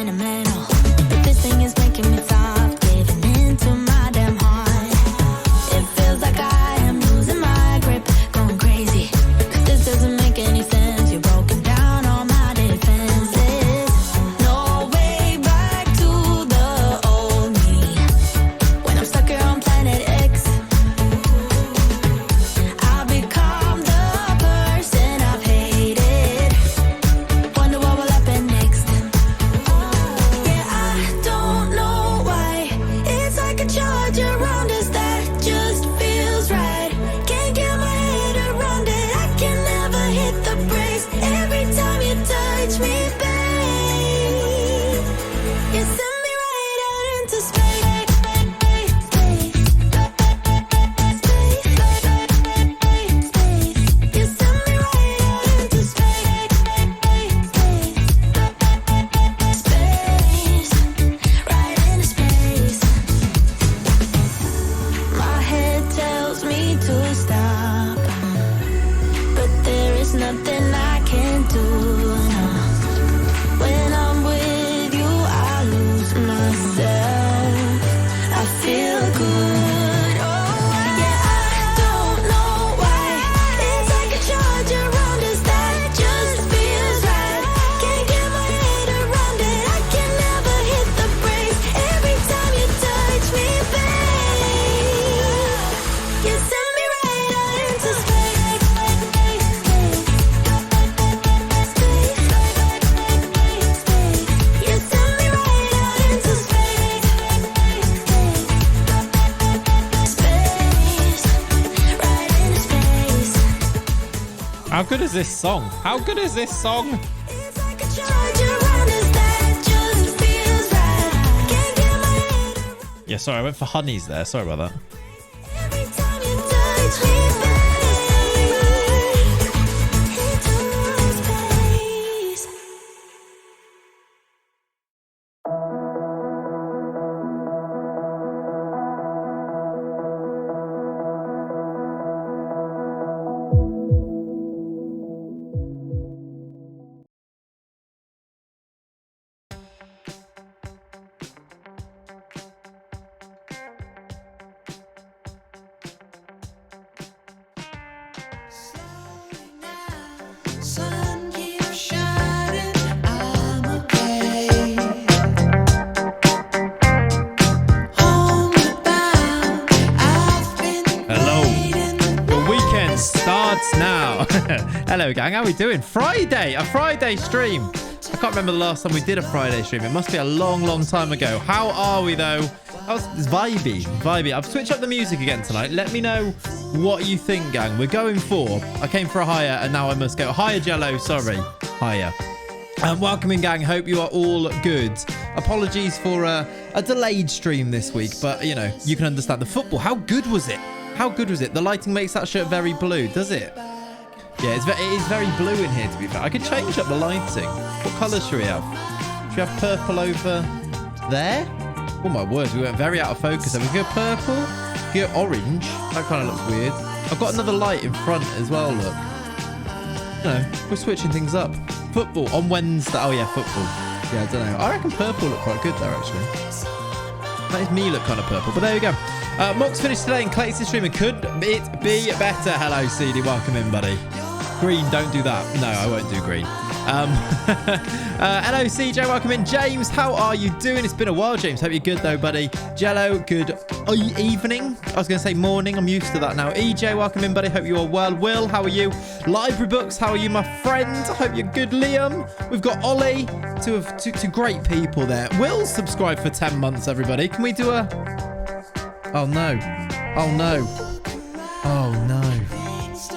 sentimental, but this thing is making me stop giving in to my damn heart. It feels like I am losing my grip, going crazy, 'cause this doesn't make any sense. You're broken down all my defenses. No way back to the old me when I'm stuck here on planet X. I've become the person I've hated. Wonder what will happen next. Yeah, I don't know why. It's like a charge around us that just feels right. Can't get my head around it. I can never hit the brakes. Every time you touch me, babe, you send me right out into space. You send me right out into space. Space, right into space. My head tells me to stop, but there is nothing I can do. No. When I'm with you, I lose myself. I feel good. Oh, yeah, I don't know why. It's like a charge around us that just feels right. Can't get my head around it. I can never hit the brakes. Every time you touch me, babe, you send me right out into space. You send me right out into space. Space, right into space. How good is this song? How good is this song? It's like a charge around us that just feels right. Can't get my head around. Yeah, sorry, I went for honeys there. Sorry about that. Every time you touch me, babe, into space. Sun keeps shining, I'm okay. Homebound, I've been Hello. waiting. The weekend starts now. Hello, gang. How are we doing? Friday. A Friday stream. I can't remember the last time we did a Friday stream. It must be a long, long time ago. How are we, though? It's vibey. Vibey. I've switched up the music again tonight. Let me know what you think, gang. We're going for... I came for a higher, and now I must go. Higher, Jello. Sorry. Higher. Welcome in, gang. Hope you are all good. Apologies for a delayed stream this week, but, you know, you can understand the football. How good was it? How good was it? The lighting makes that shirt very blue, does it? Yeah, it is very blue in here, to be fair. I could change up the lighting. What colours should we have? Should we have purple over there? Oh, my word. We went very out of focus. So we go purple. We go orange. That kind of looks weird. I've got another light in front as well, look. You know, we're switching things up. Football on Wednesday. Oh, yeah, football. Yeah, I don't know. I reckon purple looked quite good there, actually. That is me look kind of purple. But there we go. Mock's finished today and Clayton's streaming. Could it be better? Hello, CD. Welcome in, buddy. Green, don't do that. No, I won't do green. Hello, CJ. Welcome in. James, how are you doing? It's been a while, James. Hope you're good, though, buddy. Jello, good evening. I was going to say morning. I'm used to that now. EJ, welcome in, buddy. Hope you are well. Will, how are you? Library Books, how are you, my friend? I hope you're good, Liam. We've got Ollie. Two great people there. Will subscribe for 10 months, everybody. Can we do a... Oh, no. Oh, no. Oh, no.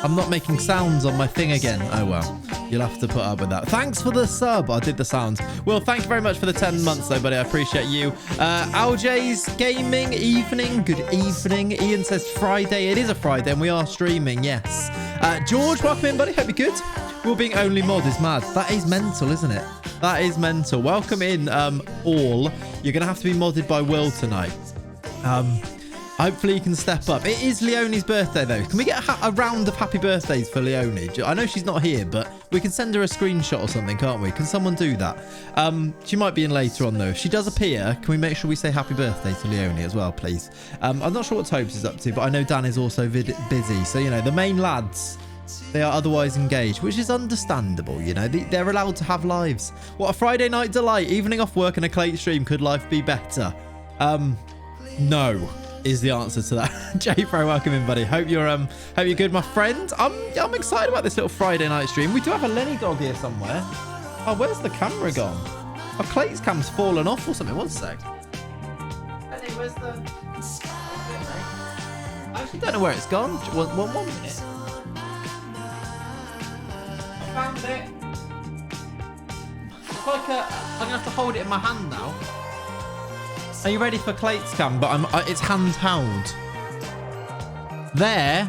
I'm not making sounds on my thing again. Oh, well. You'll have to put up with that. Thanks for the sub. I did the sounds. Well, thank you very much for the 10 months, though, buddy. I appreciate you. LJ's Gaming Evening. Good evening. Ian says Friday. It is a Friday, and we are streaming. Yes. George, welcome in, buddy. Hope you're good. Will being only mod is mad. That is mental, isn't it? That is mental. Welcome in, all. You're going to have to be modded by Will tonight. Hopefully you can step up. It is Leonie's birthday, though. Can we get a round of happy birthdays for Leonie? I know she's not here, but We can send her a screenshot or something, can't we? Can someone do that? She might be in later on, though. If she does appear, can we make sure we say happy birthday to Leonie as well, please? I'm not sure what Tobes is up to, but I know Dan is also busy. So, you know, the main lads, they are otherwise engaged, which is understandable, you know. They're allowed to have lives. What a Friday night delight. Evening off work and a Clate stream. Could life be better? No. Is the answer to that. Jay Pro, welcome in, buddy. Hope you're good, my friend. I'm excited about this little Friday night stream. We do have a Lenny dog here somewhere. Oh, where's the camera gone? Oh, Clate's cam's fallen off or something. One sec. Lenny, where's the... I actually don't know where it's gone. One minute. I found it. It's like I'm gonna have to hold it in my hand now. Are you ready for Clate's cam? But it's handheld. There.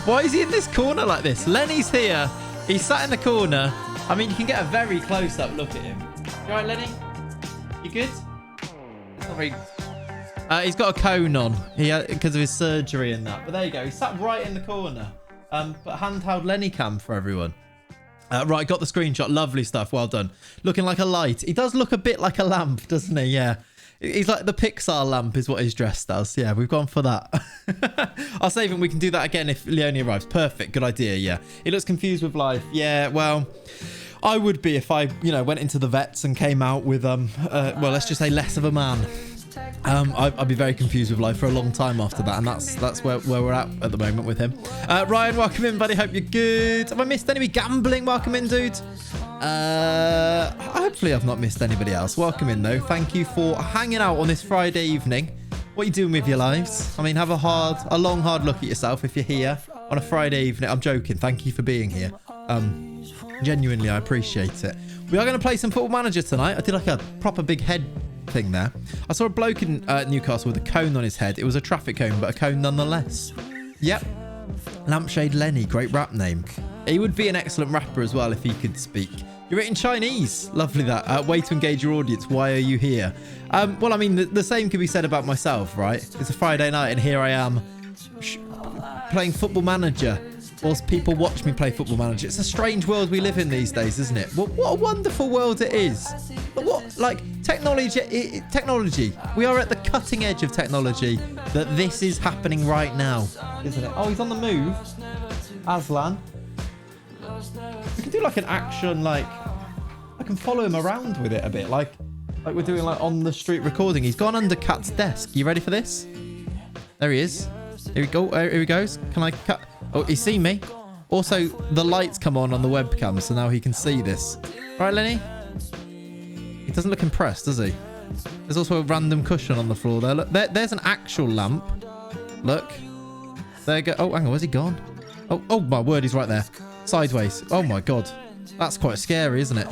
Why is he in this corner like this? Lenny's here. He's sat in the corner. I mean, you can get a very close-up look at him. You all right, Lenny? You good? It's not very... he's got a cone on because of his surgery and that. But there you go. He's sat right in the corner. But handheld Lenny cam for everyone. Right, got the screenshot. Lovely stuff. Well done. Looking like a light. He does look a bit like a lamp, doesn't he? Yeah. He's like the Pixar lamp is what he's dressed as. Yeah, we've gone for that. I'll save him. We can do that again if Leonie arrives. Perfect. Good idea. Yeah. He looks confused with life. Yeah, well, I would be if I, you know, went into the vets and came out with, well, let's just say less of a man. I'd be very confused with life for a long time after that, and that's where we're at the moment with him. Ryan, welcome in, buddy. Hope you're good. Have I missed anybody? Gambling, welcome in, dude. Hopefully I've not missed anybody else. Welcome in, though. Thank you for hanging out on this Friday evening. What are you doing with your lives? I mean, have a long, hard look at yourself if you're here on a Friday evening. I'm joking. Thank you for being here. Genuinely, I appreciate it. We are going to play some Football Manager tonight. I did like a proper big head thing there. I saw a bloke in Newcastle with a cone on his head. It was a traffic cone, but a cone nonetheless. Yep. Lampshade Lenny, great rap name. He would be an excellent rapper as well if he could speak. You're written Chinese. Lovely that. Way to engage your audience. Why are you here? Well, I mean, the same could be said about myself, right? It's a Friday night and here I am playing Football Manager whilst people watch me play Football Manager. It's a strange world we live in these days, isn't it? What a wonderful world it is. But what, like, technology. We are at the cutting edge of technology that this is happening right now, isn't it? Oh, he's on the move. Aslan. We can do like an action, like, I can follow him around with it a bit, like we're doing like on the street recording. He's gone under Cat's desk. You ready for this? There he is. Here we go. Here he goes. Can I cut? Oh, he's seen me. Also, the lights come on the webcam, so now he can see this. Right, Lenny? He doesn't look impressed, does he? There's also a random cushion on the floor there. Look, there's an actual lamp. Look. There you go. Oh, hang on. Where's he gone? Oh, my word. He's right there. Sideways. Oh, my God. That's quite scary, isn't it?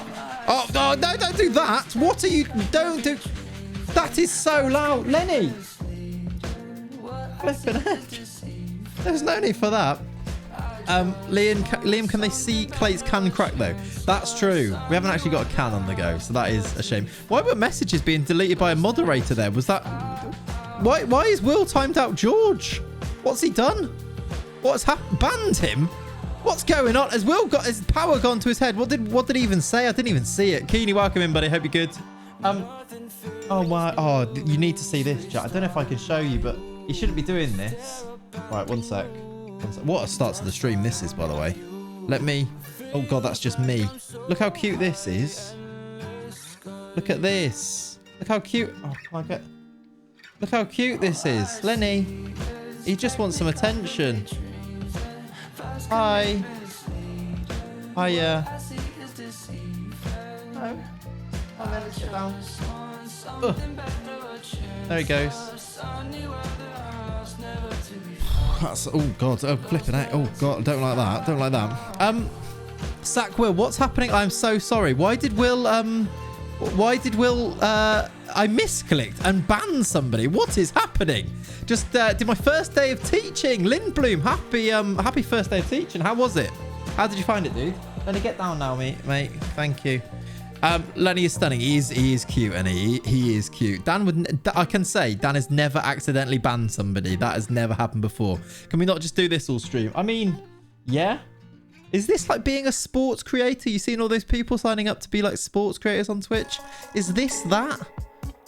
Oh, no, don't do that. What are you... Don't do... That is so loud. Lenny. Flipping heck. There's no need for that. Liam, can they see Clate's can crack though? That's true. We haven't actually got a can on the go, so that is a shame. Why were messages being deleted by a moderator there? Was that... Why is Will timed out George? What's he done? What's happened? Banned him? What's going on? Has Will got his power gone to his head? What did he even say? I didn't even see it. Keeney, welcome in, buddy. Hope you're good. Oh my... Oh, you need to see this, chat. I don't know if I can show you, but he shouldn't be doing this. Right, one sec. What a start to the stream this is, by the way. Let me... Oh, God, that's just me. Look how cute this is. Look at this. Look how cute... Oh, can I get... Look how cute this is. Lenny. He just wants some attention. Hi. Hiya. No. Oh, then let's get down. Ugh. There he goes. That's, oh God, oh flipping out. Oh God, don't like that. Don't like that. Sack Will, what's happening? I'm so sorry. Why did Will I misclicked and banned somebody? What is happening? Just did my first day of teaching. Lindblom, happy first day of teaching. How was it? How did you find it, dude? Lenny, get down now, mate. Thank you. Lenny is stunning. He is cute, and he is cute. I can say Dan has never accidentally banned somebody. That has never happened before. Can we not just do this all stream? I mean, yeah. Is this like being a sports creator? You seen all those people signing up to be like sports creators on Twitch? Is this that?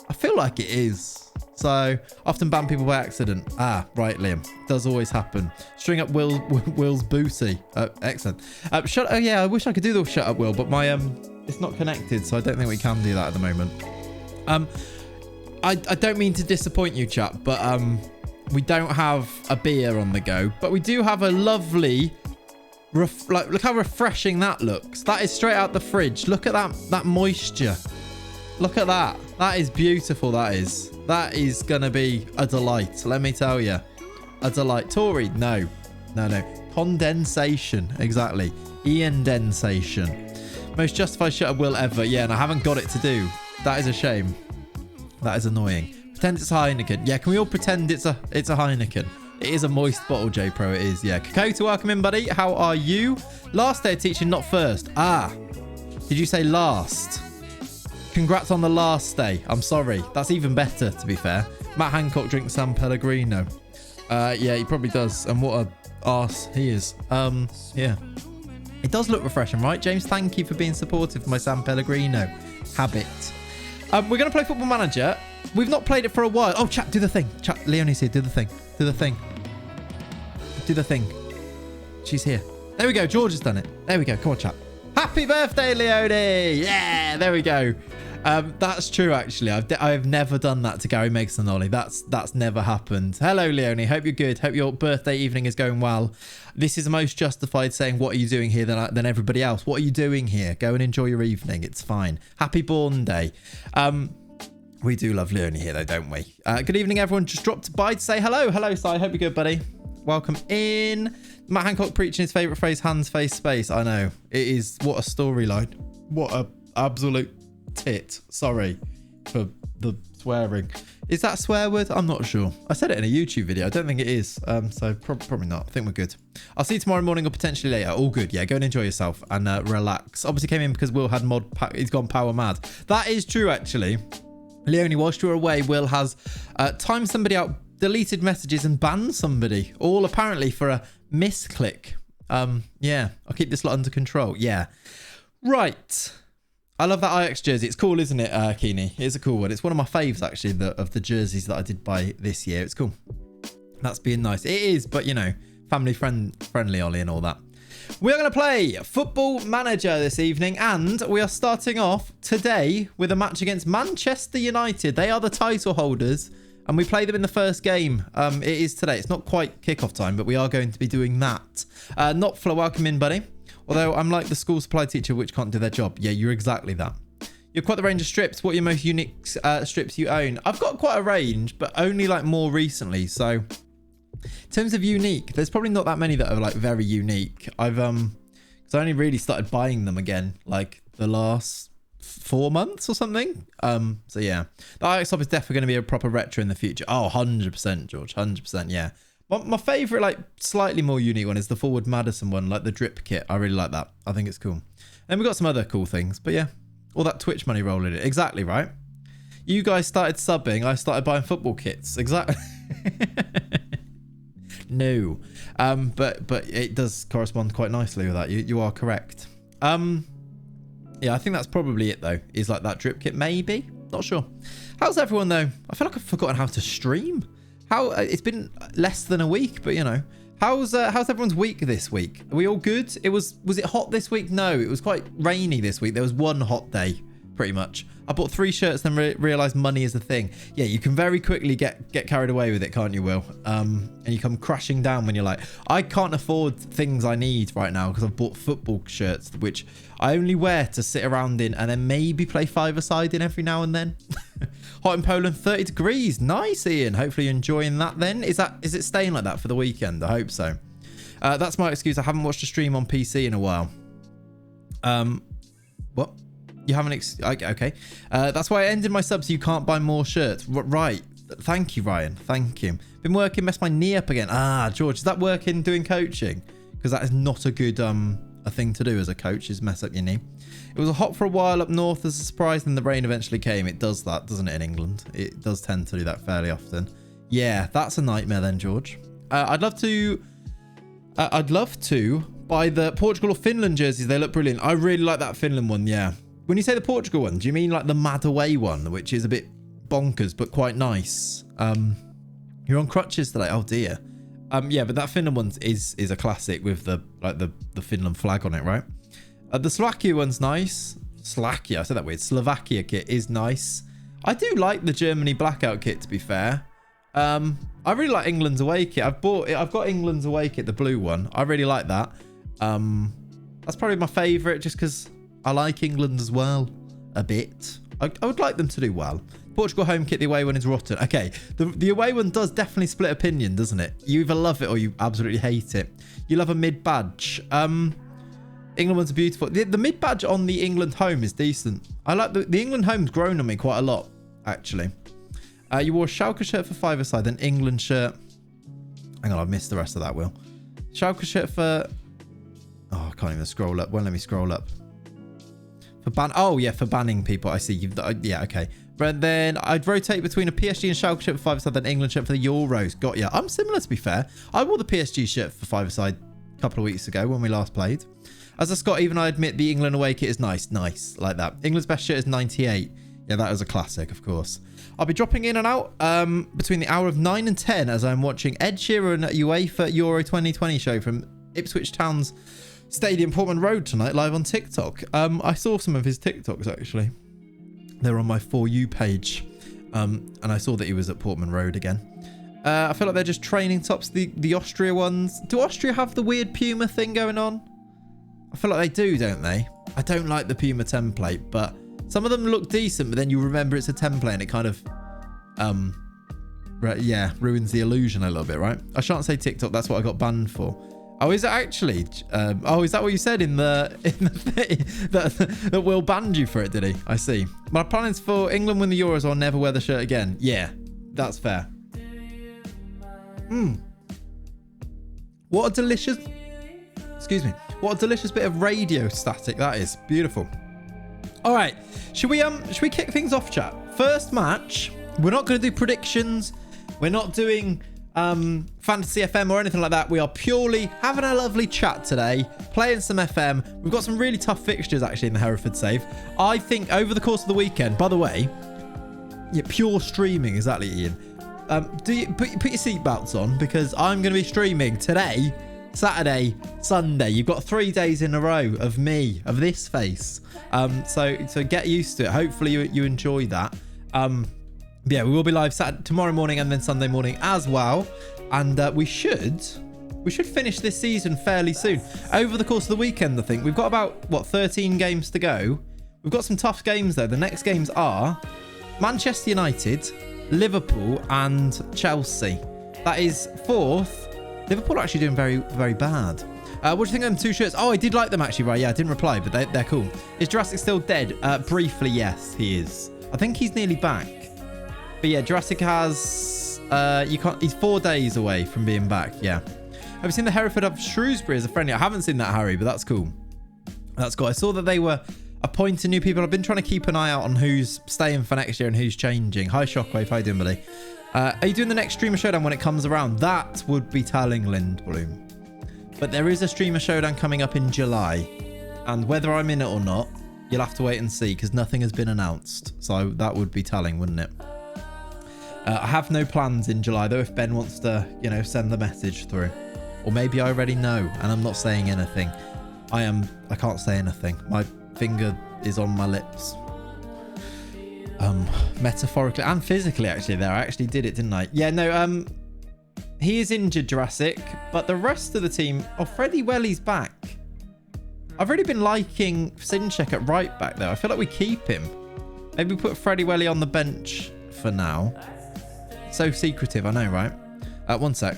I feel like it is. So often ban people by accident. Ah, right, Liam. Does always happen. String up Will's booty. Excellent. Oh yeah, I wish I could do the shut up Will, but my it's not connected, so I don't think we can do that at the moment. I don't mean to disappoint you, chap, but we don't have a beer on the go, but we do have a lovely, look how refreshing that looks. That is straight out the fridge. Look at that moisture. Look at that. That is beautiful. That is gonna be a delight. Let me tell you, a delight. Tori, no. Condensation, exactly. Eondensation. Most justified shut up Will ever. Yeah, and I haven't got it to do. That is a shame. That is annoying. Pretend it's a Heineken. Yeah, can we all pretend it's a Heineken? It is a moist bottle, J Pro. It is. Yeah. Kakota, welcome in, buddy. How are you? Last day of teaching, not first. Ah, did you say last? Congrats on the last day. I'm sorry. That's even better, to be fair. Matt Hancock drinks San Pellegrino. Yeah, he probably does. And what a arse he is. Yeah. It does look refreshing, right? James, thank you for being supportive of my San Pellegrino habit. We're going to play Football Manager. We've not played it for a while. Oh, chat, do the thing. Chat, Leonie's here. Do the thing. Do the thing. Do the thing. She's here. There we go. George has done it. There we go. Come on, chat. Happy birthday, Leonie. Yeah, there we go. That's true, actually. I've never done that to Gary Megson and Ollie. That's never happened. Hello, Leonie. Hope you're good. Hope your birthday evening is going well. This is the most justified saying, what are you doing here than everybody else? What are you doing here? Go and enjoy your evening. It's fine. Happy born day. We do love Leonie here, though, don't we? Good evening, everyone. Just dropped by to say hello. Hello, Si. Hope you're good, buddy. Welcome in. Matt Hancock preaching his favourite phrase, hands, face, space. I know. It is. What a storyline. What a absolute tit. Sorry for the swearing. Is that a swear word? I'm not sure. I said it in a YouTube video. I don't think it is. So probably not. I think we're good. I'll see you tomorrow morning or potentially later. All good. Yeah, go and enjoy yourself and relax. Obviously came in because Will had he's gone power mad. That is true, actually. Leonie, whilst you're away, Will has timed somebody out, deleted messages and banned somebody. All apparently for a misclick. Yeah, I'll keep this lot under control. Yeah. Right. I love that Ajax jersey. It's cool, isn't it, Keeney? It's a cool one. It's one of my faves, actually, of the jerseys that I did buy this year. It's cool. That's being nice. It is, but, you know, family friendly, Ollie, and all that. We're going to play Football Manager this evening, and we are starting off today with a match against Manchester United. They are the title holders, and we play them in the first game. It is today. It's not quite kickoff time, but we are going to be doing that. Not Flo, welcome in, buddy. Although I'm like the school supply teacher which can't do their job. Yeah, you're exactly that. You've quite the range of strips. What are your most unique strips you own? I've got quite a range, but only like more recently. So in terms of unique, there's probably not that many that are like very unique. I've because I only really started buying them again like the last 4 months or something. So yeah, the Ajax top is definitely going to be a proper retro in the future. Oh, 100%, George, 100%. Yeah. My favourite, like, slightly more unique one is the Forward Madison one, like the drip kit. I really like that. I think it's cool. And we've got some other cool things. But yeah, all that Twitch money rolling in. Exactly, right? You guys started subbing. I started buying football kits. Exactly. No. But it does correspond quite nicely with that. You are correct. Yeah, I think that's probably it, though. Is like that drip kit, maybe? Not sure. How's everyone, though? I feel like I've forgotten how to stream. It's been less than a week, but you know, how's everyone's week this week? Are we all good? Was it hot this week? No, it was quite rainy this week. There was one hot day, pretty much. I bought 3 shirts, then realized money is the thing. Yeah, you can very quickly get carried away with it, can't you, Will? And you come crashing down when you're like, I can't afford things I need right now because I've bought football shirts, which I only wear to sit around in and then maybe play 5-a-side in every now and then. Hot in Poland, 30 degrees. Nice, Ian. Hopefully you're enjoying that then. Is it staying like that for the weekend? I hope so. That's my excuse. I haven't watched a stream on PC in a while. What? You haven't... okay. That's why I ended my sub so you can't buy more shirts. Right. Thank you, Ryan. Thank you. Been working, messed my knee up again. Ah, George, is that working doing coaching? Because that is not a good a thing to do as a coach, is mess up your knee. It was hot for a while up north as a surprise, and the rain eventually came. It does that, doesn't it, in England? It does tend to do that fairly often. Yeah, that's a nightmare then, George. I'd love to Buy the Portugal or Finland jerseys. They look brilliant. I really like that Finland one, yeah. When you say the Portugal one, do you mean like the mad away one, which is a bit bonkers, but quite nice? You're on crutches today. Oh, dear. Yeah, but that Finland one is a classic with the Finland flag on it, right? The Slovakia one's nice. Slovakia, I said that weird. Slovakia kit is nice. I do like the Germany blackout kit, to be fair. I really like England's away kit. I've got England's away kit, the blue one. I really like that. That's probably my favourite, just because I like England as well a bit. I would like them to do well. Portugal home kit, the away one is rotten. Okay, the away one does definitely split opinion, doesn't it? You either love it or you absolutely hate it. You love a mid badge. England ones are beautiful. The mid badge on the England home is decent. I like the England home's grown on me quite a lot, actually. You wore a Schalke shirt for five-a-side, then England shirt. Hang on, I've missed the rest of that, Will. Schalke shirt for... Oh, I can't even scroll up. Won't let me scroll up. Oh, yeah, for banning people. I see. Yeah, okay. But then I'd rotate between a PSG and Schalke shirt for five-a-side, then England shirt for the Euros. Got ya. I'm similar, to be fair. I wore the PSG shirt for five-a-side a couple of weeks ago when we last played. As a Scot, even I admit the England away kit is nice. Nice, like that. England's best shirt is 98. Yeah, that is a classic, of course. I'll be dropping in and out between the hour of 9 and 10 as I'm watching Ed Sheeran at UEFA Euro 2020 show from Ipswich Town's Stadium, Portman Road tonight, live on TikTok. I saw some of his TikToks, actually. They're on my For You page. And I saw that he was at Portman Road again. I feel like they're just training tops, the Austria ones. Do Austria have the weird Puma thing going on? I feel like they do, don't they? I don't like the Puma template, but some of them look decent, but then you remember it's a template and it kind of, yeah, ruins the illusion a little bit, right? I shan't say TikTok. That's what I got banned for. Oh, is it actually? Oh, is that what you said in the thing? that Will banned you for it, did he? I see. My plans for England win the Euros or never wear the shirt again. Yeah, that's fair. What a delicious... Excuse me. What a delicious bit of radio static that is. Beautiful. All right. Should we kick things off, chat? First match. We're not going to do predictions. We're not doing Fantasy FM or anything like that. We are purely having a lovely chat today, playing some FM. We've got some really tough fixtures actually in the Hereford save. I think over the course of the weekend, by the way, yeah, pure streaming, exactly, Ian. Do you put your seatbelts on, because I'm going to be streaming today, Saturday, Sunday. You've got 3 days in a row of me, of this face. So get used to it. Hopefully you enjoy that. Yeah, we will be live tomorrow morning and then Sunday morning as well. And we should finish this season fairly soon. Over the course of the weekend, I think. We've got about, 13 games to go. We've got some tough games, though. The next games are Manchester United, Liverpool, and Chelsea. That is fourth. Liverpool are actually doing very, very bad. What do you think of them two shirts? Oh, I did like them, actually, right? Yeah, I didn't reply, but they're cool. Is Jurassic still dead? Briefly, yes, he is. I think he's nearly back. But yeah, Jurassic has... he's 4 days away from being back, yeah. Have you seen the Hereford of Shrewsbury as a friendly? I haven't seen that, Harry, but that's cool. That's cool. I saw that they were appointing new people. I've been trying to keep an eye out on who's staying for next year and who's changing. Hi, Shockwave. How you doing, buddy? Are you doing the next Streamer Showdown when it comes around? That would be telling, Lindbloom. But there is a Streamer Showdown coming up in July. And whether I'm in it or not, you'll have to wait and see, because nothing has been announced. So that would be telling, wouldn't it? I have no plans in July, though, if Ben wants to, send the message through. Or maybe I already know, and I'm not saying anything. I can't say anything. My finger is on my lips. Metaphorically and physically, actually, there. I actually did it, didn't I? Yeah, no, he is injured, Jurassic, but the rest of the team... Oh, Freddie Welly's back. I've really been liking Sinchek at right back, though. I feel like we keep him. Maybe put Freddie Welly on the bench for now. So secretive, I know, right? One sec.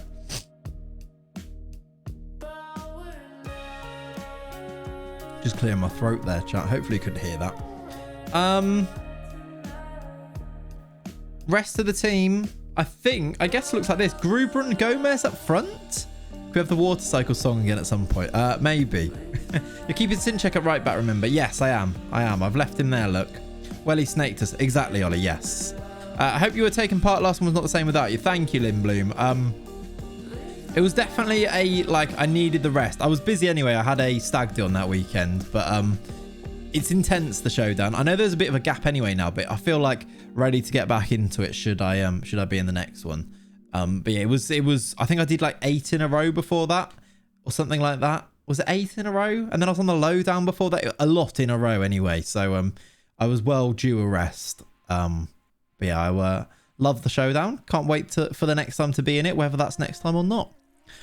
Just clearing my throat there, chat. Hopefully you couldn't hear that. Rest of the team, I guess looks like this. Gruber and Gomez up front. Could we have the water cycle song again at some point? Maybe. You're keeping Sinchek at right back, remember? Yes, I am. I've left him there, look. Well, he snaked us. Exactly, Ollie, yes. I hope you were taking part. Last one was not the same without you. Thank you, Lindbloom. It was definitely I needed the rest. I was busy anyway. I had a stag do on that weekend, but it's intense, the showdown. I know there's a bit of a gap anyway now, but I feel like ready to get back into it should I be in the next one. But yeah, it was I think I did like 8 in a row before that or something like that. Was it 8 in a row? And then I was on the lowdown before that. A lot in a row anyway. So I was well due a rest. But yeah, I love the showdown. Can't wait for the next time to be in it, whether that's next time or not.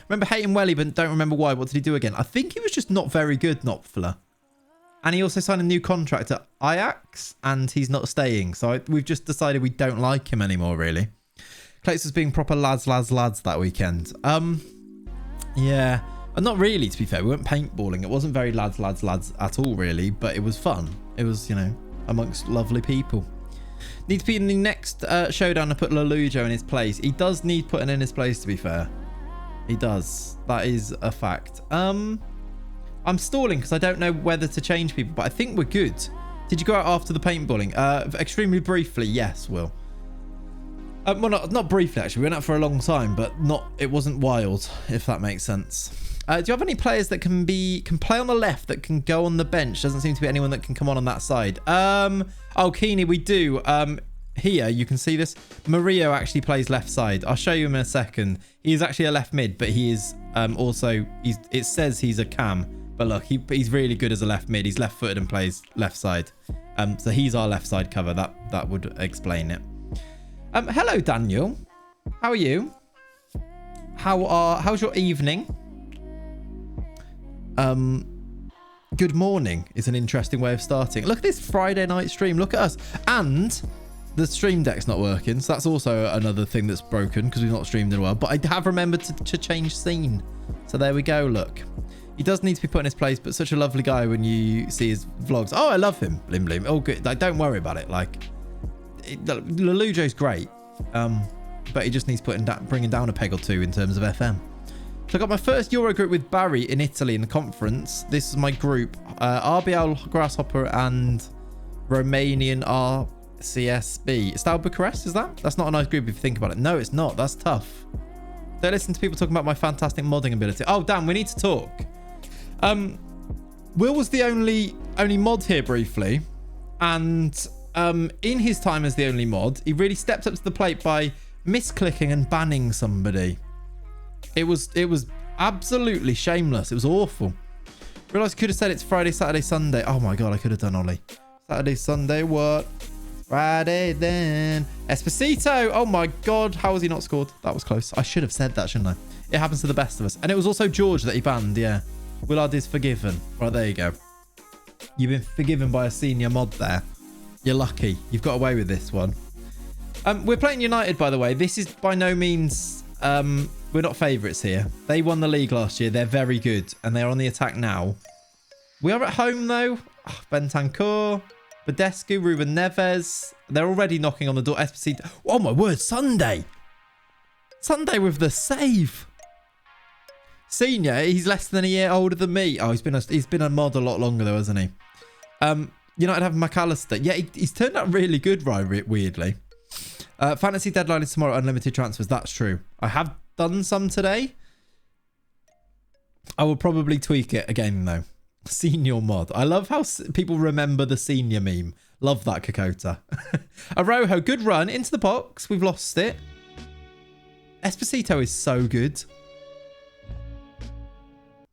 Remember hating Welly, but don't remember why. What did he do again? I think he was just not very good, Knopfler. And he also signed a new contract at Ajax, and he's not staying. So we've just decided we don't like him anymore, really. Clates was being proper lads that weekend. Yeah. Not really, to be fair. We weren't paintballing. It wasn't very lads at all, really. But it was fun. It was, amongst lovely people. Need to be in the next showdown to put Lelujo in his place. He does need putting in his place, to be fair. He does. That is a fact. I'm stalling because I don't know whether to change people, but I think we're good. Did you go out after the paintballing? Extremely briefly, yes, Will. Well, not briefly, actually. We went out for a long time, but it wasn't wild, if that makes sense. Do you have any players that can play on the left that can go on the bench? Doesn't seem to be anyone that can come on that side. Oh, Keeney, we do. Here, you can see this. Mario actually plays left side. I'll show you him in a second. He's actually a left mid, but he is also... It says he's a cam. But look, he's really good as a left mid. He's left-footed and plays left side. So he's our left side cover. That would explain it. Hello, Daniel. How are you? How's your evening? Good morning is an interesting way of starting. Look at this Friday night stream. Look at us. And the stream deck's not working. So that's also another thing that's broken because we've not streamed in a while. But I have remembered to change scene. So there we go. Look. He does need to be put in his place, but such a lovely guy when you see his vlogs. Oh, I love him. Blim blim. Oh, good. Like, don't worry about it. Like, Lelujo's great. But he just needs bringing down a peg or two in terms of FM. So I got my first Euro group with Barry in Italy in the conference. This is my group. RBL, Grasshopper, and Romanian RCSB. Style Bucharest, is that? That's not a nice group if you think about it. No, it's not. That's tough. Don't listen to people talking about my fantastic modding ability. Oh, damn, we need to talk. Will was the only mod here briefly. And in his time as the only mod, he really stepped up to the plate by misclicking and banning somebody. It was absolutely shameless. It was awful. Realised I could have said it's Friday, Saturday, Sunday. Oh my God, I could have done Ollie. Saturday, Sunday, what? Friday then. Esposito. Oh my God. How has he not scored? That was close. I should have said that, shouldn't I? It happens to the best of us. And it was also George that he banned. Yeah. Willard is forgiven. Right, there you go. You've been forgiven by a senior mod there. You're lucky. You've got away with this one. We're playing United, by the way. This is by no means... we're not favourites here. They won the league last year. They're very good. And they're on the attack now. We are at home, though. Oh, Bentancur, Badescu, Ruben Neves. They're already knocking on the door. Esposito. Oh, my word. Sunday. Sunday with the save. Senior. He's less than a year older than me. Oh, he's been a mod a lot longer, though, hasn't he? United have McAllister. Yeah, he's turned out really good, right? Weirdly. Fantasy deadline is tomorrow. Unlimited transfers. That's true. I have done some today. I will probably tweak it again, though. Senior mod. I love how people remember the senior meme. Love that, Kokota. Arojo, good run into the box. We've lost it. Esposito is so good.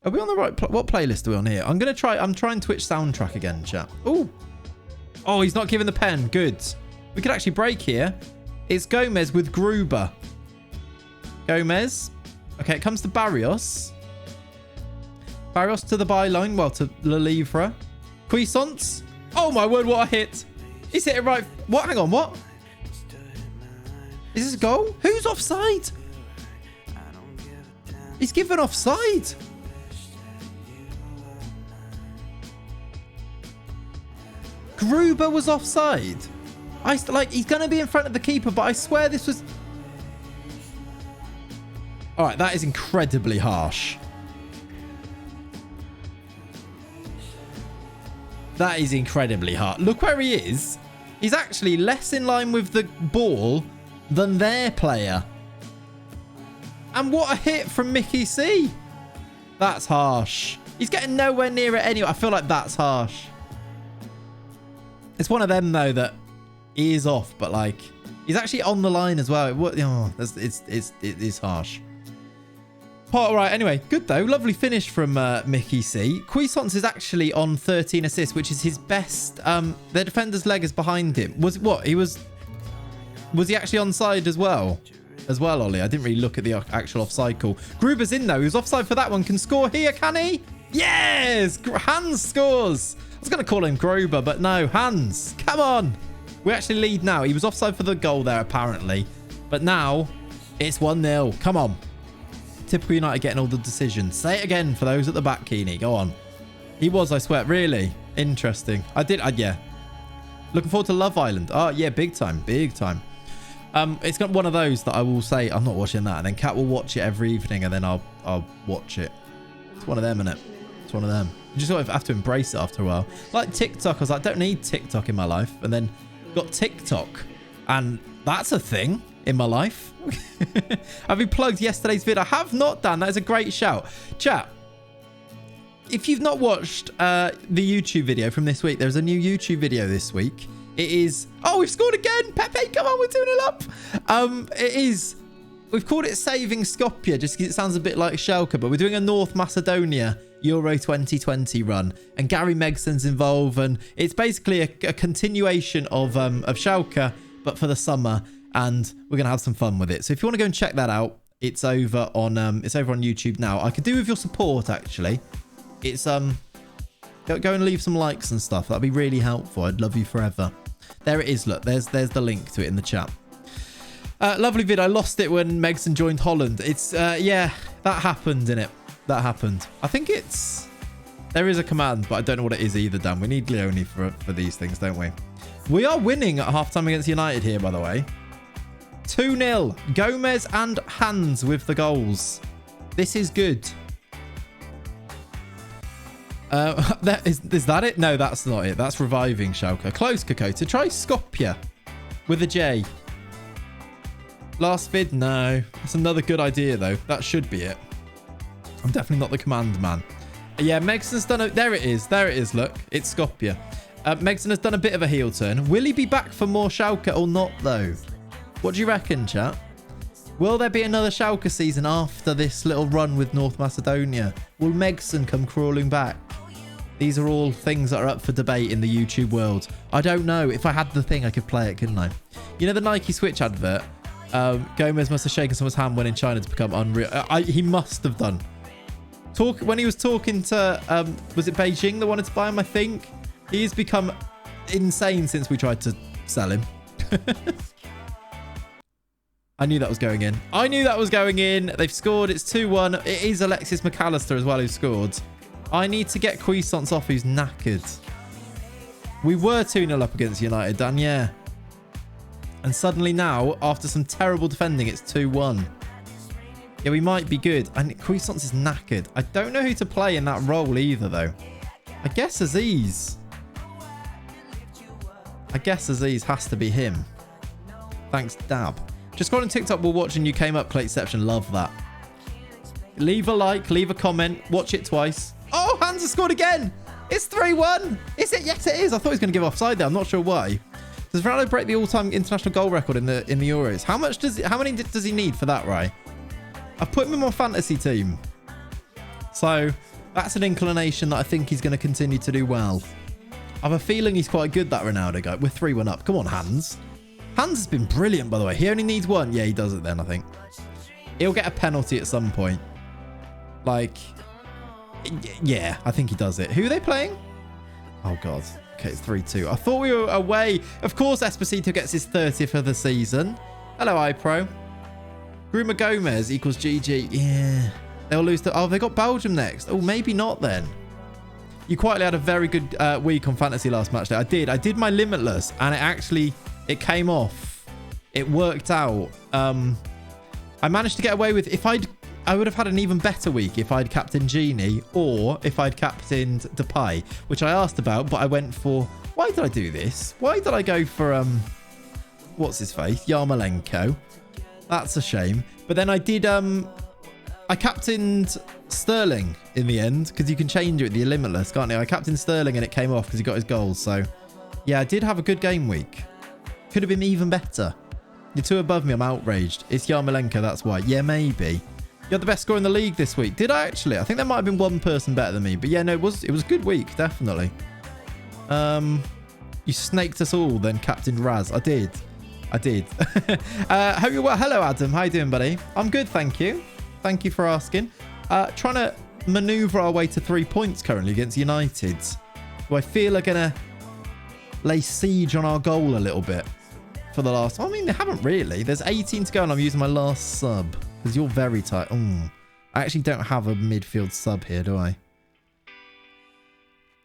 Are we on the right... what playlist are we on here? I'm trying Twitch soundtrack again, chat. Ooh. Oh, he's not giving the pen. Good. We could actually break here. It's Gomez with Gruber. Gomez. Okay, it comes to Barrios. Barrios to the byline. Well, to Le Livre. Cuisance. Oh, my word, what a hit. He's hit it right. What? Hang on, what? Is this a goal? Who's offside? He's given offside. Gruber was offside. He's going to be in front of the keeper, but I swear this was... All right, that is incredibly harsh. That is incredibly harsh. Look where he is. He's actually less in line with the ball than their player. And what a hit from Mickey C. That's harsh. He's getting nowhere near it anyway. I feel like that's harsh. It's one of them, though, that he is off, but, like, he's actually on the line as well. It is harsh. All right, anyway, good, though. Lovely finish from Mickey C. Cuisance is actually on 13 assists, which is his best. The defender's leg is behind him. Was he actually onside as well? Ollie? I didn't really look at the actual offside call. Gruber's in, though. He's offside for that one. Can score here, can he? Yes! Hans scores. I was going to call him Gruber, but no. Hans, come on. We actually lead now. He was offside for the goal there, apparently. But now, it's 1-0. Come on. Typical United getting all the decisions. Say it again for those at the back, Keeney. Go on. He was, I swear. Really? Interesting. Yeah. Looking forward to Love Island. Oh, yeah, big time. Big time. It's got one of those that I will say, I'm not watching that. And then Kat will watch it every evening and then I'll watch it. It's one of them, innit? It's one of them. You just sort of have to embrace it after a while. Like TikTok, I was like, I don't need TikTok in my life. And then got TikTok. And that's a thing in my life. Have you plugged yesterday's vid? I have not done. That is a great shout. Chat, if you've not watched the YouTube video from this week, there's a new YouTube video this week. It is... Oh, we've scored again. Pepe, come on, we're 2-0 up. It is... We've called it Saving Skopje, just because it sounds a bit like Schalke, but we're doing a North Macedonia Euro 2020 run, and Gary Megson's involved, and it's basically a continuation of Schalke, but for the summer, and we're going to have some fun with it. So if you want to go and check that out, it's over on YouTube now. I could do with your support, actually. It's... Go and leave some likes and stuff. That'd be really helpful. I'd love you forever. There it is. Look, there's the link to it in the chat. Lovely vid. I lost it when Megson joined Holland. It's, yeah, that happened, innit? That happened. I think it's... There is a command, but I don't know what it is either, Dan. We need Leone for these things, don't we? We are winning at halftime against United here, by the way. 2-0. Gomez and Hans with the goals. This is good. Is that it? No, that's not it. That's reviving Schalke. Close, Kakota. Try Skopje with a J. Last vid? No. That's another good idea, though. That should be it. I'm definitely not the command man. Yeah, Megson's done a... There it is. There it is, look. It's Skopje. Megson has done a bit of a heel turn. Will he be back for more Schalke or not, though? What do you reckon, chat? Will there be another Schalke season after this little run with North Macedonia? Will Megson come crawling back? These are all things that are up for debate in the YouTube world. I don't know. If I had the thing, I could play it, couldn't I? You know the Nike Switch advert? Gomez must have shaken someone's hand when in China to become unreal. He must have done. When he was talking to, was it Beijing that wanted to buy him, I think? He's become insane since we tried to sell him. I knew that was going in. I knew that was going in. They've scored. It's 2-1. It is Alexis McAllister as well who scored. I need to get Cuisance off, who's knackered. We were 2-0 up against United, Dan, yeah. And suddenly now, after some terrible defending, it's 2-1. Yeah, we might be good. And Cuisance is knackered. I don't know who to play in that role either, though. I guess Aziz. I guess Aziz has to be him. Thanks, Dab. Just got on TikTok while watching you came up, Clayception. Love that. Leave a like, leave a comment, watch it twice. Oh, Hans has scored again. It's 3-1. Is it? Yes, it is. I thought he was going to give offside there. I'm not sure why. Does Ronaldo break the all-time international goal record in the Euros? How many does he need for that, right? I've put him in my fantasy team. So that's an inclination that I think he's going to continue to do well. I have a feeling he's quite good, that Ronaldo guy. We're 3-1 up. Come on, Hans. Hans has been brilliant, by the way. He only needs one. Yeah, he does it then, I think. He'll get a penalty at some point. Like, yeah, I think he does it. Who are they playing? Oh, God. Okay, it's 3-2. I thought we were away. Of course, Esposito gets his 30th of the season. Hello, iPro. Gruma Gomez equals GG. Yeah. They'll lose to... Oh, they got Belgium next. Oh, maybe not then. You quietly had a very good week on fantasy last match day. I did my Limitless, and it came off. It worked out. I managed to get away with... I would have had an even better week if I'd captained Genie or if I'd captained Depay, which I asked about, but I went for... Why did I do this? Why did I go for... What's his face? Yarmolenko. That's a shame. But then I did, I captained Sterling in the end because you can change it with the limitless, can't you? I captained Sterling and it came off because he got his goals. So, yeah, I did have a good game week. Could have been even better. You're 2 above me. I'm outraged. It's Yarmolenko. That's why. Yeah, maybe. You're the best scorer in the league this week. Did I actually? I think there might have been one person better than me. But yeah, no, it was a good week. Definitely. You snaked us all then, Captain Raz. I did. Hope you're well. Hello, Adam. How you doing, buddy? I'm good, thank you. Thank you for asking. Trying to maneuver our way to 3 points currently against United. Do I feel are going to lay siege on our goal a little bit for the last... I mean, they haven't really. There's 18 to go and I'm using my last sub because you're very tight. I actually don't have a midfield sub here, do I?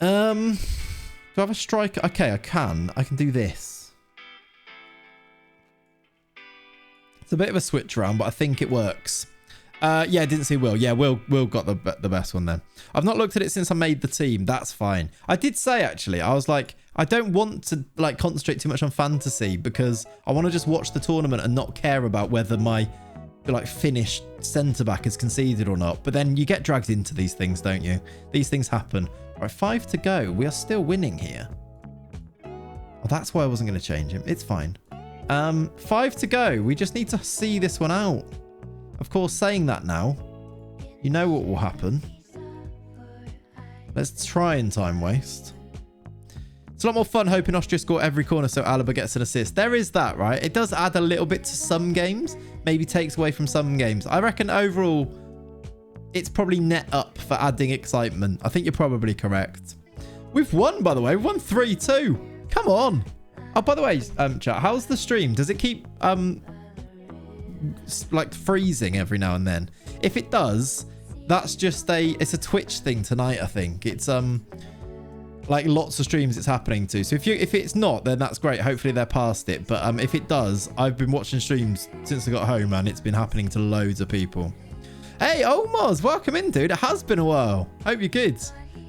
Do I have a striker? Okay, I can do this. It's a bit of a switch around, but I think it works. Yeah, I didn't see Will. Yeah, Will got the best one then. I've not looked at it since I made the team. That's fine. I did say, actually, I was like, I don't want to like concentrate too much on fantasy because I want to just watch the tournament and not care about whether my like finished centre-back is conceded or not. But then you get dragged into these things, don't you? These things happen. All right, 5 to go. We are still winning here. Oh, that's why I wasn't going to change him. It's fine. 5 to go. We just need to see this one out. Of course, saying that now, you know what will happen. Let's try and time waste. It's a lot more fun hoping Austria score every corner so Alaba gets an assist. There is that, right? It does add a little bit to some games. Maybe takes away from some games. I reckon overall, it's probably net up for adding excitement. I think you're probably correct. We've won, by the way. We've won 3-2. Come on. Oh, by the way, chat, how's the stream? Does it keep like freezing every now and then? If it does, that's just it's a Twitch thing tonight, I think. It's like lots of streams it's happening to. So if it's not, then that's great. Hopefully they're past it. But if it does, I've been watching streams since I got home and it's been happening to loads of people. Hey, Omars, welcome in, dude. It has been a while. Hope you're good.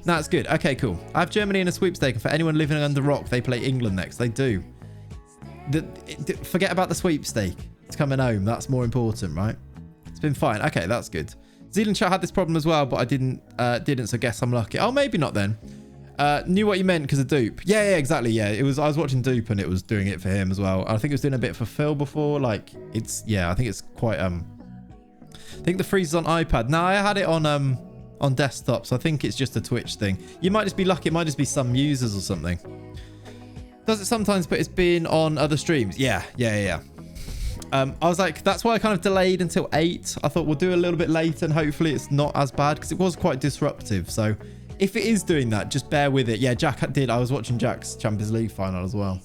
No, it's good. Okay, cool. I have Germany in a sweepstake. And for anyone living under rock, they play England next. They do. Forget about the sweepstake. It's coming home. That's more important, right? It's been fine. Okay, that's good. Zealand chat had this problem as well, but I didn't, so guess I'm lucky. Oh, maybe not then. Knew what you meant because of Dupe. Yeah, exactly. Yeah, I was watching Dupe and it was doing it for him as well. I think it was doing a bit for Phil before. Like, I think it's quite, I think the freeze is on iPad. No, I had it on desktop, so I think it's just a Twitch thing. You might just be lucky. It might just be some users or something. Does it sometimes, but it's been on other streams. Yeah. I was like, that's why I kind of delayed until 8. I thought we'll do a little bit later and hopefully it's not as bad because it was quite disruptive. So if it is doing that, just bear with it. Yeah, Jack did. I was watching Jack's Champions League final as well.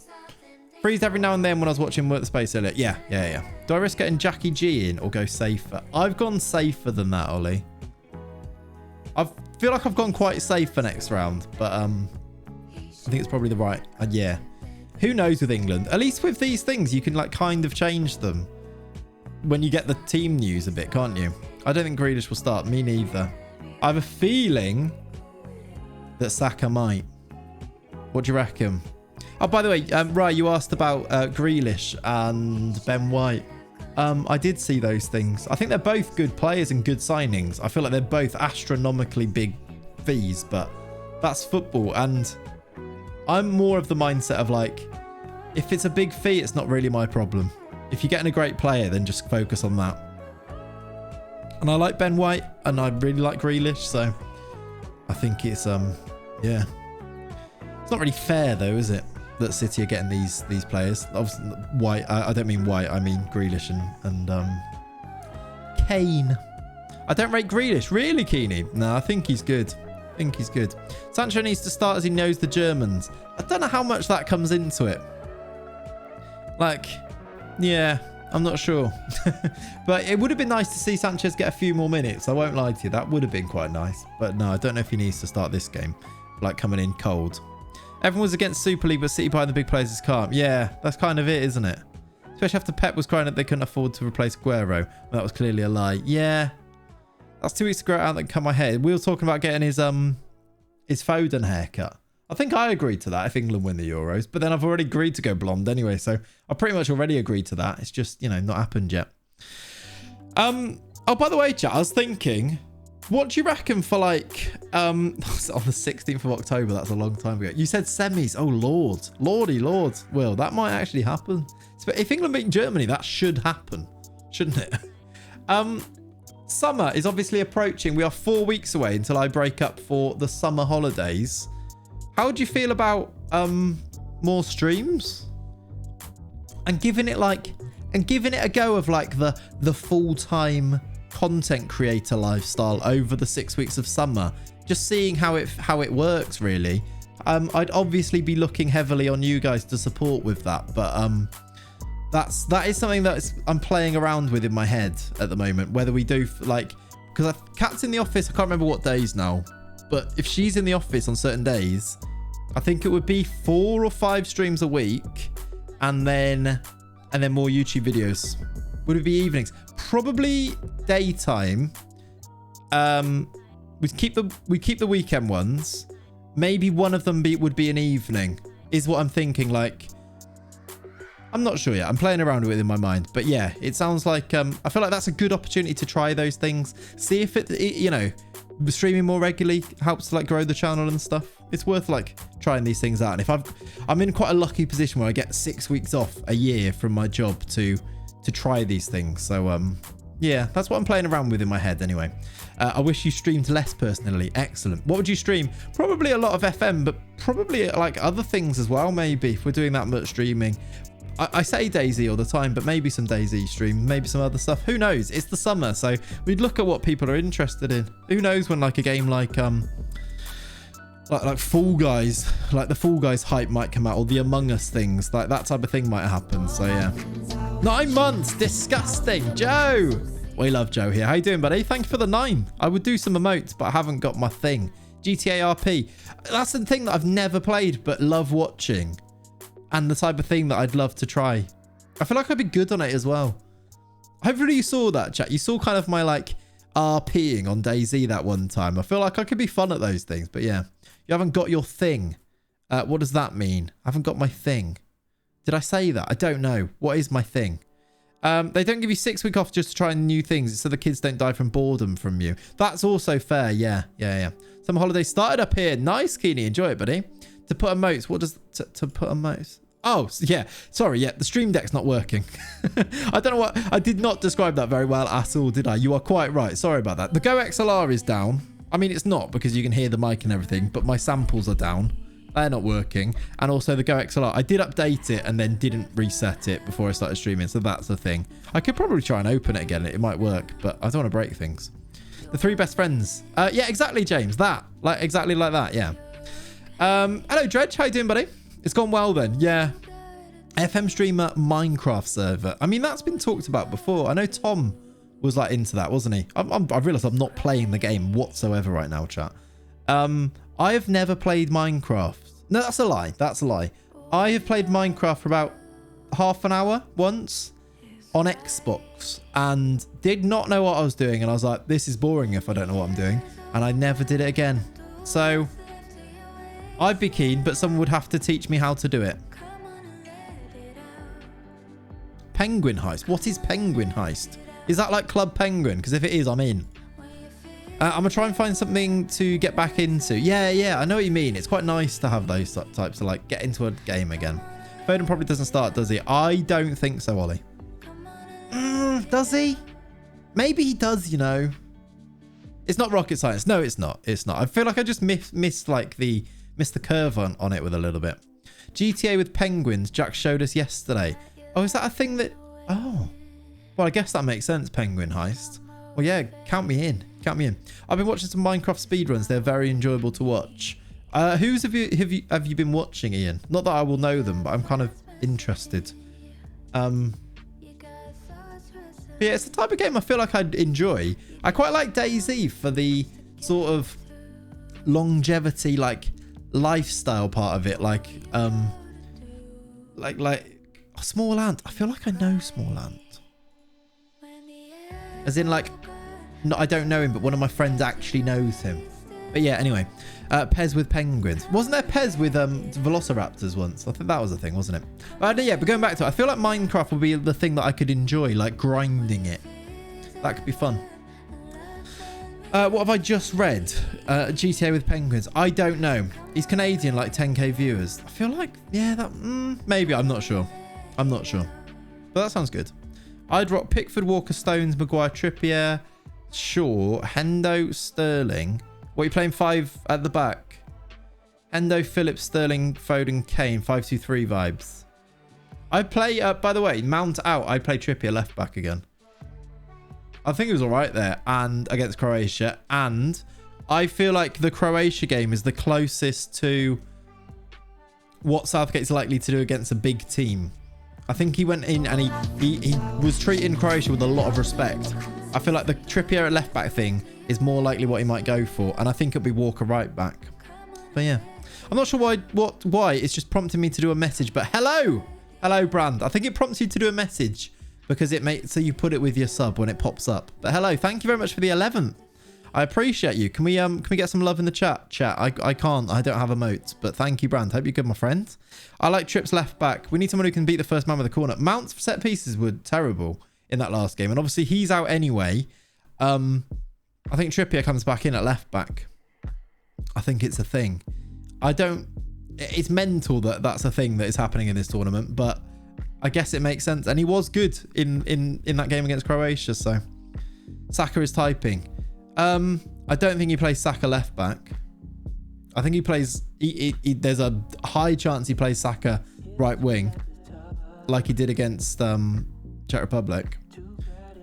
Freezed every now and then when I was watching Work the Space earlier. Yeah. Do I risk getting Jackie G in or go safer? I've gone safer than that, Ollie. I feel like I've gone quite safe for next round, but I think it's probably the right. Yeah. Who knows with England? At least with these things, you can like kind of change them when you get the team news a bit, can't you? I don't think Grealish will start. Me neither. I have a feeling that Saka might. What do you reckon? Oh, by the way, Rai, you asked about Grealish and Ben White. I did see those things. I think they're both good players and good signings. I feel like they're both astronomically big fees, but that's football. And I'm more of the mindset of like, if it's a big fee, it's not really my problem. If you're getting a great player, then just focus on that. And I like Ben White and I really like Grealish, so I think it's yeah. It's not really fair though, is it? That City are getting these players. Obviously, White. I don't mean White. I mean Grealish and Kane. I don't rate Grealish. Really, Keeney? No, I think he's good. Sancho needs to start as he knows the Germans. I don't know how much that comes into it. Like, yeah, I'm not sure. But it would have been nice to see Sanchez get a few more minutes. I won't lie to you. That would have been quite nice. But no, I don't know if he needs to start this game. Like coming in cold. Everyone's against Super League, but City buying the big players is calm. Yeah, that's kind of it, isn't it? Especially after Pep was crying that they couldn't afford to replace Aguero. Well, that was clearly a lie. Yeah. That's 2 weeks to grow out that can cut my hair. We were talking about getting his Foden haircut. I think I agreed to that if England win the Euros, but then I've already agreed to go blonde anyway, so I pretty much already agreed to that. It's just, not happened yet. Oh, by the way, chat, I was thinking, what do you reckon for like, on the 16th of October? That's a long time ago. You said semis. Oh, Lord. Lordy Lord. Well, that might actually happen. If England beat Germany, that should happen, shouldn't it? Summer is obviously approaching. We are 4 weeks away until I break up for the summer holidays. How do you feel about more streams? And giving it a go of like the full-time content creator lifestyle over the 6 weeks of summer, just seeing how it works really. I'd obviously be looking heavily on you guys to support with that, but that is something that I'm playing around with in my head at the moment, whether we do like, because Kat's in the office, I can't remember what days now, but if she's in the office on certain days, I think it would be 4 or 5 streams a week, and then more YouTube videos. Would it be evenings? Probably daytime. We keep the weekend ones. Maybe one of them would be an evening, is what I'm thinking. Like, I'm not sure yet. I'm playing around with it in my mind. But yeah, it sounds like I feel like that's a good opportunity to try those things. See if it you know, streaming more regularly helps to like grow the channel and stuff. It's worth like trying these things out. And if I'm in quite a lucky position where I get 6 weeks off a year from my job to try these things. So yeah, that's what I'm playing around with in my head anyway. I wish you streamed less personally. Excellent. What would you stream? Probably a lot of FM, but probably like other things as well, maybe, if we're doing that much streaming. I say DayZ all the time, but maybe some DayZ stream, maybe some other stuff. Who knows? It's the summer, so we'd look at what people are interested in. Who knows when like a game like Fall Guys, like the Fall Guys hype might come out, or the Among Us things, like that type of thing might happen. So yeah. 9 months, disgusting. Joe, we love Joe here. How you doing, buddy? Thank you for the 9. I would do some emotes, but I haven't got my thing. GTA RP, that's the thing that I've never played but love watching, and the type of thing that I'd love to try. I feel like I'd be good on it as well. Hopefully you saw that, chat. You saw kind of my like RPing on DayZ that one time. I feel like I could be fun at those things, but yeah. You haven't got your thing. What does that mean? I haven't got my thing. Did I say that? I don't know. What is my thing? They don't give you 6 weeks off just to try new things, so the kids don't die from boredom from you. That's also fair. Yeah. Some holidays started up here. Nice, Keeney. Enjoy it, buddy. To put emotes. What does to put emotes? Oh, yeah. Sorry. Yeah, the stream deck's not working. I don't know what. I did not describe that very well at all, did I? You are quite right. Sorry about that. The Go XLR is down. I mean, it's not, because you can hear the mic and everything, but my samples are down. They're not working. And also the Go XLR. I did update it and then didn't reset it before I started streaming. So that's the thing. I could probably try and open it again. It might work, but I don't want to break things. The 3 best friends. Yeah, exactly, James. That. Like, exactly like that. Yeah. Hello, Dredge. How you doing, buddy? It's gone well then. Yeah. FM streamer Minecraft server. I mean, that's been talked about before. I know Tom was like into that, wasn't he? I've realized I'm not playing the game whatsoever right now, chat. I have never played Minecraft. No, that's a lie. That's a lie. I have played Minecraft for about half an hour once on Xbox and did not know what I was doing. And I was like, this is boring if I don't know what I'm doing. And I never did it again. So I'd be keen, but someone would have to teach me how to do it. Penguin Heist. What is Penguin Heist? Is that like Club Penguin? Because if it is, I'm in. I'm going to try and find something to get back into. Yeah, I know what you mean. It's quite nice to have those types of like get into a game again. Foden probably doesn't start, does he? I don't think so, Ollie. Does he? Maybe he does, you know. It's not rocket science. No, it's not. It's not. I feel like I just missed the curve on it with a little bit. GTA with penguins. Jack showed us yesterday. Oh, is that a thing that... Oh. Well, I guess that makes sense, Penguin Heist. Well, yeah, count me in. Count me in. I've been watching some Minecraft speedruns. They're very enjoyable to watch. Whose have you been watching, Ian? Not that I will know them, but I'm kind of interested. But yeah, it's the type of game I feel like I'd enjoy. I quite like DayZ for the sort of longevity, like lifestyle part of it. Like Small Ant. I feel like I know Small Ant. As in, like, no, I don't know him, but one of my friends actually knows him. But yeah, anyway. Pez with penguins. Wasn't there Pez with velociraptors once? I think that was a thing, wasn't it? Yeah, but going back to it, I feel like Minecraft would be the thing that I could enjoy, like grinding it. That could be fun. What have I just read? GTA with Penguins. I don't know. He's Canadian, like 10k viewers. I feel like, yeah, that maybe. I'm not sure. I'm not sure. But that sounds good. I'd rock Pickford, Walker, Stones, Maguire, Trippier, Shaw, Hendo, Sterling. What are you playing 5 at the back? Hendo, Phillips, Sterling, Foden, Kane. 5-2-3 vibes. I'd play, by the way, Mount out. I'd play Trippier left back again. I think it was all right there and against Croatia. And I feel like the Croatia game is the closest to what Southgate's likely to do against a big team. I think he went in and he was treating Croatia with a lot of respect. I feel like the Trippier at left back thing is more likely what he might go for. And I think it'll be Walker right back. But yeah, I'm not sure why it's just prompting me to do a message. But hello, Brand. I think it prompts you to do a message. Because it makes so you put it with your sub when it pops up. But hello, thank you very much for the 11th. I appreciate you. Can we get some love in the chat? I can't. I don't have emotes. But thank you, Brand. Hope you're good, my friend. I like Tripp's left back. We need someone who can beat the first man with the corner. Mount's set pieces were terrible in that last game, and obviously he's out anyway. I think Trippier comes back in at left back. I think it's a thing. It's mental that that's a thing that is happening in this tournament, but I guess it makes sense. And he was good in that game against Croatia. So Saka is typing. I don't think he plays Saka left back. I think he plays... there's a high chance he plays Saka right wing. Like he did against Czech Republic.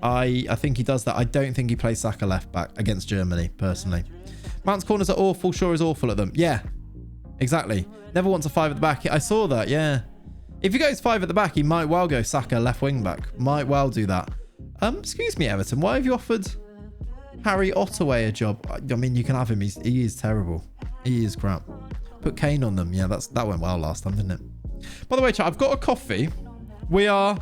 I think he does that. I don't think he plays Saka left back against Germany, personally. Mount's corners are awful. Shaw is awful at them. Yeah, exactly. Never wants a 5 at the back. I saw that, yeah. If he goes 5 at the back, he might well go Saka left wing back. Might well do that. Excuse me, Everton. Why have you offered Harry Ottaway a job? I mean, you can have him. He is terrible. He is crap. Put Kane on them. Yeah, that went well last time, didn't it? By the way, chat, I've got a coffee. We are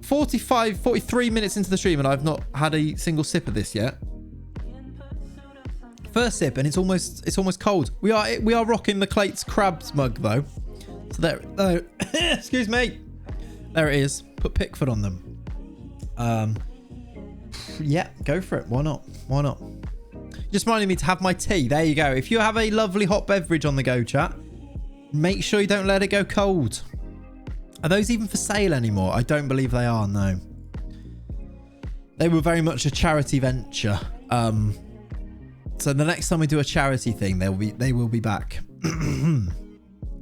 43 minutes into the stream and I've not had a single sip of this yet. First sip and it's almost cold. We are rocking the Clates Crabs mug though. So there, excuse me. There it is. Put Pickford on them. Yeah, go for it. Why not? Why not? Just reminding me to have my tea. There you go. If you have a lovely hot beverage on the go, chat, make sure you don't let it go cold. Are those even for sale anymore? I don't believe they are, no. They were very much a charity venture. So the next time we do a charity thing, they will be back.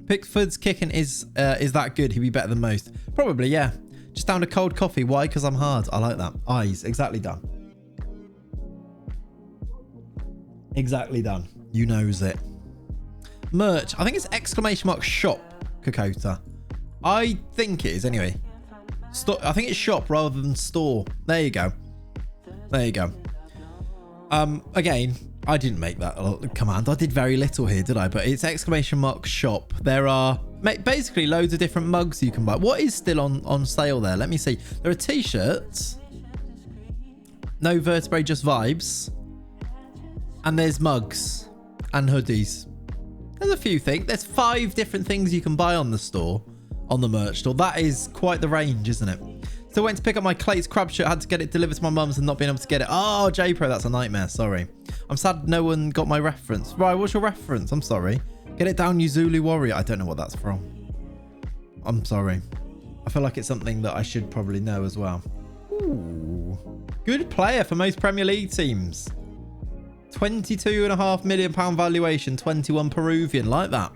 Pickford's kicking is that good? He'd be better than most. Probably, yeah. Just down a cold coffee. Why? Because I'm hard. I like that. Eyes. Exactly done. Exactly done. You knows it. Merch. I think it's !shop, Kokota. I think it is anyway. I think it's shop rather than store. There you go. There you go. Again, I didn't make that command. I did very little here, did I? But it's !shop. There are basically loads of different mugs you can buy. What is still on sale there? Let me see. There are t-shirts. No vertebrae, just vibes. And there's mugs and hoodies. There's a few things. There's 5 different things you can buy on the store, on the merch store. That is quite the range, isn't it? Still went to pick up my Clates Crab shirt. Had to get it delivered to my mum's and not being able to get it. Oh, JPro, that's a nightmare. Sorry. I'm sad no one got my reference. Right, what's your reference? I'm sorry. Get it down, you Zulu warrior. I don't know what that's from. I'm sorry. I feel like it's something that I should probably know as well. Ooh. Good player for most Premier League teams. £22.5 million valuation. 21 Peruvian. Like that.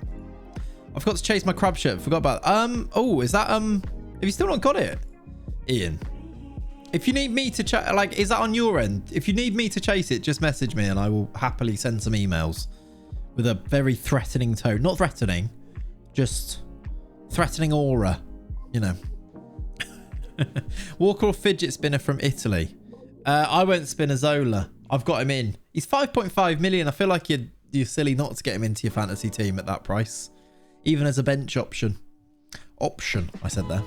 I forgot to chase my crab shirt. Forgot about... Oh, is that... Have you still not got it? Ian, if you need me to like, is that on your end? If you need me to chase it, just message me and I will happily send some emails with a very threatening tone. Not threatening, just threatening aura, you know. Walker or fidget spinner from Italy. I went Spinazzola. I've got him in. He's 5.5 million. I feel like you're silly not to get him into your fantasy team at that price, even as a bench option. I said there.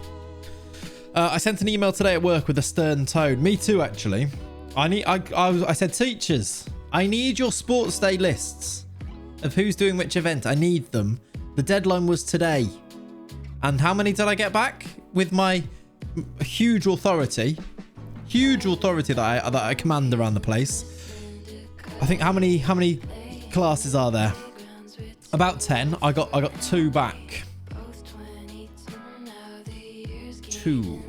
I sent an email today at work with a stern tone. Me too, actually. I said, teachers, I need your sports day lists of who's doing which event. I need them. The deadline was today. And how many did I get back? With my huge authority. huge authority that I command around the place. I think how many classes are there? About 10. I got 2 back. 2.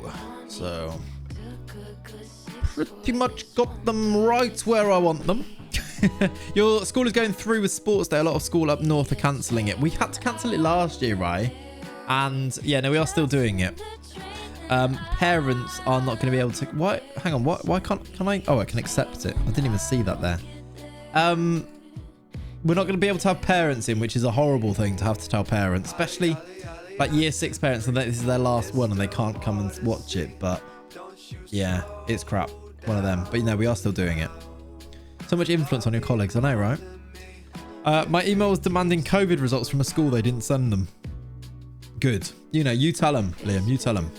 So pretty much got them right where I want them. Your school is going through with sports day. A lot of school up north are cancelling it. We had to cancel it last year, right? And yeah, no, we are still doing it. Parents are not going to be able to. Why? Hang on. Why can't I? Oh, I can accept it. I didn't even see that there. We're not going to be able to have parents in, which is a horrible thing to have to tell parents, especially like year 6 parents, and this is their last one and they can't come and watch it. But yeah, it's crap. One of them. But you know, we are still doing it. So much influence on your colleagues, I know, right? My email was demanding COVID results from a school. They didn't send them. Good. You know, you tell them, Liam. You tell them.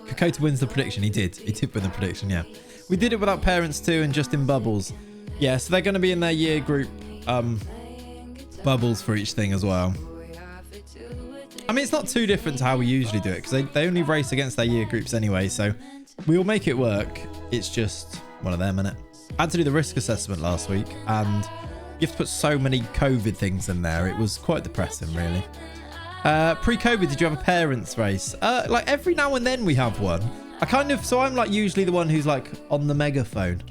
Kokota wins the prediction. He did win the prediction, yeah. We did it without parents too and just in bubbles. Yeah, so they're going to be in their year group bubbles for each thing as well. I mean, it's not too different to how we usually do it because they only race against their year groups anyway, so we'll make it work. It's just one of them, innit? I had to do the risk assessment last week and you have to put so many COVID things in there. It was quite depressing, really. Pre-COVID, did you have a parents race? Like every now and then we have one. So I'm like usually the one who's like on the megaphone,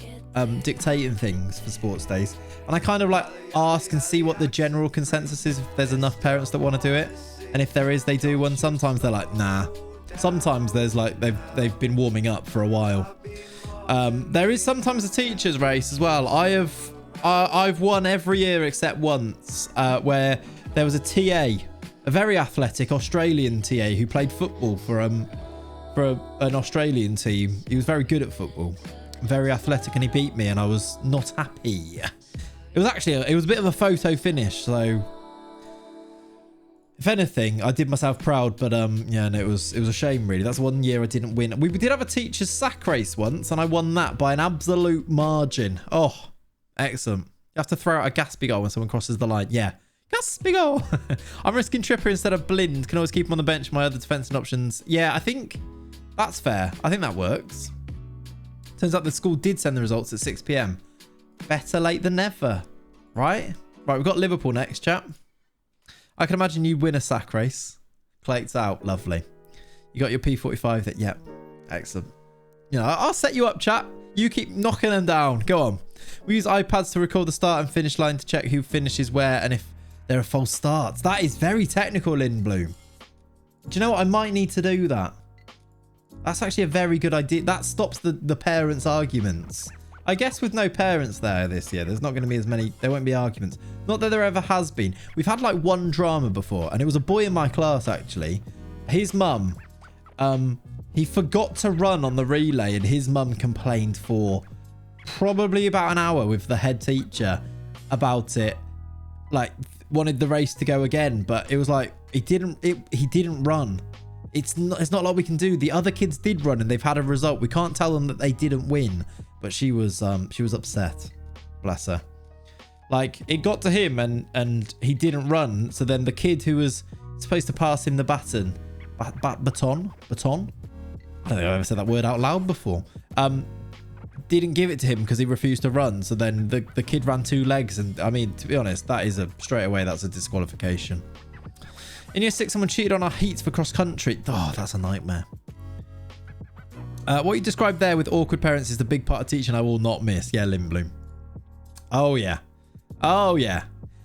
dictating things for sports days. And I kind of like ask and see what the general consensus is, if there's enough parents that want to do it. And if there is, they do one. Sometimes they're like, nah. Sometimes there's like, they've been warming up for a while. There is sometimes a teacher's race as well. I've won every year except once, where there was a TA, a very athletic Australian TA who played football for an Australian team. He was very good at football, very athletic, and he beat me, and I was not happy. It was a bit of a photo finish, so if anything, I did myself proud, but yeah, no, it was a shame, really. That's one year I didn't win. We did have a teacher's sack race once, and I won that by an absolute margin. Oh, excellent. You have to throw out a Gatsby goal when someone crosses the line. Yeah, Gatsby goal. I'm risking Tripper instead of Blind. Can always keep him on the bench. My other defensive options. Yeah, I think that's fair. I think that works. Turns out the school did send the results at 6 p.m. Better late than never, right? Right, we've got Liverpool next, chap. I can imagine you win a sack race. Clate's out. Lovely. You got your P45 that, yep. Excellent. You know, I'll set you up, chat. You keep knocking them down. Go on. We use iPads to record the start and finish line to check who finishes where and if there are false starts. That is very technical, Lindblom. Do you know what? I might need to do that. That's actually a very good idea. That stops the parents' arguments. I guess with no parents there this year, there's not going to be as many. There won't be arguments. Not that there ever has been. We've had like one drama before, and it was a boy in my class, actually. His mum, he forgot to run on the relay, and his mum complained for probably about an hour with the head teacher about it. Like, wanted the race to go again, but it was like he didn't run. It's not like we can do. The other kids did run, and they've had a result. We can't tell them that they didn't win. But she was upset. Bless her. Like, it got to him and he didn't run. So then the kid who was supposed to pass him the baton. Baton? I don't think I've ever said that word out loud before. Didn't give it to him because he refused to run. So then the kid ran 2 legs. And I mean, to be honest, that is straight away, that's a disqualification. In year 6, someone cheated on our heats for cross country. Oh, that's a nightmare. What you described there with awkward parents is the big part of teaching I will not miss. Yeah, Lindblom. Oh, yeah. Oh, yeah.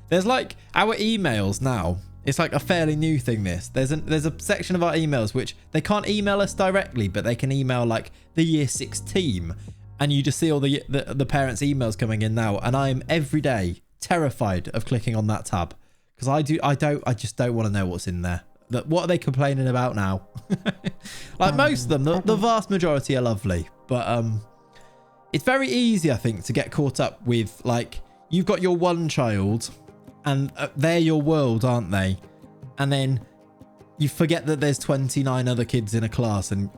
There's like our emails now. It's like a fairly new thing, this. There's a section of our emails which they can't email us directly, but they can email like the year 6 team. And you just see all the parents' emails coming in now. And I'm every day terrified of clicking on that tab. Because I just don't want to know what's in there. What are they complaining about now? Like most of them, the vast majority are lovely, but it's very easy, I think, to get caught up with, like, you've got your one child and they're your world, aren't they? And then you forget that there's 29 other kids in a class, and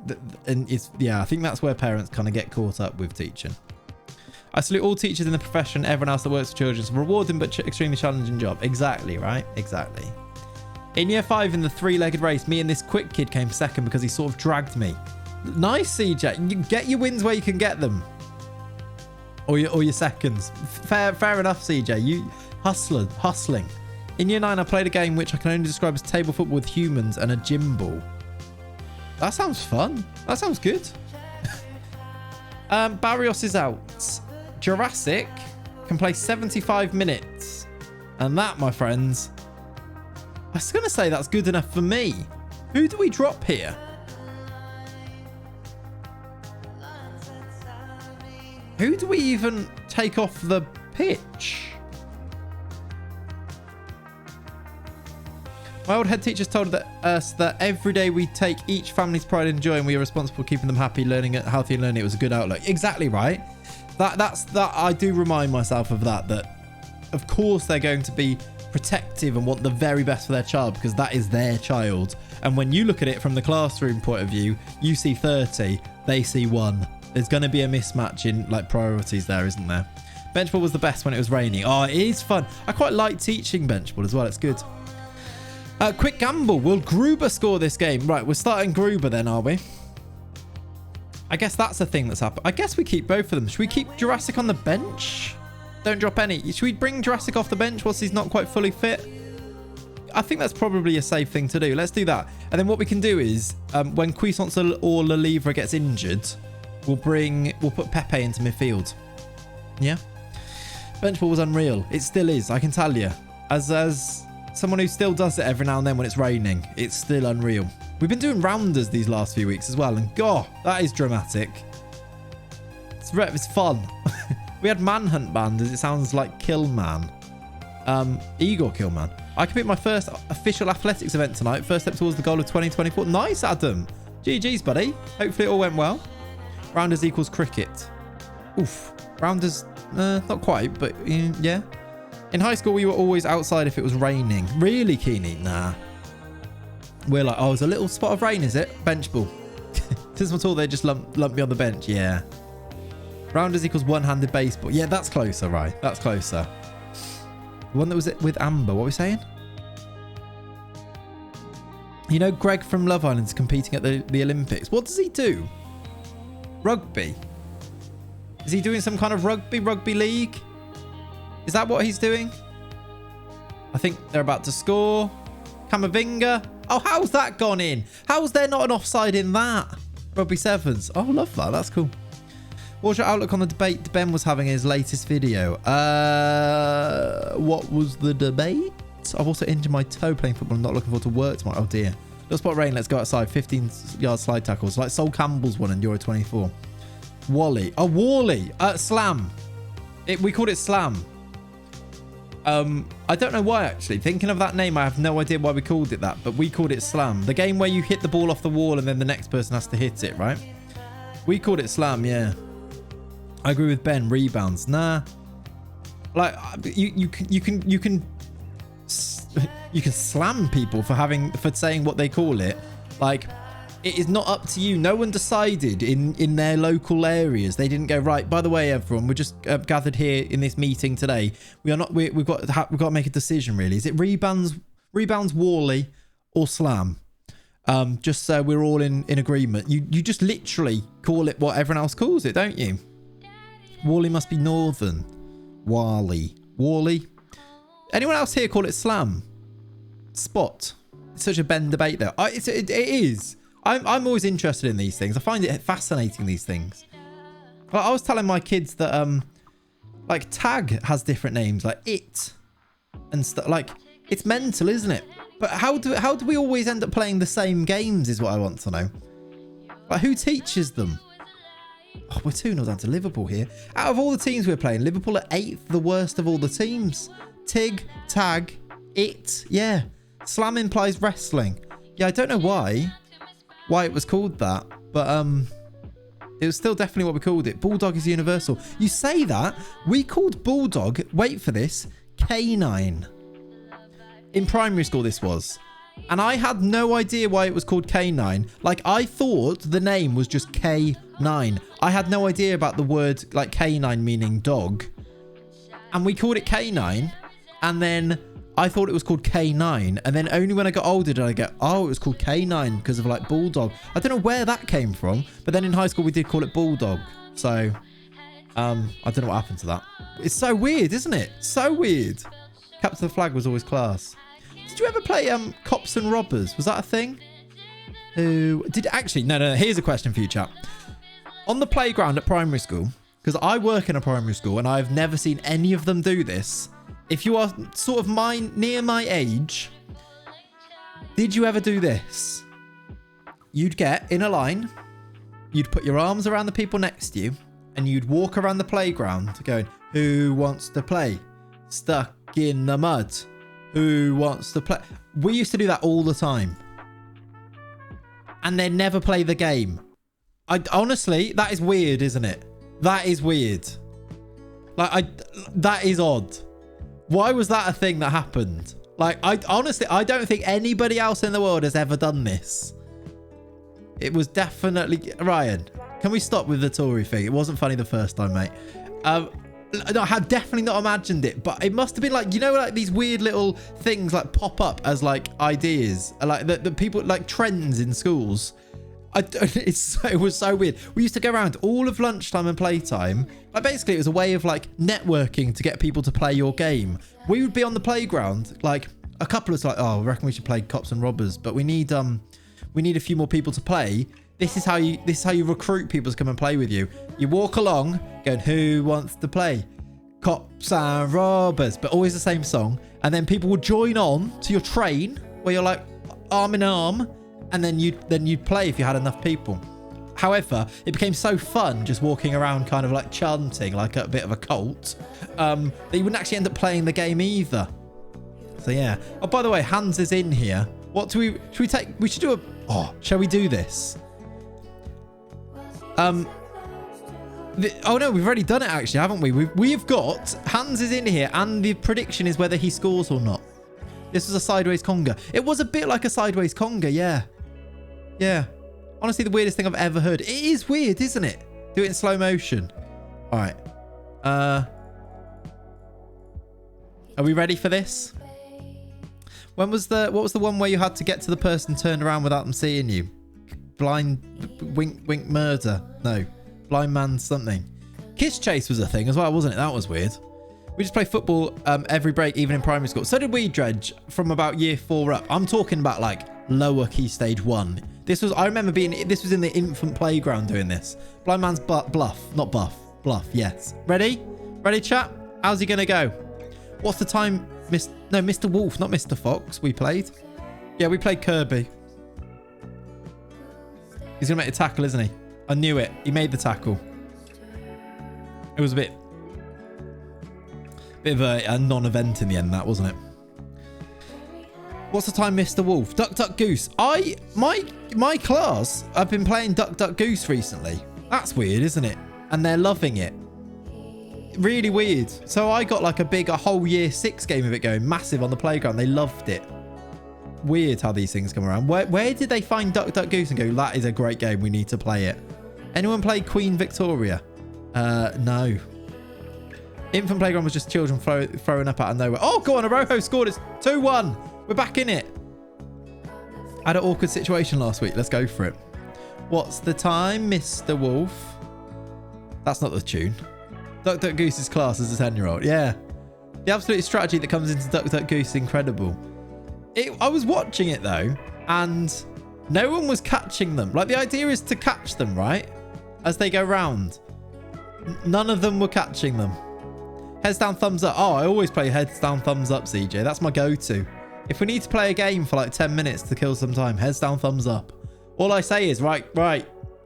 it's, yeah, I think that's where parents kind of get caught up with teaching. I salute all teachers in the profession, everyone else that works for children. It's a rewarding but extremely challenging job. Exactly, right? Exactly. In year 5 in the 3-legged race, me and this quick kid came second because he sort of dragged me. Nice, CJ. You get your wins where you can get them. Or your seconds. Fair enough, CJ. You hustling. In year 9, I played a game which I can only describe as table football with humans and a gym ball. That sounds fun. That sounds good. Barrios is out. Jurassic can play 75 minutes. And that, my friends, I was going to say that's good enough for me. Who do we drop here? Who do we even take off the pitch? My old head teachers told us that every day we take each family's pride and joy and we are responsible for keeping them happy, learning it, healthy and learning. It was a good outlook. Exactly right. That's I do remind myself of that of course they're going to be protective and want the very best for their child because that is their child. And when you look at it from the classroom point of view, you see 30, they see 1. There's going to be a mismatch in like priorities there, isn't there? Benchball was the best when it was raining. Oh, it is fun. I quite like teaching benchball as well. It's good. Quick gamble. Will Gruber score this game? Right, we're starting Gruber then, are we? I guess that's a thing that's happened. I guess we keep both of them. Should we keep Jurassic on the bench? Don't drop any. Should we bring Jurassic off the bench whilst he's not quite fully fit? I think that's probably a safe thing to do. Let's do that. And then what we can do is when Cuisance or Lelivre gets injured, we'll put Pepe into midfield. Yeah. Benchball was unreal. It still is. I can tell you. As someone who still does it every now and then when it's raining, it's still unreal. We've been doing rounders these last few weeks as well. And God, that is dramatic. It's fun. We had Manhunt Band as it sounds like Killman. Igor Killman. I completed my first official athletics event tonight. First step towards the goal of 2024. Nice, Adam. GG's, buddy. Hopefully it all went well. Rounders equals cricket. Oof. Rounders, not quite, but yeah. In high school, we were always outside if it was raining. Really, Keeney? Nah. We're like, oh, it's a little spot of rain, is it? Bench ball. Since we're tall, they just lump me on the bench. Yeah. Rounders equals one-handed baseball. Yeah, that's closer, right? That's closer. The one that was with Amber. What are we saying? You know, Greg from Love Island's competing at the Olympics. What does he do? Rugby. Is he doing some kind of rugby league? Is that what he's doing? I think they're about to score. Camavinga. Oh, how's that gone in? How's there not an offside in that? Rugby sevens. Oh, love that. That's cool. What's your outlook on the debate Ben was having in his latest video? What was the debate? I've also injured my toe playing football. I'm not looking forward to work tomorrow. Oh, dear. Little spot rain. Let's go outside. 15-yard slide tackles. Like Sol Campbell's one in Euro 24. Wally. Oh, Wally. Slam. We called it Slam. I don't know why, actually. Thinking of that name, I have no idea why we called it that, but we called it Slam. The game where you hit the ball off the wall and then the next person has to hit it, right? We called it Slam, yeah. I agree with Ben. Rebounds. Nah. Like, you can slam people for saying what they call it. Like, it is not up to you. No one decided in their local areas. They didn't go, right, by the way, everyone, we're just gathered here in this meeting today. We've got to make a decision, really. Is it rebounds, Wally, or Slam? Just so we're all in agreement. You just literally call it what everyone else calls it, don't you? Wally must be northern. Wally. Anyone else here call it Slam? Spot. It's such a Ben debate, though. It is. I'm always interested in these things. I find it fascinating, these things. Well, I was telling my kids that like tag has different names, like it and stuff. Like, it's mental, isn't it? But how do we always end up playing the same games is what I want to know. Like, who teaches them? Oh, we're 2-0 down to Liverpool here. Out of all the teams we're playing, Liverpool are 8th, the worst of all the teams. Tig, tag, it, yeah. Slam implies wrestling. Yeah, I don't know why it was called that, but it was still definitely what we called it. Bulldog is universal. You say that, we called Bulldog, wait for this, Canine. In primary school this was. And I had no idea why it was called K9. Like, I thought the name was just K9. I had no idea about the word, like, K9 meaning dog. And we called it K9. And then I thought it was called K9. And then only when I got older did I get, oh, it was called K9 because of like Bulldog. I don't know where that came from. But then in high school, we did call it Bulldog. So, I don't know what happened to that. It's so weird, isn't it? So weird. Capture the Flag was always class. Did you ever play Cops and Robbers? Was that a thing? Who did actually? No. Here's a question for you, chap. On the playground at primary school, because I work in a primary school and I've never seen any of them do this. If you are sort of near my age, did you ever do this? You'd get in a line, you'd put your arms around the people next to you, and you'd walk around the playground going, who wants to play? Stuck in the mud. Who wants to play? We used to do that all the time. And they'd never play the game. Honestly, that is weird, isn't it? That is weird. That is odd. Why was that a thing that happened? Like, honestly, I don't think anybody else in the world has ever done this. It was definitely... Ryan, can we stop with the Tory thing? It wasn't funny the first time, mate. No, I had definitely not imagined it, but it must have been like, you know, like these weird little things like pop up as like ideas, like the people, like trends in schools. It was so weird. We used to go around all of lunchtime and playtime. Like basically it was a way of like networking to get people to play your game. We would be on the playground, like a couple of like, oh, I reckon we should play Cops and Robbers, but we need a few more people to play. This is how you recruit people to come and play with you. You walk along going, who wants to play? Cops and Robbers, but always the same song. And then people will join on to your train where you're like arm in arm. And then you'd play if you had enough people. However, it became so fun just walking around kind of like chanting like a bit of a cult that you wouldn't actually end up playing the game either. So yeah. Oh, by the way, Hans is in here. What do should we take? We should do shall we do this? Oh no, we've already done it actually, haven't we? We've got Hans is in here and the prediction is whether he scores or not. This was a sideways conga. It was a bit like a sideways conga, yeah. Yeah. Honestly, the weirdest thing I've ever heard. It is weird, isn't it? Do it in slow motion. All right. Are we ready for this? What was the one where you had to get to the person turned around without them seeing you? Blind wink murder. No. Blind man something. Kiss chase was a thing as well, wasn't it? That was weird. We just play football every break, even in primary school. So did we, Dredge, from about year 4 up. I'm talking about like lower key stage 1. I remember this was in the infant playground doing this. Blind man's bluff, not buff. Bluff, yes. Ready? Ready, chat? How's he going to go? What's the time? Mr. Wolf, not Mr. Fox, we played. Yeah, we played Kirby. He's going to make a tackle, isn't he? I knew it. He made the tackle. It was a bit of a non-event in the end, that, wasn't it? What's the time, Mr. Wolf? Duck, Duck, Goose. My class have been playing Duck, Duck, Goose recently. That's weird, isn't it? And they're loving it. Really weird. So I got like a whole year 6 game of it going massive on the playground. They loved it. Weird how these things come around. Where did they find Duck, Duck, Goose and go, that is a great game, we need to play it? Anyone play Queen Victoria? No. Infant playground was just children throwing up out of nowhere. Oh, go on, Arojo scored. It's 2-1. We're back in it. I had an awkward situation last week. Let's go for it. What's the time, Mr. Wolf? That's not the tune. Duck Duck Goose's class as a 10-year-old. Yeah. The absolute strategy that comes into Duck Duck Goose is incredible. I was watching it though, and no one was catching them. Like, the idea is to catch them, right? As they go round. None of them were catching them. Heads down, thumbs up. Oh, I always play heads down, thumbs up, CJ. That's my go-to. If we need to play a game for like 10 minutes to kill some time, heads down, thumbs up. All I say is, right,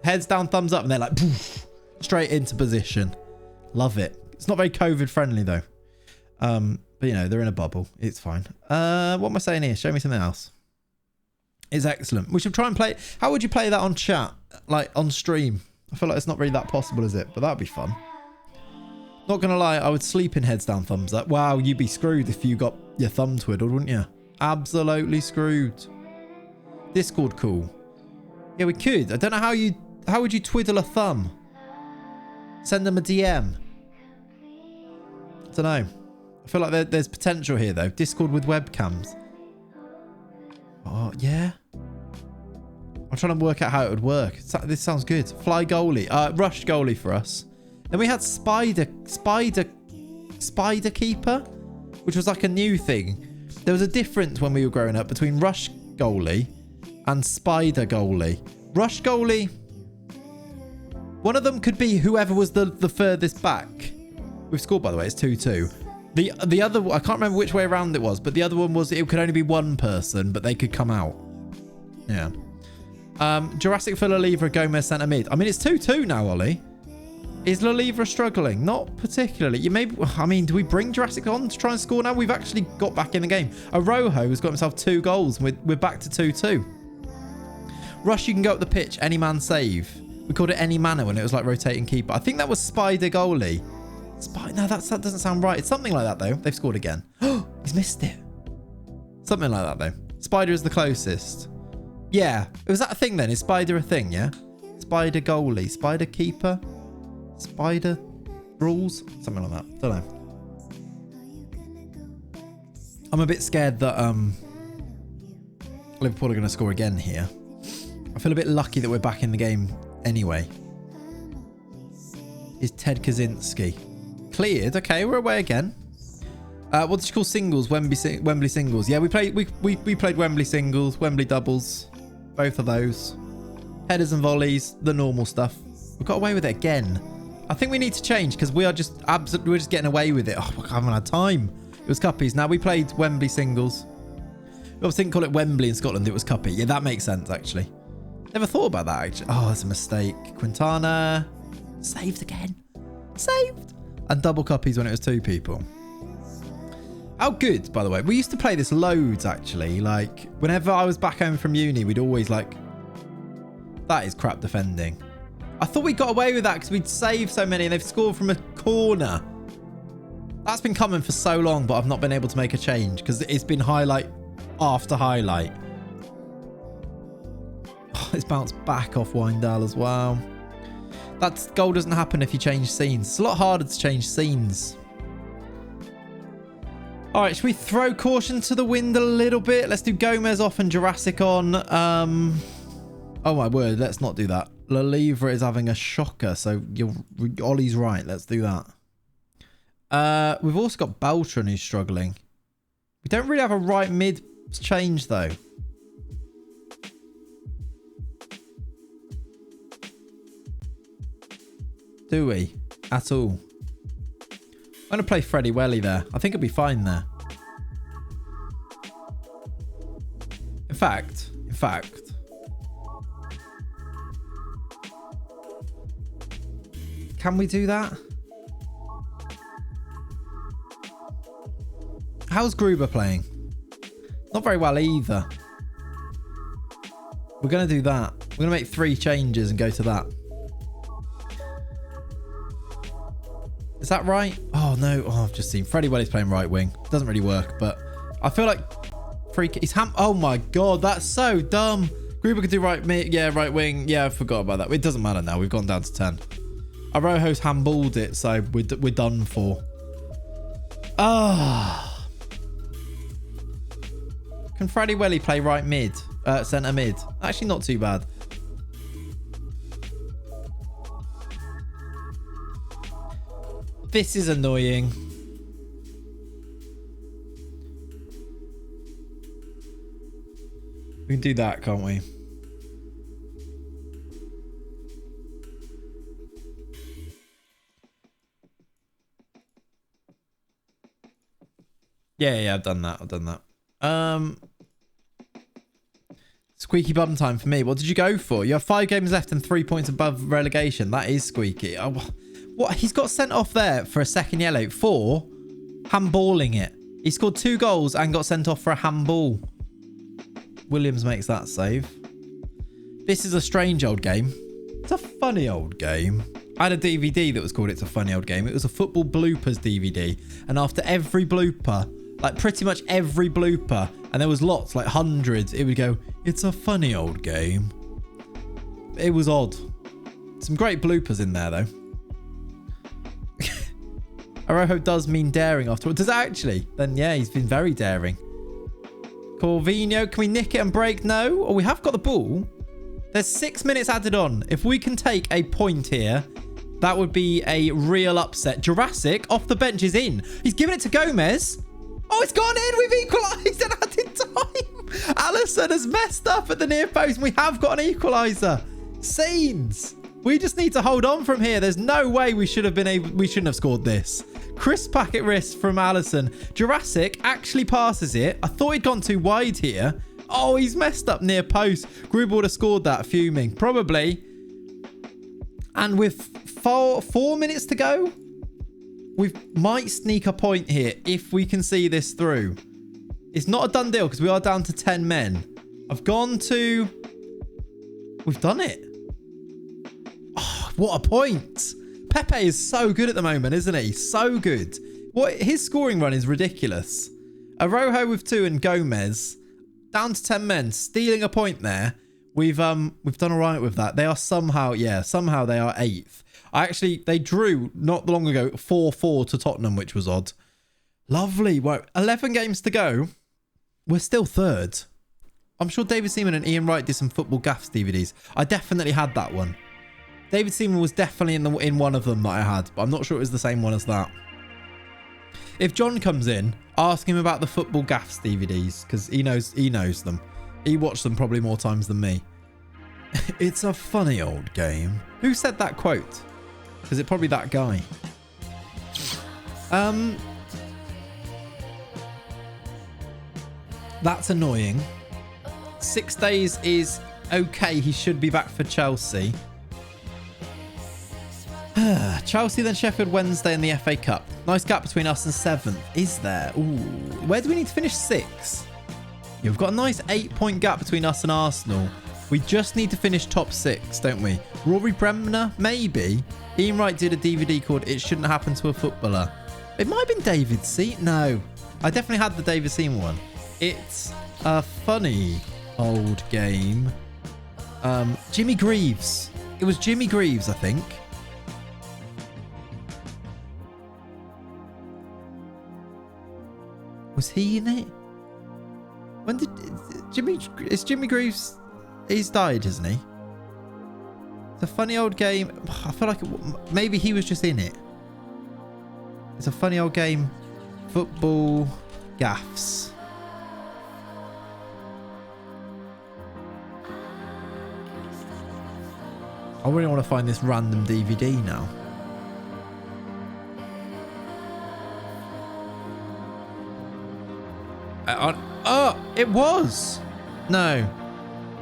heads down, thumbs up, and they're like, poof, straight into position. Love it. It's not very COVID friendly though. But you know, they're in a bubble. It's fine. What am I saying here? Show me something else. It's excellent. We should try and play. How would you play that on chat? Like on stream? I feel like it's not really that possible, is it? But that'd be fun. Not gonna lie, I would sleep in heads down, thumbs up. Wow, you'd be screwed if you got your thumb twiddled, wouldn't you? Absolutely screwed. Discord cool. Yeah, we could. I don't know how would you twiddle a thumb? Send them a DM. I don't know. I feel like there's potential here, though. Discord with webcams. Oh, yeah. I'm trying to work out how it would work. This sounds good. Fly goalie. Rush goalie for us. Then we had spider keeper, which was like a new thing. There was a difference when we were growing up between rush goalie and spider goalie. Rush goalie, one of them could be whoever was the furthest back. We've scored, by the way. It's 2-2. The other, I can't remember which way around it was, but the other one was it could only be one person, but they could come out. Yeah. Jurassic for Lalivra, Gomez centre mid. I mean, it's 2-2 now, Ollie. Is Lalivra struggling? Not particularly. Do we bring Jurassic on to try and score now? We've actually got back in the game. Arojo has got himself 2 goals. We're back to 2-2. Rush, you can go up the pitch. Any man save. We called it any manner when it was like rotating keeper. I think that was spider goalie. No, that doesn't sound right. It's something like that, though. They've scored again. Oh, he's missed it. Something like that, though. Spider is the closest. Yeah. Was that a thing, then? Is spider a thing, yeah? Spider goalie. Spider keeper. Spider rules. Something like that. Don't know. I'm a bit scared that Liverpool are going to score again here. I feel a bit lucky that we're back in the game anyway. Is Ted Kaczynski cleared? Okay, we're away again. What did you call singles? Wembley singles. Yeah, we played Wembley singles, Wembley doubles, both of those. Headers and volleys, the normal stuff. We got away with it again. I think we need to change because we're just getting away with it. Oh, I haven't had time. It was cuppies. Now we played Wembley singles. We obviously didn't call it Wembley in Scotland. It was cuppy. Yeah, that makes sense actually. Never thought about that actually. Oh, that's a mistake. Quintana saved again. Saved. And double cuppies when it was 2 people. How good, by the way. We used to play this loads actually. Like whenever I was back home from uni, we'd always like. That is crap defending. I thought we got away with that because we'd saved so many and they've scored from a corner. That's been coming for so long, but I've not been able to make a change because it's been highlight after highlight. Oh, it's bounced back off Windale as well. That goal doesn't happen if you change scenes. It's a lot harder to change scenes. All right, should we throw caution to the wind a little bit? Let's do Gomez off and Jurassic on. Oh my word, let's not do that. Lalivra is having a shocker, so Ollie's right. Let's do that. We've also got Beltran who's struggling. We don't really have a right mid change though. Do we? At all? I'm going to play Freddie Welly there. I think it'll be fine there. In fact. Can we do that? How's Gruber playing? Not very well either. We're going to do that. We're going to make 3 changes and go to that. Is that right? Oh, no. Oh, I've just seen Freddie Welly's playing right wing. Doesn't really work, but I feel like he's oh my God, that's so dumb. Gruber could do right mid. Yeah, right wing. Yeah, I forgot about that. It doesn't matter now. We've gone down to 10. Arojo's handballed it, so we're done for. Ah. Can Freddie Welly play right mid? Centre mid? Actually, not too bad. This is annoying. We can do that, can't we? Yeah, I've done that. Squeaky bum time for me. What did you go for? You have 5 games left and 3 points above relegation. That is squeaky. Oh, what? He's got sent off there for a second yellow for handballing it. He scored 2 goals and got sent off for a handball. Williams makes that save. This is a strange old game. It's a funny old game. I had a DVD that was called It's a Funny Old Game. It was a football bloopers DVD. And after every blooper, like pretty much every blooper, and there was lots, like hundreds, it would go, it's a funny old game. It was odd. Some great bloopers in there, though. Arojo does mean daring after all. Does it actually? Then yeah, he's been very daring. Corvino, can we nick it and break? No. Oh, we have got the ball. There's 6 minutes added on. If we can take a point here, that would be a real upset. Jurassic off the bench is in. He's giving it to Gomez. Oh, it's gone in. We've equalised and added time. Allison has messed up at the near post. And we have got an equaliser. Scenes. We just need to hold on from here. There's no way we shouldn't have scored this. Crisp packet wrist from Allison. Jurassic actually passes it. I thought he'd gone too wide here. Oh, he's messed up near post. Gruber would have scored that, fuming. Probably. And with 4 minutes to go, we might sneak a point here if we can see this through. It's not a done deal because we are down to 10 men. I've gone to... We've done it. Oh, what a point. Pepe is so good at the moment, isn't he? So good. His scoring run is ridiculous. Arojo with 2 and Gomez. Down to 10 men. Stealing a point there. We've done all right with that. They are somehow they are 8th. They drew not long ago 4-4 to Tottenham, which was odd. Lovely. Well, 11 games to go. We're still 3rd. I'm sure David Seaman and Ian Wright did some football gaffs DVDs. I definitely had that one. David Seaman was definitely in one of them that I had, but I'm not sure it was the same one as that. If John comes in, ask him about the football gaffs DVDs because he knows them. He watched them probably more times than me. It's a funny old game. Who said that quote? Is it probably that guy? That's annoying. 6 days is okay. He should be back for Chelsea. Chelsea then Sheffield Wednesday in the FA Cup. Nice gap between us and 7th. Is there? Ooh. Where do we need to finish? 6? Yeah, we've got a nice 8-point gap between us and Arsenal. We just need to finish top 6, don't we? Rory Bremner? Maybe. Ian Wright did a DVD called It Shouldn't Happen to a Footballer. It might have been David Seaman. No. I definitely had the David Seaman one. It's a funny old game. Jimmy Greaves. It was Jimmy Greaves, I think. Was he in it? When did Jimmy Greaves? He's died, hasn't he? It's a funny old game. I feel like maybe he was just in it. It's a funny old game. Football gaffs. I really want to find this random DVD now. Oh, it was. No.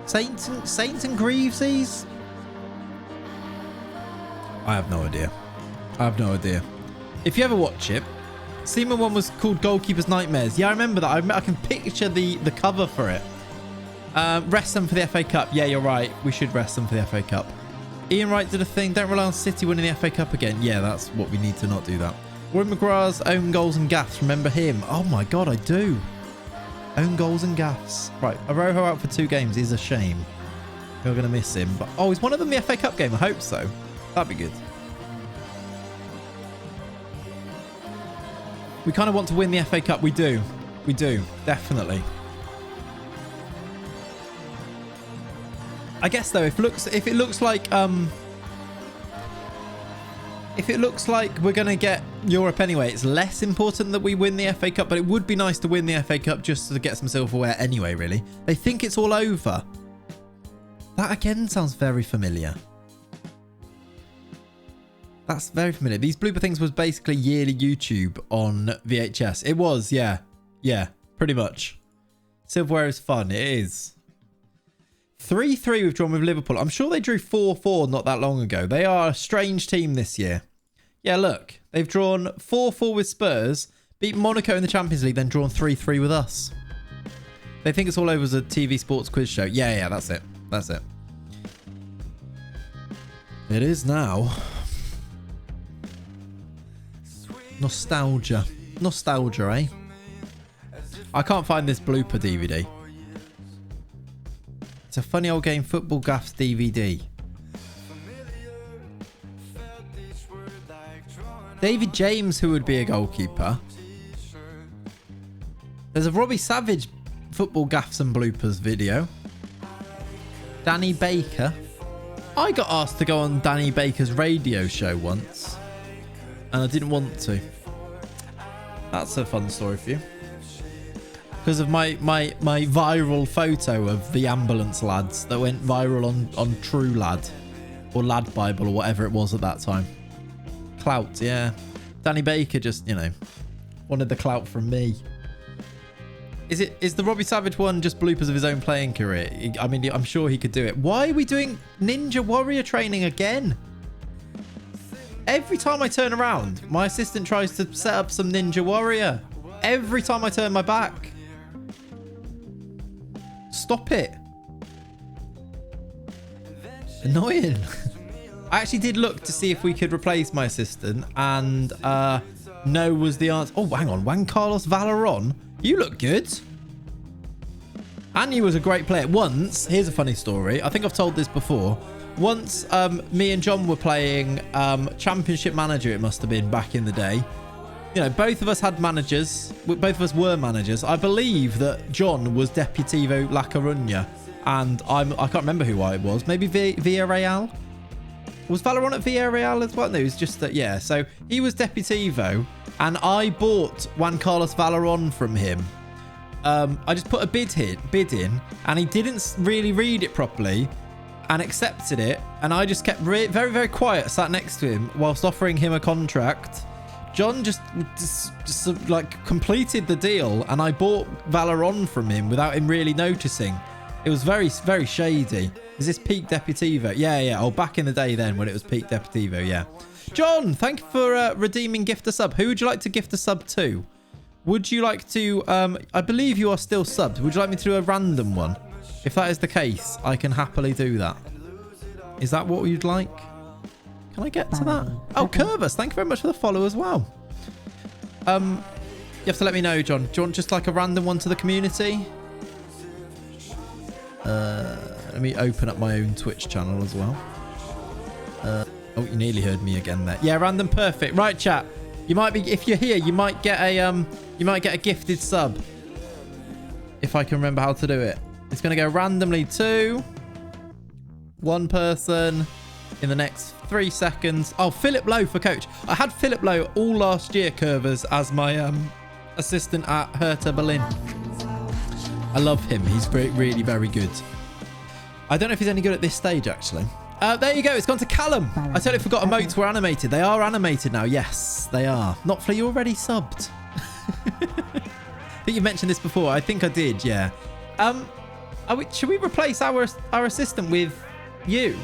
Saints and Greavesies? I have no idea. If you ever watch it, Seaman one was called Goalkeeper's Nightmares. Yeah, I remember that. I can picture the cover for it. Rest them for the FA Cup. Yeah, you're right. We should rest them for the FA Cup. Ian Wright did a thing. Don't rely on City winning the FA Cup again. Yeah, that's what we need to not do that. Roy McGrath's own goals and gaffs. Remember him? Oh my God, I do. Own goals and gaffs. Right, Arojo out for 2 games is a shame. You're going to miss him. But oh, is one of them the FA Cup game? I hope so. That'd be good. We kind of want to win the FA Cup. We do. We do. Definitely. I guess though, if it looks like we're gonna get Europe anyway, it's less important that we win the FA Cup, but it would be nice to win the FA Cup just to get some silverware anyway, really. They think it's all over. That again sounds very familiar. That's very familiar. These blooper things was basically yearly YouTube on VHS. It was, yeah. Yeah, pretty much. Silverware is fun. It is. 3-3 we've drawn with Liverpool. I'm sure they drew 4-4 not that long ago. They are a strange team this year. Yeah, look. They've drawn 4-4 with Spurs, beat Monaco in the Champions League, then drawn 3-3 with us. They think it's all over as a TV sports quiz show. Yeah, that's it. That's it. It is now. Nostalgia. Nostalgia, eh? I can't find this blooper DVD. It's a funny old game, Football Gaffs DVD. David James, who would be a goalkeeper. There's a Robbie Savage football gaffes and bloopers video. Danny Baker. I got asked to go on Danny Baker's radio show once, and I didn't want to. That's a fun story for you. Because of my viral photo of the ambulance lads that went viral on True Lad or Lad Bible or whatever it was at that time. Clout, yeah. Danny Baker just, you know, wanted the clout from me. Is the Robbie Savage one just bloopers of his own playing career? I mean, I'm sure he could do it. Why are we doing Ninja Warrior training again? Every time I turn around, my assistant tries to set up some Ninja Warrior. Every time I turn my back. Stop it. Annoying. I actually did look to see if we could replace my assistant, and no was the answer. Oh, hang on. Juan Carlos Valeron. You look good. And he was a great player. Once, here's a funny story. I think I've told this before. Once, me and John were playing Championship Manager, it must have been, back in the day. You know, both of us had managers. Both of us were managers. I believe that John was Deportivo La Coruña, and I can't remember who I was. Maybe Villarreal? Was Valeron at Villarreal as well? No, it was just that, yeah. So he was Deportivo, and I bought Juan Carlos Valeron from him. I just put a bid in, and he didn't really read it properly and accepted it. And I just kept very, very quiet, sat next to him whilst offering him a contract. John just like completed the deal, and I bought Valeron from him without him really noticing. It was very, very shady. Is this peak Deportivo? Yeah. Oh, back in the day then when it was peak Deportivo, yeah. John, thank you for redeeming gift a sub. Who would you like to gift a sub to? Would you like to... I believe you are still subbed. Would you like me to do a random one? If that is the case, I can happily do that. Is that what you'd like? Can I get to that? Oh, Curvus, thank you very much for the follow as well. You have to let me know, John. Do you want just like a random one to the community? Let me open up my own Twitch channel as well. Oh, you nearly heard me again there. Yeah, random, perfect. Right, chat. You might be, if you're here, you might get a gifted sub. If I can remember how to do it. It's going to go randomly to one person in the next 3 seconds. Oh, Philip Lowe for coach. I had Philip Lowe all last year, Curvers, as my assistant at Hertha Berlin. I love him. He's really very good. I don't know if he's any good at this stage, actually. There you go. It's gone to Callum. I totally forgot emotes were animated. They are animated now. Yes, they are. Not for you already subbed. I think you mentioned this before. I think I did, yeah. Should we replace our assistant with you?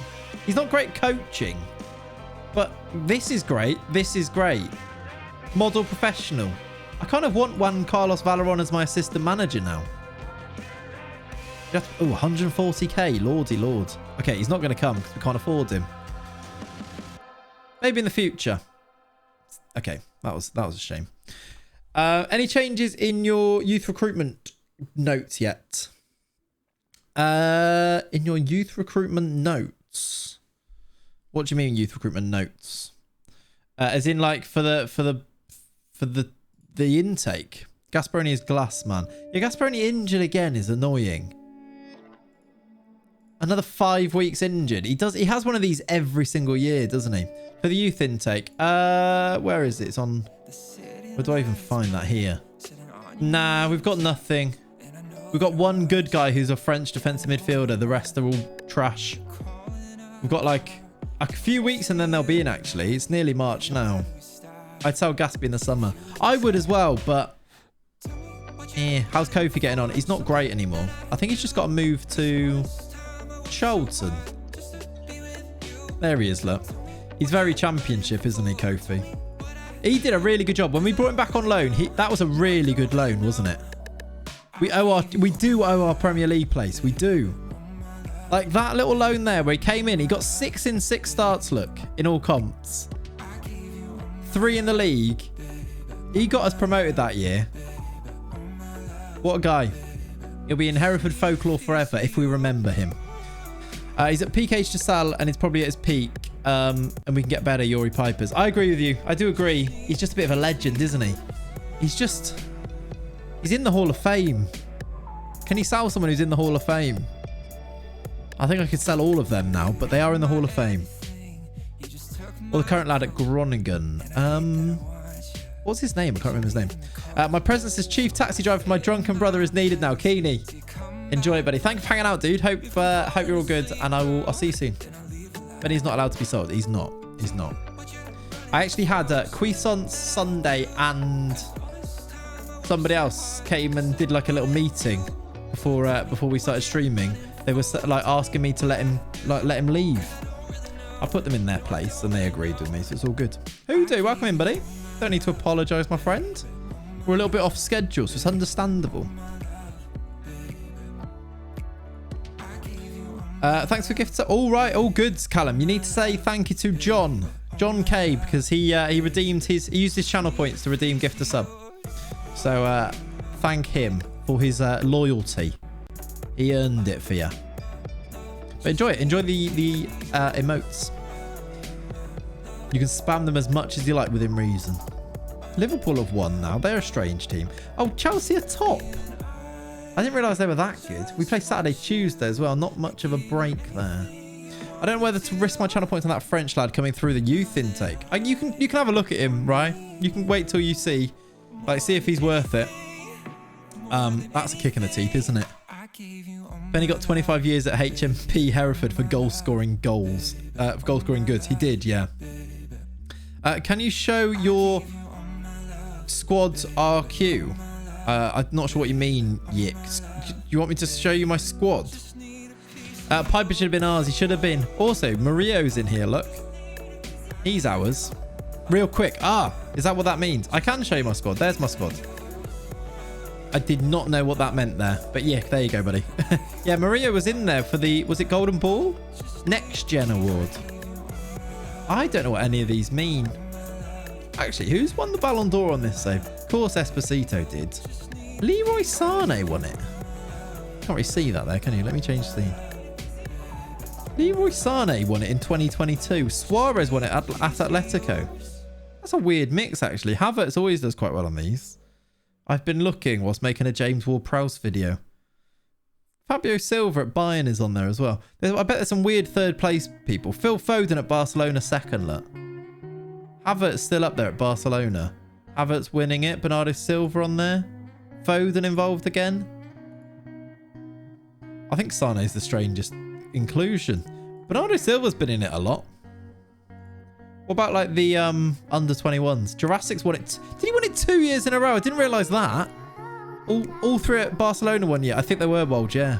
He's not great coaching, but this is great. This is great. Model professional. I kind of want Juan Carlos Valeron as my assistant manager now. Oh, 140k, lordy lord. Okay, he's not going to come because we can't afford him. Maybe in the future. Okay, that was a shame. Any changes in your youth recruitment notes yet? In your youth recruitment notes, what do you mean youth recruitment notes? As in like for the intake. Gasparoni is glass, man. Yeah, Gasparoni injured again is annoying. Another 5 weeks injured. He has one of these every single year, doesn't he? For the youth intake. Where is it? It's on... Where do I even find that here? Nah, we've got nothing. We've got one good guy who's a French defensive midfielder. The rest are all trash. We've got like a few weeks and then they'll be in, actually. It's nearly March now. I'd sell Gatsby in the summer. I would as well, but... how's Kofi getting on? He's not great anymore. I think he's just got to move to... Charlton. There he is, look. He's very championship, isn't he, Kofi? He did a really good job. When we brought him back on loan, that was a really good loan, wasn't it? We do owe our Premier League place. We do. Like that little loan there where he came in, he got 6 in 6 starts, look, in all comps. 3 in the league. He got us promoted that year. What a guy. He'll be in Hereford folklore forever if we remember him. He's at peak age to sell and he's probably at his peak. And we can get better Yuri Pipers. I agree with you. I do agree. He's just a bit of a legend, isn't he? He's in the Hall of Fame. Can you sell someone who's in the Hall of Fame? I think I could sell all of them now, but they are in the Hall of Fame. Or the current lad at Groningen. What's his name? I can't remember his name. My presence as chief taxi driver for my drunken brother is needed now. Keeney. Enjoy it, buddy. Thank you for hanging out, dude. Hope you're all good, and I'll see you soon. But he's not allowed to be sold. He's not. I actually had Cuisance Sunday and somebody else came and did like a little meeting before we started streaming. They were like asking me to let him leave. I put them in their place and they agreed with me, so it's all good. Who do? Welcome in, buddy. Don't need to apologise, my friend. We're a little bit off schedule, so it's understandable. Thanks for gifts. All right, all good, Callum. You need to say thank you to John K, because he used his channel points to redeem gift a sub. So thank him for his loyalty. He earned it for you. But enjoy it. Enjoy the emotes. You can spam them as much as you like within reason. Liverpool have won now. They're a strange team. Oh, Chelsea are top. I didn't realise they were that good. We play Saturday, Tuesday as well. Not much of a break there. I don't know whether to risk my channel points on that French lad coming through the youth intake. You can have a look at him, right? You can wait till you see if he's worth it. That's a kick in the teeth, isn't it? Benny got 25 years at HMP Hereford for goal scoring goods. He did, yeah. Can you show your squad's RQ? I'm not sure what you mean, Yix. Do you want me to show you my squad? Piper should have been ours. He should have been. Also, Mario's in here, look. He's ours. Real quick. Is that what that means? I can show you my squad. There's my squad. I did not know what that meant there. But yeah, there you go, buddy. Yeah, Maria was in there for the... Was it Golden Ball? Next Gen Award. I don't know what any of these mean. Actually, who's won the Ballon d'Or on this save? Of course, Esposito did. Leroy Sané won it. Can't really see that there, can you? Let me change the scene. Leroy Sané won it in 2022. Suarez won it at Atletico. That's a weird mix, actually. Havertz always does quite well on these. I've been looking whilst making a James Ward-Prowse video. Fabio Silva at Bayern is on there as well. I bet there's some weird third place people. Phil Foden at Barcelona second, look. Havertz still up there at Barcelona. Havertz winning it. Bernardo Silva on there. Foden involved again. I think Sané's the strangest inclusion. Bernardo Silva's been in it a lot. What about like the under 21s? Jurassic's won it. Did he win it 2 years in a row? I didn't realise that. All three at Barcelona 1 year. I think they were bold, yeah.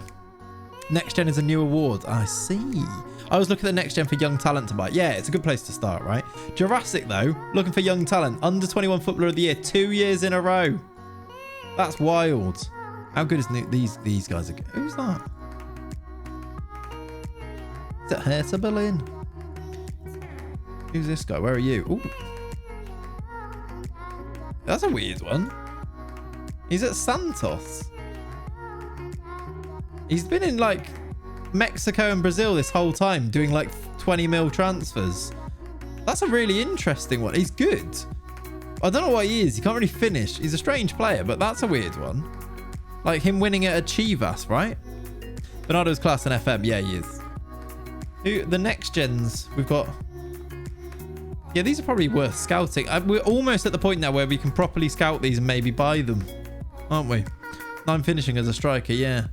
Next Gen is a new award. I see. I was looking at the Next Gen for young talent to buy. Yeah, it's a good place to start, right? Jurassic, though, looking for young talent. Under 21 Footballer of the Year 2 years in a row. That's wild. How good is these guys? Who's that? Is it Hertha Berlin? Who's this guy? Where are you? Ooh. That's a weird one. He's at Santos. He's been in like Mexico and Brazil this whole time doing like 20 mil transfers. That's a really interesting one. He's good. I don't know what he is. He can't really finish. He's a strange player, but that's a weird one. Like him winning it at Chivas, right? Bernardo's class in FM. Yeah, he is. The Next Gens we've got. Yeah, these are probably worth scouting. We're almost at the point now where we can properly scout these and maybe buy them, aren't we? 9 finishing as a striker, yeah.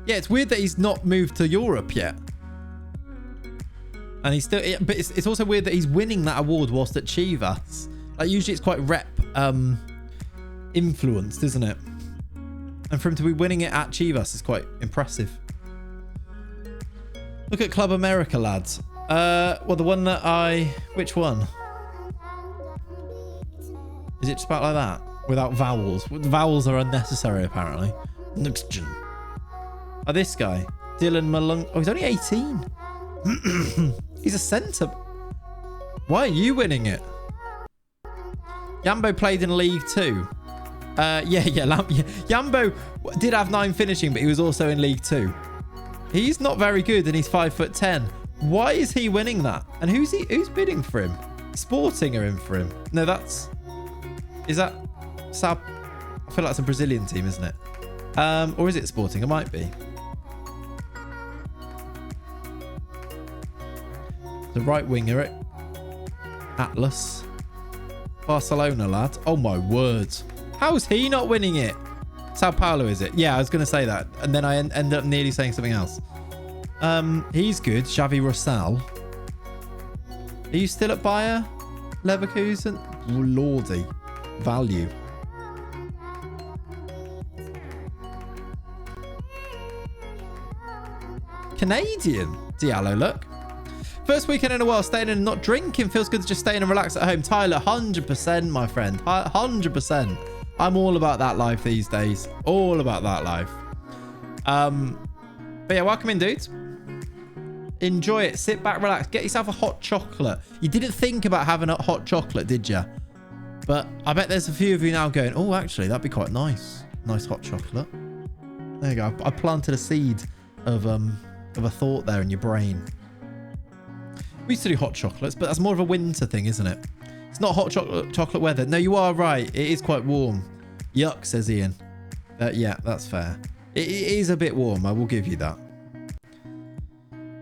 Yeah, it's weird that he's not moved to Europe yet. And he's still... But it's also weird that he's winning that award whilst at Chivas. Like, usually it's quite rep influenced, isn't it? And for him to be winning it at Chivas is quite impressive. Look at Club America, lads. Well, the one that which one? Is it just about like that? Without vowels? The vowels are unnecessary, apparently. Next Gen. Oh, this guy. Dylan Malung. Oh, he's only 18. He's a centre. Why are you winning it? Yambo played in League 2. Yeah. Yambo did have 9 finishing, but he was also in League 2. He's not very good, and he's 5'10". Why is he winning that? And who's bidding for him? Sporting are in for him. No, is that Sao? I feel like it's a Brazilian team, isn't it? Or is it Sporting? It might be. The right winger at Atlas. Barcelona, lad. Oh my word. How is he not winning it? Sao Paulo, is it? Yeah, I was going to say that. And then I ended up nearly saying something else. He's good. Xavi Rosal. Are you still at Bayer Leverkusen? Lordy. Value. Canadian. Diallo, look. First weekend in a while, staying in and not drinking. Feels good to just stay in and relax at home. Tyler, 100%, my friend. 100%. I'm all about that life these days. All about that life. But yeah, welcome in, dudes. Enjoy it. Sit back, relax. Get yourself a hot chocolate. You didn't think about having a hot chocolate, did you? But I bet there's a few of you now going, oh, actually, that'd be quite nice. Nice hot chocolate. There you go. I planted a seed of a thought there in your brain. We used to do hot chocolates, but that's more of a winter thing, isn't it? It's not hot chocolate weather. No, you are right. It is quite warm. Yuck, says Ian. Yeah, that's fair. It is a bit warm. I will give you that.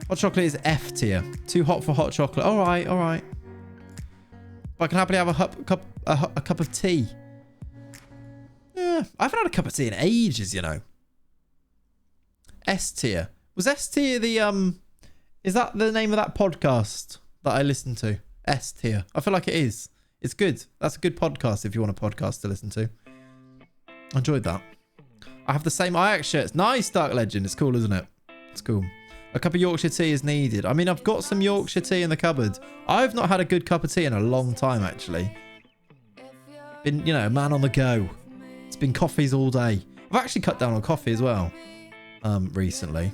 Hot chocolate is F tier. Too hot for hot chocolate. All right, all right. But I can happily have a cup of tea. Yeah, I haven't had a cup of tea in ages, you know. S tier. Was S tier the is that the name of that podcast that I listened to? S tier. I feel like it is. It's good. That's a good podcast if you want a podcast to listen to. I enjoyed that. I have the same Ajax shirts. Nice, Dark Legend. It's cool, isn't it? It's cool. A cup of Yorkshire tea is needed. I mean, I've got some Yorkshire tea in the cupboard. I've not had a good cup of tea in a long time, actually. Been, you know, a man on the go. It's been coffees all day. I've actually cut down on coffee as well, recently.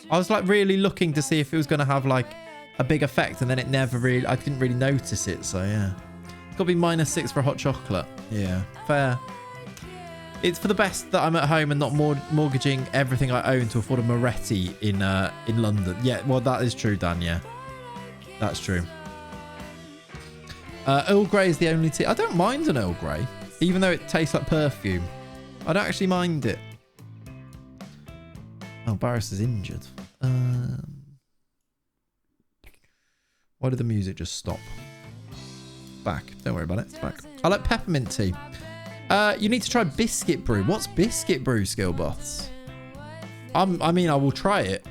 I was like really looking to see if it was going to have like a big effect, and then it never really, I didn't really notice it. So yeah, it's got to be -6 for a hot chocolate. Yeah, fair. It's for the best that I'm at home and not mortgaging everything I own to afford a Moretti in London. Yeah, well, that is true, Dan. Yeah, that's true. Earl Grey is the only tea. I don't mind an Earl Grey, even though it tastes like perfume. I don't actually mind it. Oh, Barris is injured. Why did the music just stop? Back. Don't worry about it. It's back. I like peppermint tea. You need to try biscuit brew. What's biscuit brew, Skillbots? I mean, I will try it.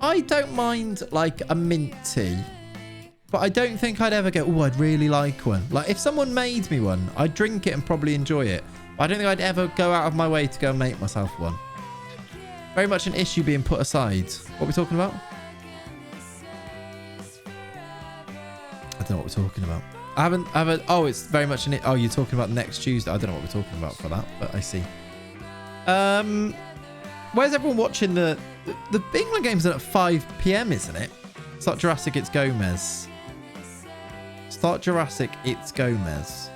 I don't mind like a mint tea, but I don't think I'd ever go, oh, I'd really like one. Like if someone made me one, I'd drink it and probably enjoy it. But I don't think I'd ever go out of my way to go and make myself one. Very much an issue being put aside. What are we talking about? I don't know what we're talking about. I haven't. Oh, it's very much an. Oh, you're talking about next Tuesday. I don't know what we're talking about for that, but I see. Where's everyone watching the England game's at 5 p.m, isn't it? Start Jurassic, it's Gomez. Start Jurassic, it's Gomez.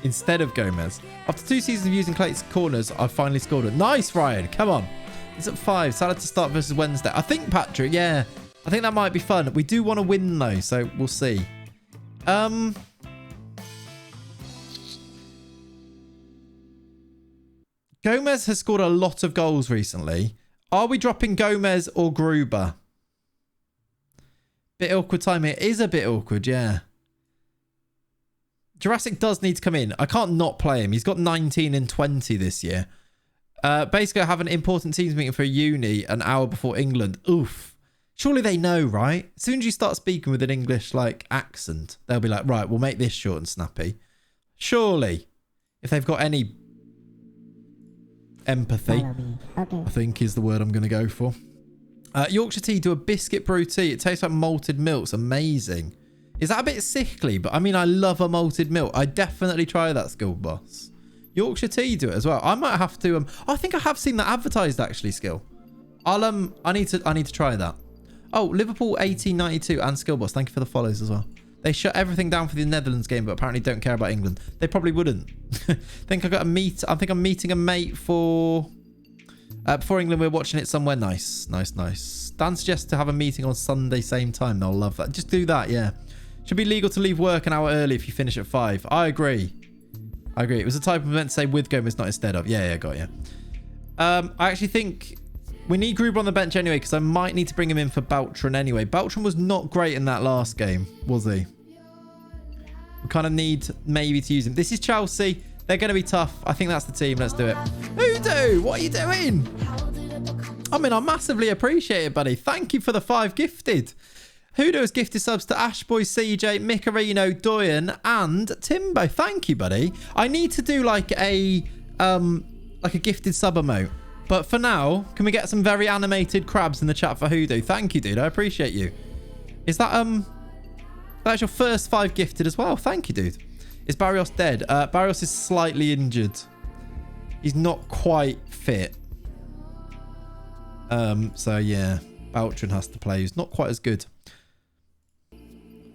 Instead of Gomez. After 2 seasons of using Clayton's corners, I've finally scored it. Nice, Ryan. Come on. It's at 5. Salah to start versus Wednesday. I think, Patrick, yeah. I think that might be fun. We do want to win, though, so we'll see. Gomez has scored a lot of goals recently. Are we dropping Gomez or Gruber? Bit awkward timing. It is a bit awkward, yeah. Jurassic does need to come in. I can't not play him. He's got 19 and 20 this year. Basically, I have an important teams meeting for uni an hour before England. Oof. Surely they know, right? As soon as you start speaking with an English like accent, they'll be like, right, we'll make this short and snappy. Surely. If they've got any empathy, okay. I think is the word I'm going to go for. Yorkshire tea, do a biscuit brew tea. It tastes like malted milk. It's amazing. Is that a bit sickly? But I mean, I love a malted milk. I definitely try that, Skill Boss. Yorkshire tea, do it as well. I might have to. I think I have seen that advertised actually, Skill. I need to try that. Oh, Liverpool 1892 and Skill Boss. Thank you for the follows as well. They shut everything down for the Netherlands game, but apparently don't care about England. They probably wouldn't. I think I'm meeting a mate for Before England, we're watching it somewhere nice. Nice. Dan suggests to have a meeting on Sunday same time. They'll love that. Just do that, yeah. Should be legal to leave work an hour early if you finish at 5. I agree. It was a type of meant to say with Gomez, not instead of. Yeah, got you. I actually think we need Gruber on the bench anyway, because I might need to bring him in for Beltran anyway. Beltran was not great in that last game, was he? We kind of need maybe to use him. This is Chelsea. They're going to be tough. I think that's the team. Let's do it. Hoodoo, what are you doing? I mean, I massively appreciate it, buddy. Thank you for the 5 gifted. Hoodoo has gifted subs to Ashboy, CJ, Micarino, Doyen, and Timbo. Thank you, buddy. I need to do like a gifted sub emote. But for now, can we get some very animated crabs in the chat for Hoodoo? Thank you, dude. I appreciate you. Is that that's your first 5 gifted as well? Thank you, dude. Is Barrios dead? Barrios is slightly injured. He's not quite fit. So yeah, Beltran has to play. He's not quite as good.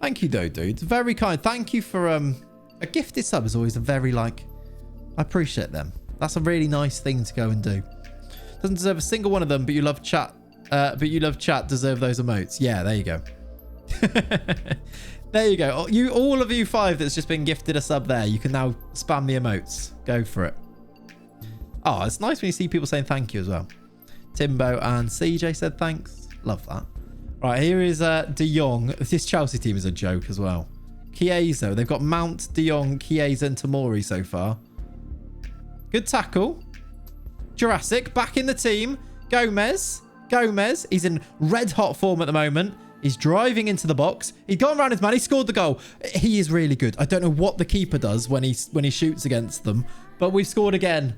Thank you, though, dude. Very kind. Thank you for a gifted sub is always a very I appreciate them. That's a really nice thing to go and do. Doesn't deserve a single one of them, but you love chat. Deserve those emotes. Yeah, there you go. There you go. All of you 5 that's just been gifted a sub there. You can now spam the emotes. Go for it. Oh, it's nice when you see people saying thank you as well. Timbo and CJ said thanks. Love that. Right, here is De Jong. This Chelsea team is a joke as well. Chiesa. They've got Mount, De Jong, Chiesa and Tomori so far. Good tackle. Jurassic back in the team. Gomez. He's in red hot form at the moment. He's driving into the box. He's gone around his man. He scored the goal. He is really good. I don't know what the keeper does when he shoots against them, but we've scored again.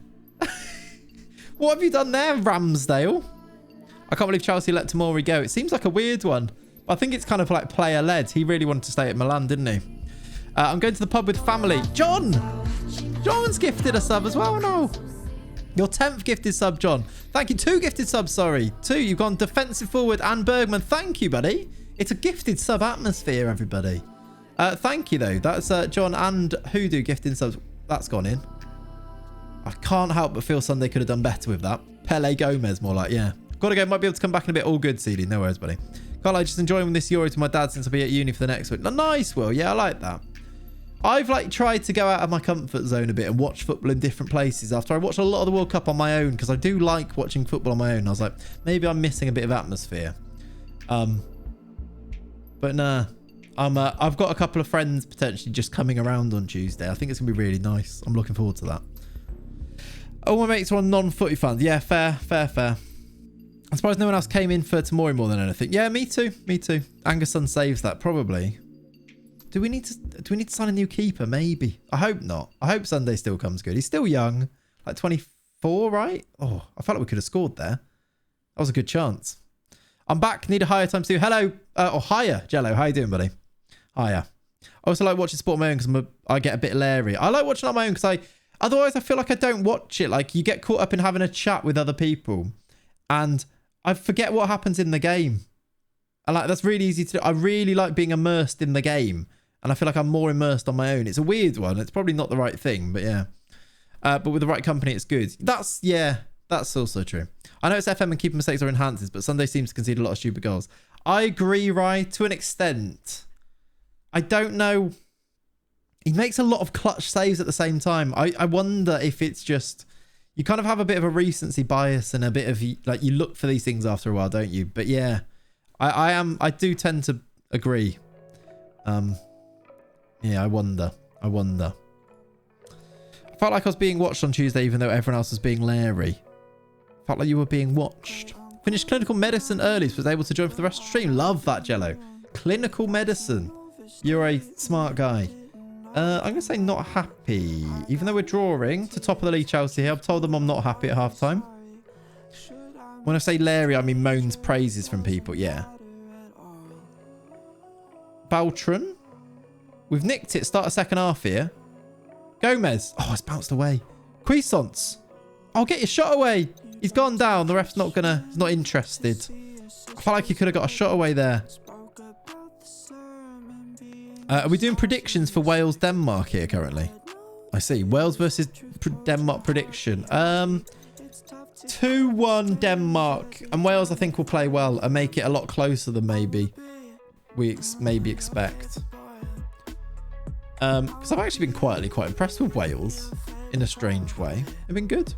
What have you done there, Ramsdale? I can't believe Chelsea let Tomori go. It seems like a weird one. I think it's kind of like player-led. He really wanted to stay at Milan, didn't he? I'm going to the pub with family. John's gifted a sub as well. No. Your 10th gifted sub, John. Thank you. 2 gifted subs, sorry. 2. You've gone defensive forward and Bergman. Thank you, buddy. It's a gifted sub atmosphere, everybody. Thank you, though. That's John and Hoodoo gifting subs. That's gone in. I can't help but feel Sunday could have done better with that. Pele Gomez, more like, yeah. Gotta go. Might be able to come back in a bit. All good, CD. No worries, buddy. Can't I just enjoying this Euro to my dad since I'll be at uni for the next week. Nice, Will. Yeah, I like that. I've tried to go out of my comfort zone a bit and watch football in different places after I watched a lot of the World Cup on my own, because I do like watching football on my own. I was like, maybe I'm missing a bit of atmosphere. But nah. I've got a couple of friends potentially just coming around on Tuesday. I think it's going to be really nice. I'm looking forward to that. Oh, my mates are on non-footy fans. Yeah, fair. I'm surprised no one else came in for Tomori more than anything. Yeah, me too. Angerson saves that, probably. Do we need to sign a new keeper? Maybe. I hope not. I hope Sunday still comes good. He's still young. Like 24, right? Oh, I felt like we could have scored there. That was a good chance. I'm back. Need a higher time too. Hello. Hiya, Jello. How you doing, buddy? Hiya. I also like watching sport on my own because I get a bit leery. I like watching on my own because otherwise I feel like I don't watch it. Like, you get caught up in having a chat with other people and I forget what happens in the game. And that's really easy to do. I really like being immersed in the game. And I feel like I'm more immersed on my own. It's a weird one. It's probably not the right thing, but yeah. But with the right company, it's good. That's also true. I know it's FM and keeping mistakes are enhances, but Sunday seems to concede a lot of stupid goals. I agree, Rye, to an extent. I don't know. He makes a lot of clutch saves at the same time. I wonder if it's just, you kind of have a bit of a recency bias and a bit of, like, you look for these things after a while, don't you? But yeah, I do tend to agree. Yeah, I wonder. I felt like I was being watched on Tuesday, even though everyone else was being Larry. Felt like you were being watched. Finished clinical medicine early, so was able to join for the rest of the stream. Love that, Jello. Clinical medicine. You're a smart guy. I'm going to say not happy. Even though we're drawing to top of the league, Chelsea here. I've told them I'm not happy at halftime. When I say Larry, I mean moans praises from people. Yeah. Beltran. We've nicked it. Start a second half here. Gomez. Oh, it's bounced away. Cuisance. I'll get your shot away. He's gone down. The ref's not gonna. He's not interested. I felt like he could have got a shot away there. Are we doing predictions for Wales-Denmark here currently? I see. Wales versus Denmark prediction. 2-1 Denmark. And Wales, I think, will play well and make it a lot closer than maybe we maybe expect. Because I've actually been quietly quite impressed with Wales in a strange way. They've been good.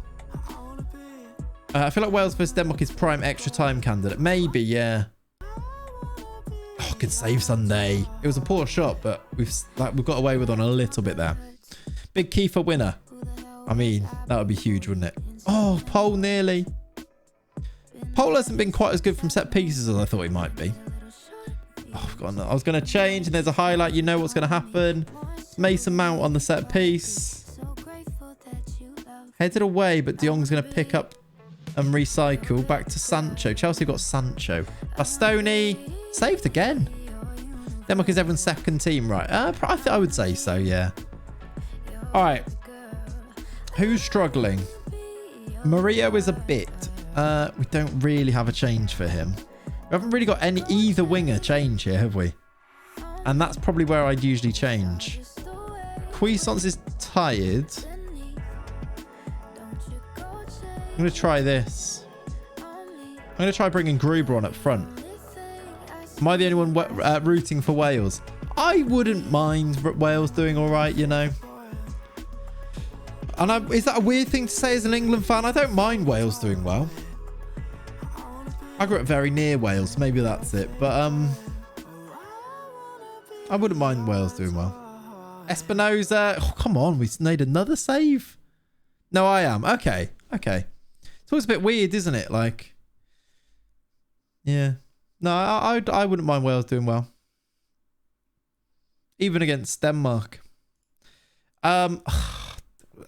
I feel like Wales versus Denmark is prime extra time candidate. Maybe, yeah. Oh, good save Sunday. It was a poor shot, but we've got away with on a little bit there. Big key for winner. I mean, that would be huge, wouldn't it? Oh, Pole nearly. Pole hasn't been quite as good from set pieces as I thought he might be. Oh, God, no. I was going to change, and there's a highlight. You know what's going to happen. It's Mason Mount on the set piece. Headed away, but De Jong's going to pick up and recycle back to Sancho. Chelsea got Sancho. Bastoni saved again. Denmark is everyone's second team, right? I would say so, yeah. All right. Who's struggling? Mario is a bit. We don't really have a change for him. We haven't really got either winger change here, have we? And that's probably where I'd usually change. Cuisance is tired. I'm going to try this. I'm going to try bringing Gruber on up front. Am I the only one rooting for Wales? I wouldn't mind Wales doing all right, you know. And is that a weird thing to say as an England fan? I don't mind Wales doing well. I grew up very near Wales. Maybe that's it. But I wouldn't mind Wales doing well. Espinoza. Oh, come on. We made another save. No, I am. Okay. Okay. It's always a bit weird, isn't it? Like, yeah. No, I wouldn't mind Wales doing well. Even against Denmark.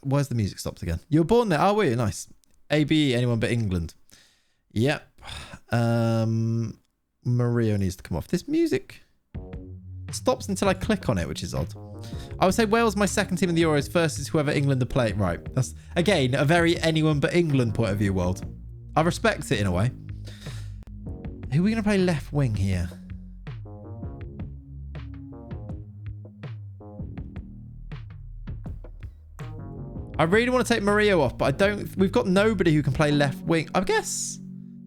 Where's the music stopped again? You were born there. Oh, were you? Nice. ABE, anyone but England. Yep. Mario needs to come off. This music stops until I click on it, which is odd. I would say Wales my second team in the Euros. First is whoever England are playing. Right. That's, again, a very anyone but England point of view world. I respect it in a way. Who are we going to play left wing here? I really want to take Mario off, but I don't. We've got nobody who can play left wing. I guess.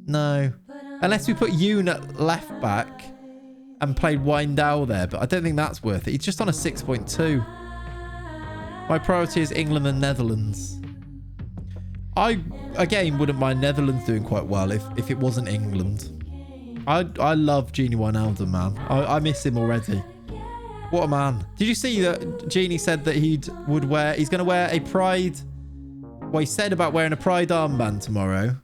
No. Unless we put Yoon at left back and played Wijndal there, but I don't think that's worth it. He's just on a 6.2. My priority is England and Netherlands. I, again, wouldn't mind Netherlands doing quite well if it wasn't England. I love Genie Wijnaldum, man. I miss him already. What a man. Did you see that Genie said that he's going to wear a Pride, well, he said about wearing a Pride armband tomorrow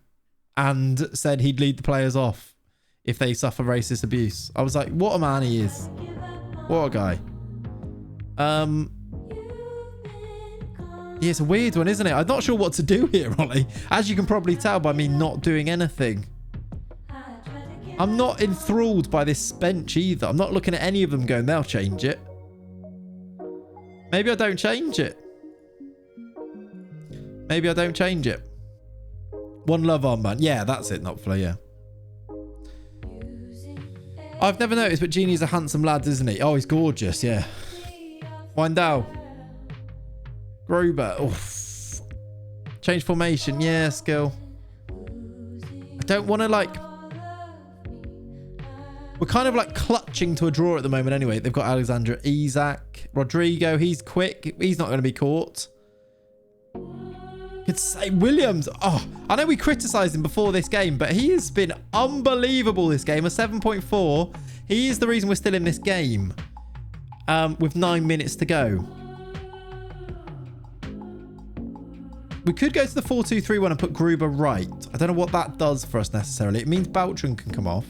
and said he'd lead the players off if they suffer racist abuse. I was like, what a man he is. What a guy. Yeah, it's a weird one, isn't it? I'm not sure what to do here, Ollie. As you can probably tell by me not doing anything. I'm not enthralled by this bench either. I'm not looking at any of them going, they'll change it. Maybe I don't change it. Maybe I don't change it. One love armband. Yeah, that's it, not Flair. I've never noticed, but Genie's a handsome lad, isn't he? Oh, he's gorgeous, yeah. Wijndal. Gruber. Oof. Change formation. Yeah, skill. I don't want to, like... We're kind of like clutching to a draw at the moment anyway. They've got Alexandra Isak. Rodrigo, he's quick. He's not going to be caught. Could say Williams. Oh, I know we criticised him before this game, but he has been unbelievable this game. A 7.4. He is the reason we're still in this game. With 9 minutes to go. We could go to the 4-2-3-1 and put Gruber right. I don't know what that does for us necessarily. It means Beltran can come off.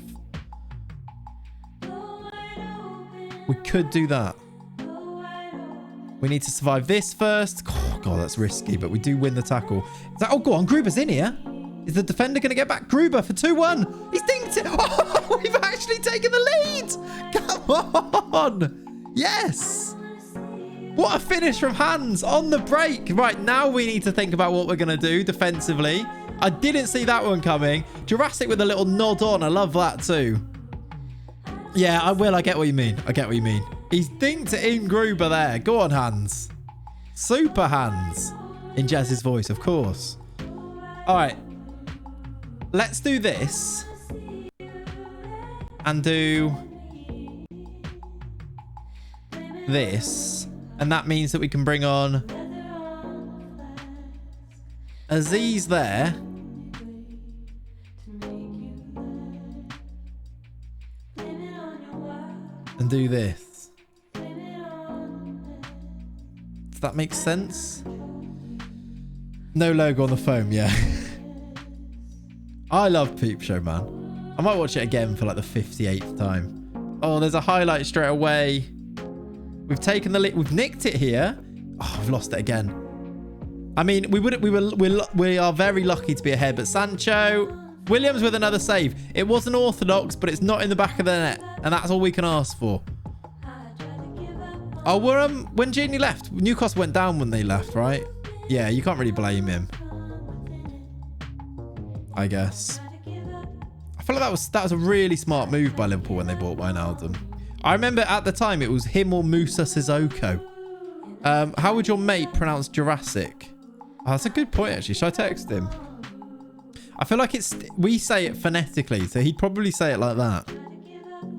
We could do that. We need to survive this first. Oh, God, that's risky, but we do win the tackle. Oh, go on. Gruber's in here. Is the defender going to get back? Gruber for 2-1. He's dinked it. Oh, we've actually taken the lead. Come on. Yes. What a finish from Hans on the break. Right, now we need to think about what we're going to do defensively. I didn't see that one coming. Jurassic with a little nod on. I love that too. Yeah, I will. I get what you mean. I get what you mean. He's dinked it in Gruber there. Go on, Hans. Super Hans. In Jazz's voice, of course. All right. let's do this. And do this. And that means that we can bring on Aziz there. And do this. Does that make sense? No logo on the foam, yeah. I love Peep Show, man. I might watch it again for like the 58th time. Oh, there's a highlight straight away. We've taken the we've nicked it here. Oh, I've lost it again. I mean, we are very lucky to be ahead, but Sancho Williams with another save. It wasn't orthodox, but it's not in the back of the net, and that's all we can ask for. Oh, we're when Genie left, Newcastle went down when they left, right? Yeah, you can't really blame him, I guess. I feel like that was a really smart move by Liverpool when they bought Wijnaldum. I remember at the time it was him or Musa Sissoko. How would your mate pronounce Jurassic? Oh, that's a good point, actually. Should I text him? I feel like we say it phonetically, so he'd probably say it like that.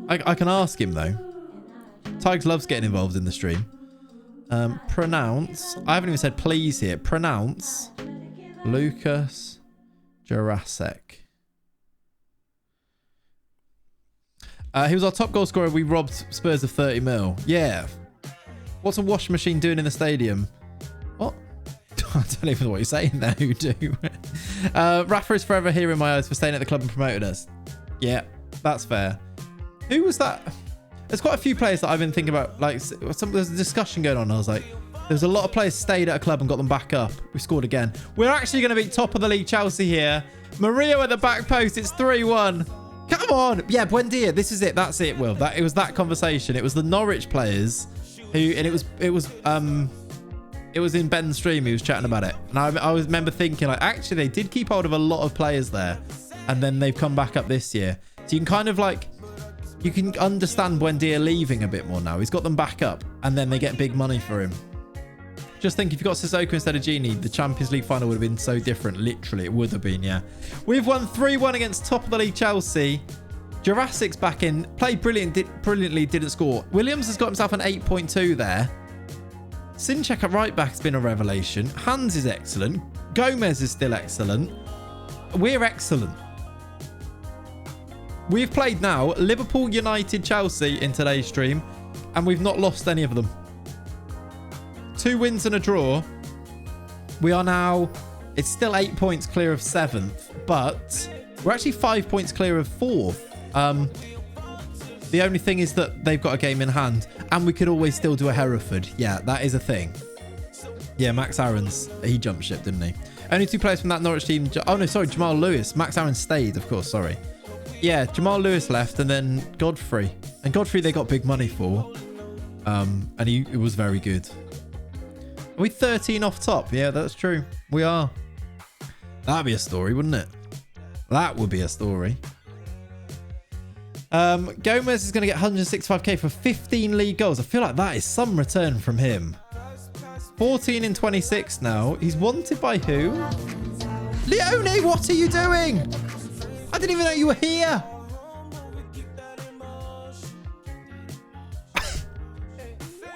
I can ask him, though. Tigers loves getting involved in the stream. Pronounce. I haven't even said please here. Pronounce Lucas Jurassic. He was our top goal scorer. We robbed Spurs of 30 mil. Yeah. What's a washing machine doing in the stadium? What? I don't even know what you're saying there. Who do? Rafa is forever here in my eyes for staying at the club and promoting us. Yeah, that's fair. Who was that? There's quite a few players that I've been thinking about. Like, there's a discussion going on. I was like, there's a lot of players stayed at a club and got them back up. We scored again. We're actually going to be top of the league, Chelsea here. Murillo at the back post. It's 3-1. Come on. Yeah, Buendia. This is it. That's it, Will. It was that conversation. It was the Norwich players who, and it was in Ben's stream. He was chatting about it. And I remember thinking, like, actually, they did keep hold of a lot of players there. And then they've come back up this year. So you can kind of like, you can understand Buendia leaving a bit more now. He's got them back up. And then they get big money for him. Just think, if you got Sissoko instead of Genie, the Champions League final would have been so different. Literally, it would have been, yeah. We've won 3-1 against top of the league Chelsea. Jurassic's back in. Played brilliantly, didn't score. Williams has got himself an 8.2 there. Sinchek at right back has been a revelation. Hans is excellent. Gomez is still excellent. We're excellent. We've played now Liverpool, United, Chelsea in today's stream, and we've not lost any of them. 2 wins and a draw. We are now, it's still 8 points clear of 7th, but we're actually 5 points clear of 4th. The only thing is that they've got a game in hand, and we could always still do a Hereford. Yeah, that is a thing. Yeah, Max Aaron's, he jumped ship, didn't he? Only 2 players from that Norwich team. Oh, no, sorry, Jamal Lewis. Max Aaron stayed, of course, sorry. Yeah, Jamal Lewis left, and then Godfrey. And Godfrey they got big money for. And he was very good. Are we 13 off top? Yeah, that's true. We are. That'd be a story, wouldn't it? That would be a story. Gomez is going to get 165k for 15 league goals. I feel like that is some return from him. 14 in 26 now. He's wanted by who? Leone, what are you doing? I didn't even know you were here.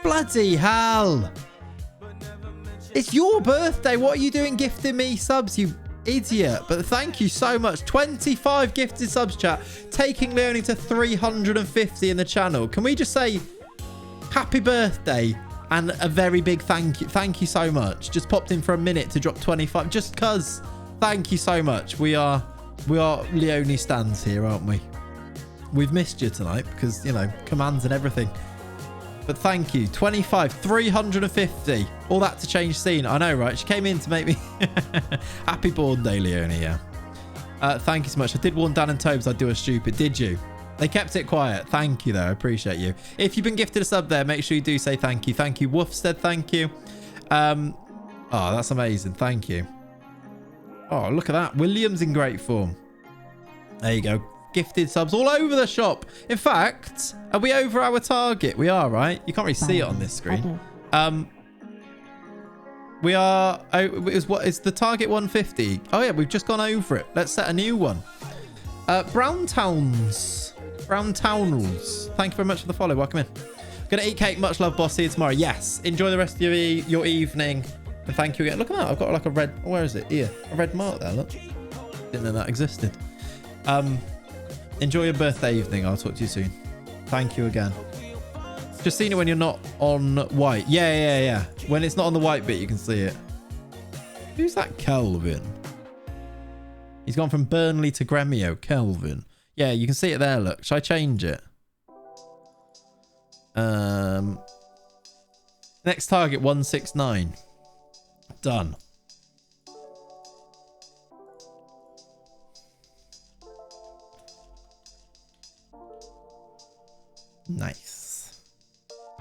Bloody hell. It's your birthday. What are you doing gifting me subs, you idiot? But thank you so much. 25 gifted subs, chat. Taking Leone to 350 in the channel. Can we just say happy birthday and a very big thank you. Thank you so much. Just popped in for a minute to drop 25 just because. Thank you so much. We are Leone stands here, aren't we? We've missed you tonight because, you know, commands and everything. But thank you. 25, 350. All that to change scene. I know, right? She came in to make me happy born day, Leone, yeah. Thank you so much. I did warn Dan and Tobes I'd do a stupid. Did you? They kept it quiet. Thank you, though. I appreciate you. If you've been gifted a sub there, make sure you do say thank you. Thank you. Woofstead, thank you. Oh, that's amazing. Thank you. Oh, look at that. Williams in great form. There you go. Gifted subs all over the shop. In fact, are we over our target? We are, right? You can't really see it on this screen. We are... Oh, is the target 150? Oh, yeah, we've just gone over it. Let's set a new one. Brown Townals. Thank you very much for the follow. Welcome in. Gonna eat cake. Much love, boss. See you tomorrow. Yes. Enjoy the rest of your evening. And thank you again. Look at that. I've got like a red... Where is it? Here. A red mark there. Look. Didn't know that existed. Enjoy your birthday evening. I'll talk to you soon. Thank you again. Just seen it when you're not on white. Yeah. When it's not on the white bit, you can see it. Who's that Kelvin? He's gone from Burnley to Gremio. Kelvin. Yeah, you can see it there, look. Should I change it? Next target, 169. Done. Nice.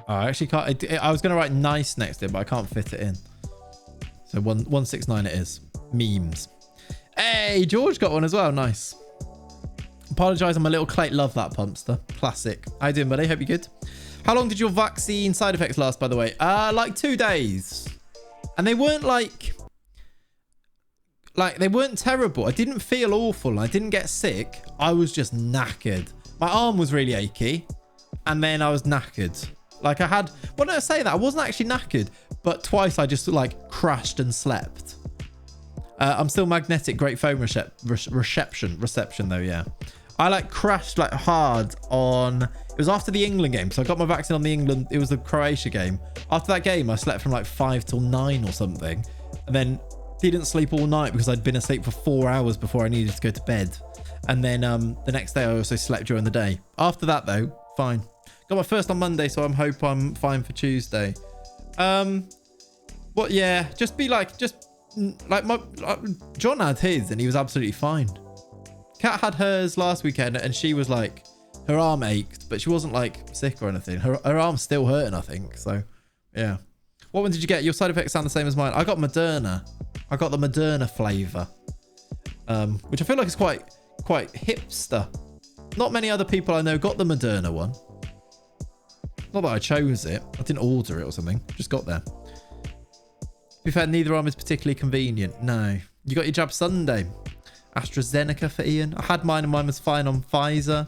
Oh, I actually can't. I was going to write nice next to it, but I can't fit it in. So 169 it is. Memes. Hey, George got one as well. Nice. Apologise, I'm a little Clate. Love that pumpster. Classic. How you doing, buddy? Hope you're good. How long did your vaccine side effects last, by the way? Like 2 days. And they weren't like they weren't terrible. I didn't feel awful. I didn't get sick. I was just knackered. My arm was really achy. And then I was knackered. Like I had... Well, no, I say that. I wasn't actually knackered. But twice I just like crashed and slept. I'm still magnetic. Great phone reception though, yeah. I like crashed like hard on... It was after the England game. So I got my vaccine on the England... It was the Croatia game. After that game, I slept from like 5 till 9 or something. And then didn't sleep all night because I'd been asleep for 4 hours before I needed to go to bed. And then the next day I also slept during the day. After that though, fine. Got my first on Monday, so I hope I'm fine for Tuesday. What? Yeah, just be like, John had his and he was absolutely fine. Kat had hers last weekend and she was like, her arm ached, but she wasn't like sick or anything. Her arm's still hurting, I think. So, yeah. What one did you get? Your side effects sound the same as mine. I got Moderna. I got the Moderna flavour, which I feel like is quite hipster. Not many other people I know got the Moderna one. Not that I chose it. I didn't order it or something. Just got there. To be fair, neither arm is particularly convenient. No. You got your jab Sunday. AstraZeneca for Ian. I had mine and mine was fine on Pfizer.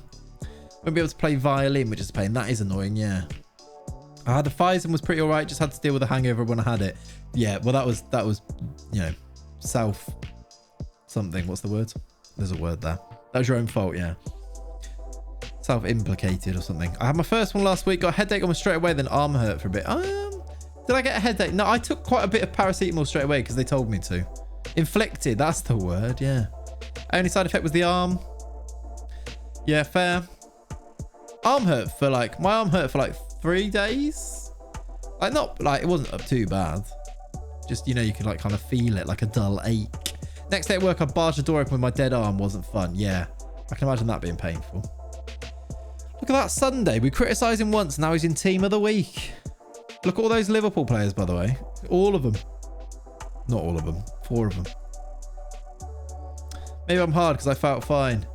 Won't be able to play violin, which is a pain. That is annoying, yeah. I had the Pfizer and was pretty alright. Just had to deal with the hangover when I had it. Yeah, well, that was, you know, self something. What's the word? There's a word there. That was your own fault, yeah. Self-implicated or something. I had my first one last week. Got a headache almost straight away. Then arm hurt for a bit. Did I get a headache? No, I took quite a bit of paracetamol straight away because they told me to. Inflicted. That's the word. Yeah. Only side effect was the arm. Yeah, fair. Arm hurt for like... My arm hurt for like 3 days. Like not like... It wasn't up too bad. Just, you know, you could like kind of feel it like a dull ache. Next day at work, I barged the door open with my dead arm. Wasn't fun. Yeah. I can imagine that being painful. Look at that Sunday. We criticised him once. Now he's in team of the week. Look at all those Liverpool players, by the way. All of them. Not all of them. 4 of them. Maybe I'm hard because I felt fine.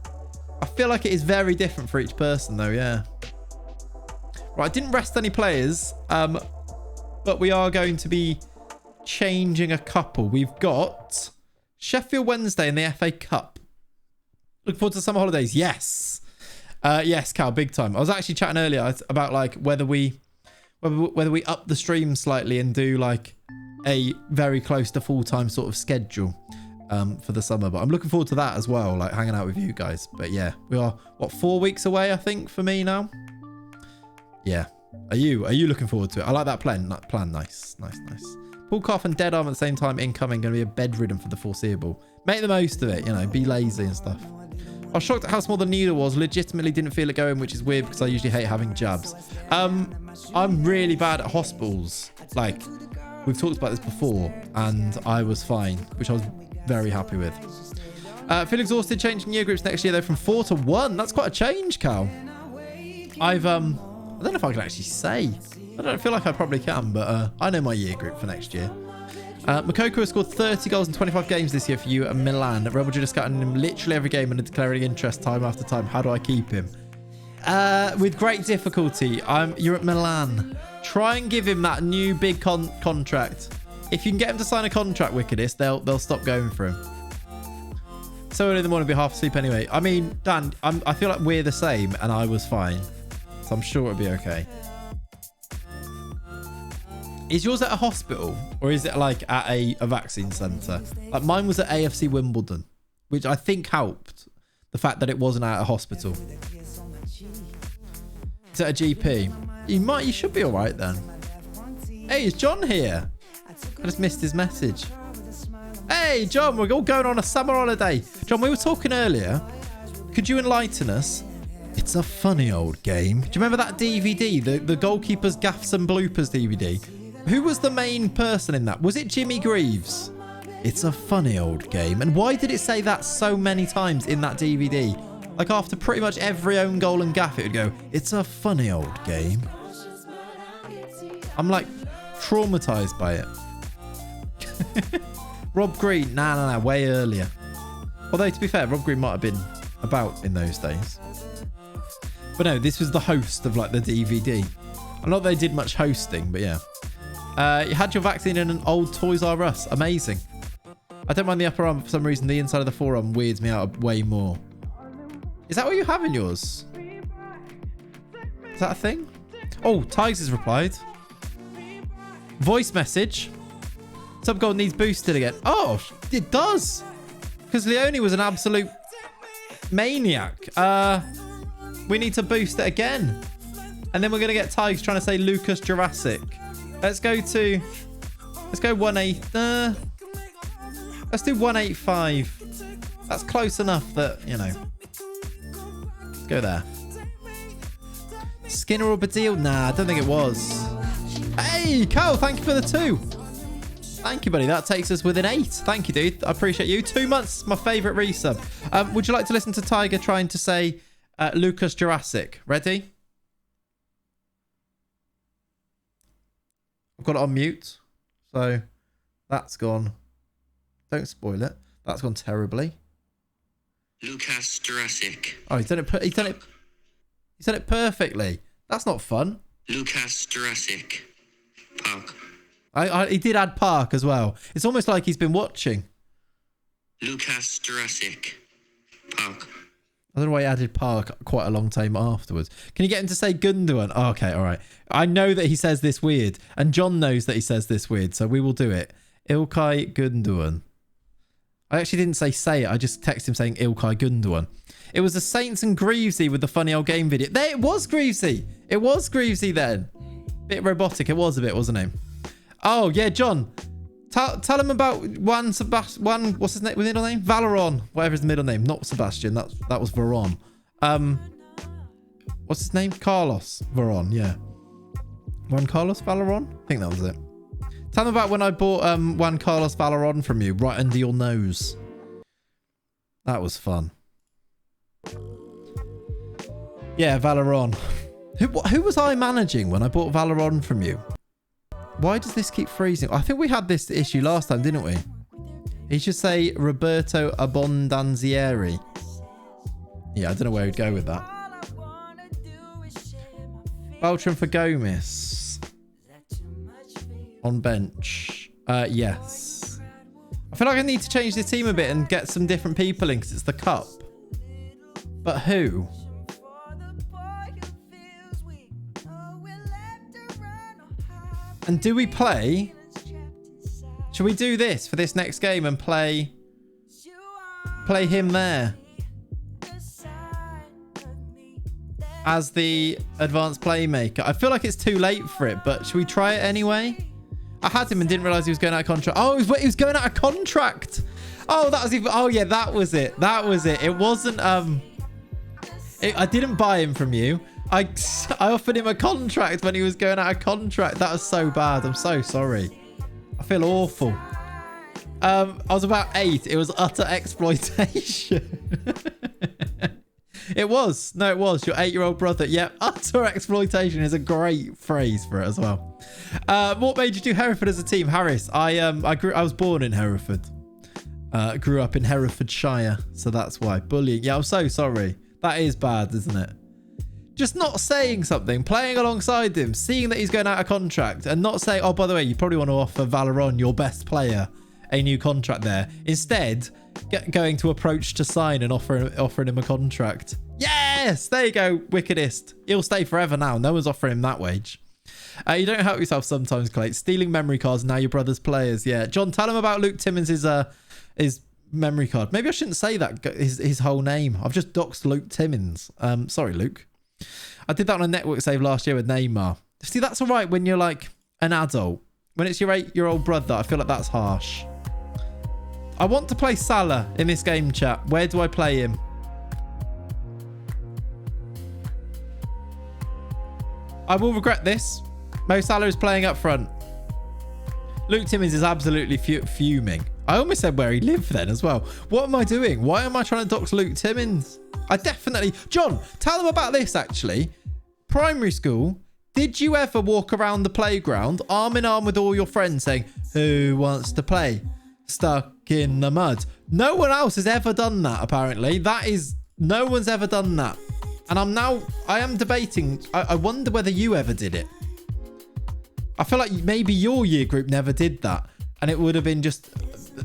I feel like it is very different for each person, though, yeah. Right, I didn't rest any players, but we are going to be changing a couple. We've got Sheffield Wednesday in the FA Cup. Looking forward to summer holidays. Yes. Yes, Cal, big time. I was actually chatting earlier about like whether we up the stream slightly and do like a very close to full-time sort of schedule for the summer. But I'm looking forward to that as well, like hanging out with you guys. But yeah, we are, what, 4 weeks away, I think, for me now. Yeah. Are you looking forward to it? I like that plan. Nice. Pull cough and dead arm at the same time incoming. Going to be a bedridden for the foreseeable. Make the most of it, you know, be lazy and stuff. I was shocked at how small the needle was. Legitimately didn't feel it going, which is weird because I usually hate having jabs. I'm really bad at hospitals. Like, we've talked about this before, and I was fine, which I was very happy with. Feel exhausted changing year groups next year, though, from 4 to 1. That's quite a change, Cal. I don't know if I can actually say. I don't feel like I probably can, but I know my year group for next year. Makoko has scored 30 goals in 25 games this year for you at Milan. Rebel Judah scouting him literally every game and declaring interest time after time. How do I keep him? With great difficulty. You're at Milan. Try and give him that new big contract. If you can get him to sign a contract, Wickedest, they'll stop going for him. So early in the morning, be half asleep anyway. I mean, Dan, I feel like we're the same, and I was fine. So I'm sure it'll be okay. Is yours at a hospital, or is it like at a vaccine centre? Like mine was at AFC Wimbledon, which I think helped the fact that it wasn't at a hospital. Is it a GP? You should be all right then. Hey, is John here? I just missed his message. Hey, John, we're all going on a summer holiday. John, we were talking earlier. Could you enlighten us? It's a funny old game. Do you remember that DVD, the Goalkeeper's Gaffs and Bloopers DVD? Who was the main person in that? Was it Jimmy Greaves? It's a funny old game. And why did it say that so many times in that DVD? Like after pretty much every own goal and gaff, it would go, it's a funny old game. I'm like traumatized by it. Rob Green, nah, way earlier. Although to be fair, Rob Green might have been about in those days. But no, this was the host of like the DVD. I'm not that they did much hosting, but yeah. You had your vaccine in an old Toys R Us. Amazing. I don't mind the upper arm. For some reason, the inside of the forearm weirds me out way more. Is that what you have in yours? Is that a thing? Oh, Tigers has replied. Voice message. Sub goal needs boosted again. Oh, it does. Because Leone was an absolute maniac. We need to boost it again. And then we're going to get Tigers trying to say Lucas Jurassic. Let's go 18. Let's do 185. That's close enough that, you know. Let's go there. Skinner or Badil? Nah, I don't think it was. Hey, Carl, thank you for the 2. Thank you, buddy. That takes us with an 8. Thank you, dude. I appreciate you. 2 months, my favourite resub. Would you like to listen to Tiger trying to say Lucas Jurassic? Ready? I've got it on mute. So that's gone. Don't spoil it. That's gone terribly. Lucas Jurassic. Oh, he's done it perfectly. That's not fun. Lucas Jurassic Park. He did add Park as well. It's almost like he's been watching. Lucas Jurassic Park. I don't know why he added Park quite a long time afterwards. Can you get him to say Gundogan? Oh, okay, all right. I know that he says this weird, and John knows that he says this weird, so we will do it. Ilkay Gundogan. I actually didn't say it. I just texted him saying Ilkay Gundogan. It was the Saints and Greavesy with the funny old game video. There, it was Greavesy. It was Greavesy then. Bit robotic. It was a bit, wasn't it? Oh, yeah, John. Tell him about what's his middle name? Valeron. Whatever his middle name. Not Sebastian. That was Veron. What's his name? Carlos Veron, yeah. Juan Carlos Valeron? I think that was it. Tell him about when I bought Juan Carlos Valeron from you, right under your nose. That was fun. Yeah, Valeron. Who was I managing when I bought Valeron from you? Why does this keep freezing? I think we had this issue last time, didn't we? He should say Roberto Abondanzieri. Yeah, I don't know where he'd go with that. Beltram for Gomez. On bench. Yes. I feel like I need to change the team a bit and get some different people in because it's the cup. But who? And do we play? Should we do this for this next game and play him there as the advanced playmaker? I feel like it's too late for it, but should we try it anyway? I had him and didn't realize he was going out of contract. Oh, he was going out of contract. Oh, that was even. Oh yeah, that was it. That was it. It wasn't. I didn't buy him from you. I offered him a contract when he was going out of contract. That was so bad. I'm so sorry. I feel awful. I was about 8. It was utter exploitation. It was. No, it was. Your 8-year-old brother. Yep. Utter exploitation is a great phrase for it as well. What made you do Hereford as a team? Harris. I was born in Hereford. Grew up in Herefordshire. So that's why. Bullying. Yeah, I'm so sorry. That is bad, isn't it? Just not saying something, playing alongside him, seeing that he's going out of contract and not saying, oh, by the way, you probably want to offer Valeron, your best player, a new contract there. Instead, going to approach to sign and offering him a contract. Yes, there you go, wickedest. He'll stay forever now. No one's offering him that wage. You don't help yourself sometimes, Clay. Stealing memory cards, now your brother's players. Yeah, John, tell him about Luke Timmins' his memory card. Maybe I shouldn't say that, his whole name. I've just doxed Luke Timmins. Sorry, Luke. I did that on a network save last year with Neymar. See, that's all right when you're like an adult. When it's your 8-year-old brother, I feel like that's harsh. I want to play Salah in this game, chat. Where do I play him? I will regret this. Mo Salah is playing up front. Luke Timmins is absolutely fuming. I almost said where he lived then as well. What am I doing? Why am I trying to dox Luke Timmins? I definitely... John, tell them about this, actually. Primary school, did you ever walk around the playground arm in arm with all your friends saying, who wants to play? Stuck in the mud. No one else has ever done that, apparently. No one's ever done that. And I am debating. I wonder whether you ever did it. I feel like maybe your year group never did that. And it would have been just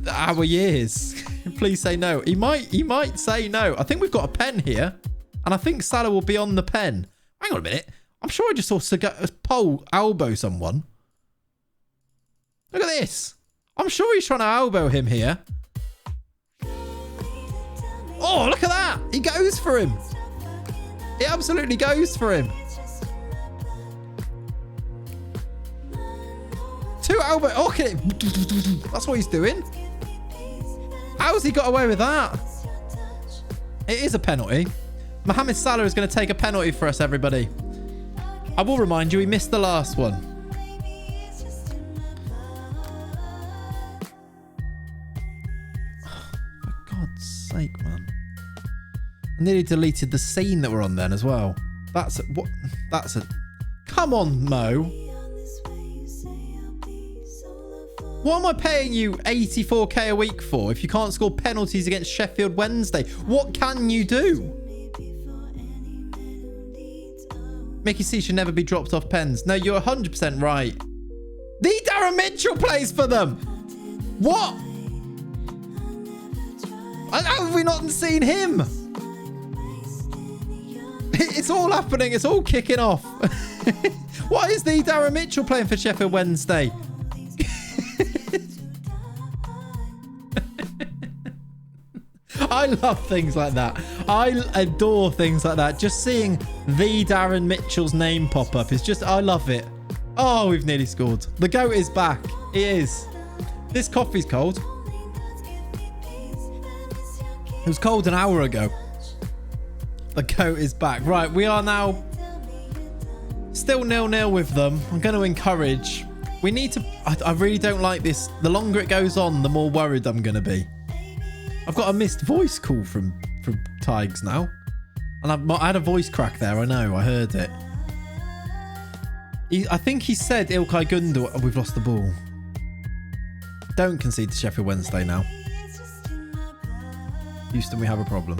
our years. Please say no. He might say no. I think we've got a pen here. And I think Salah will be on the pen. Hang on a minute. I'm sure I just saw Pole elbow someone. Look at this. I'm sure he's trying to elbow him here. Oh, look at that. He goes for him. He absolutely goes for him. Two elbow. Okay. That's what he's doing. How's he got away with that? It is a penalty. Mohamed Salah is going to take a penalty for us, everybody. I will remind you, he missed the last one. Oh, for God's sake, man. I nearly deleted the scene that we're on then as well. Come on, Mo. What am I paying you 84k a week for if you can't score penalties against Sheffield Wednesday? What can you do? Mickey C should never be dropped off pens. No, you're 100% right. The Darren Mitchell plays for them. What? How have we not seen him? It's all happening. It's all kicking off. Why is the Darren Mitchell playing for Sheffield Wednesday? I love things like that. I adore things like that. Just seeing the Darren Mitchell's name pop up is just, I love it. Oh, we've nearly scored. The GOAT is back. It is. This coffee's cold. It was cold an hour ago. The GOAT is back. Right, we are now still 0-0 with them. I'm going to encourage. We need to... I really don't like this. The longer it goes on, the more worried I'm going to be. I've got a missed voice call from Tigers now. And I had a voice crack there. I know. I heard it. I think he said Ilkay Gundogan. Oh, we've lost the ball. Don't concede to Sheffield Wednesday now. Houston, we have a problem.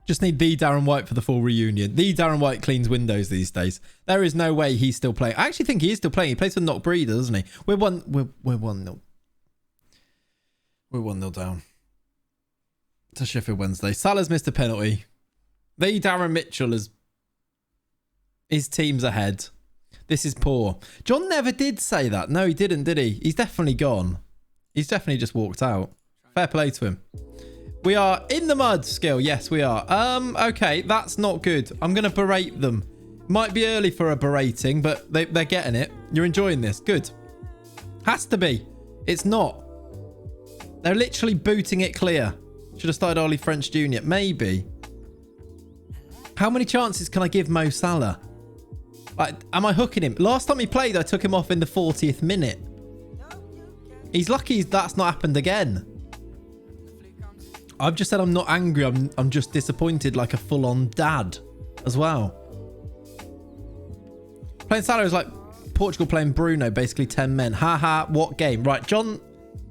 Just need the Darren White for the full reunion. The Darren White cleans windows these days. There is no way he's still playing. I actually think he is still playing. He plays for Knock Breeder, doesn't he? We're 1-0. We're 1-0 down to Sheffield Wednesday. Salah's missed a penalty. The Darren Mitchell is... His team's ahead. This is poor. John never did say that. No, he didn't, did he? He's definitely gone. He's definitely just walked out. Fair play to him. We are in the mud, Skill. Yes, we are. Okay, that's not good. I'm going to berate them. Might be early for a berating, but they're getting it. You're enjoying this. Good. Has to be. It's not. They're literally booting it clear. Should have started Ollie French Jr. Maybe. How many chances can I give Mo Salah? Like, am I hooking him? Last time he played, I took him off in the 40th minute. He's lucky that's not happened again. I've just said I'm not angry. I'm just disappointed like a full-on dad as well. Playing Salah is like Portugal playing Bruno, basically 10 men. Haha, what game? Right, John.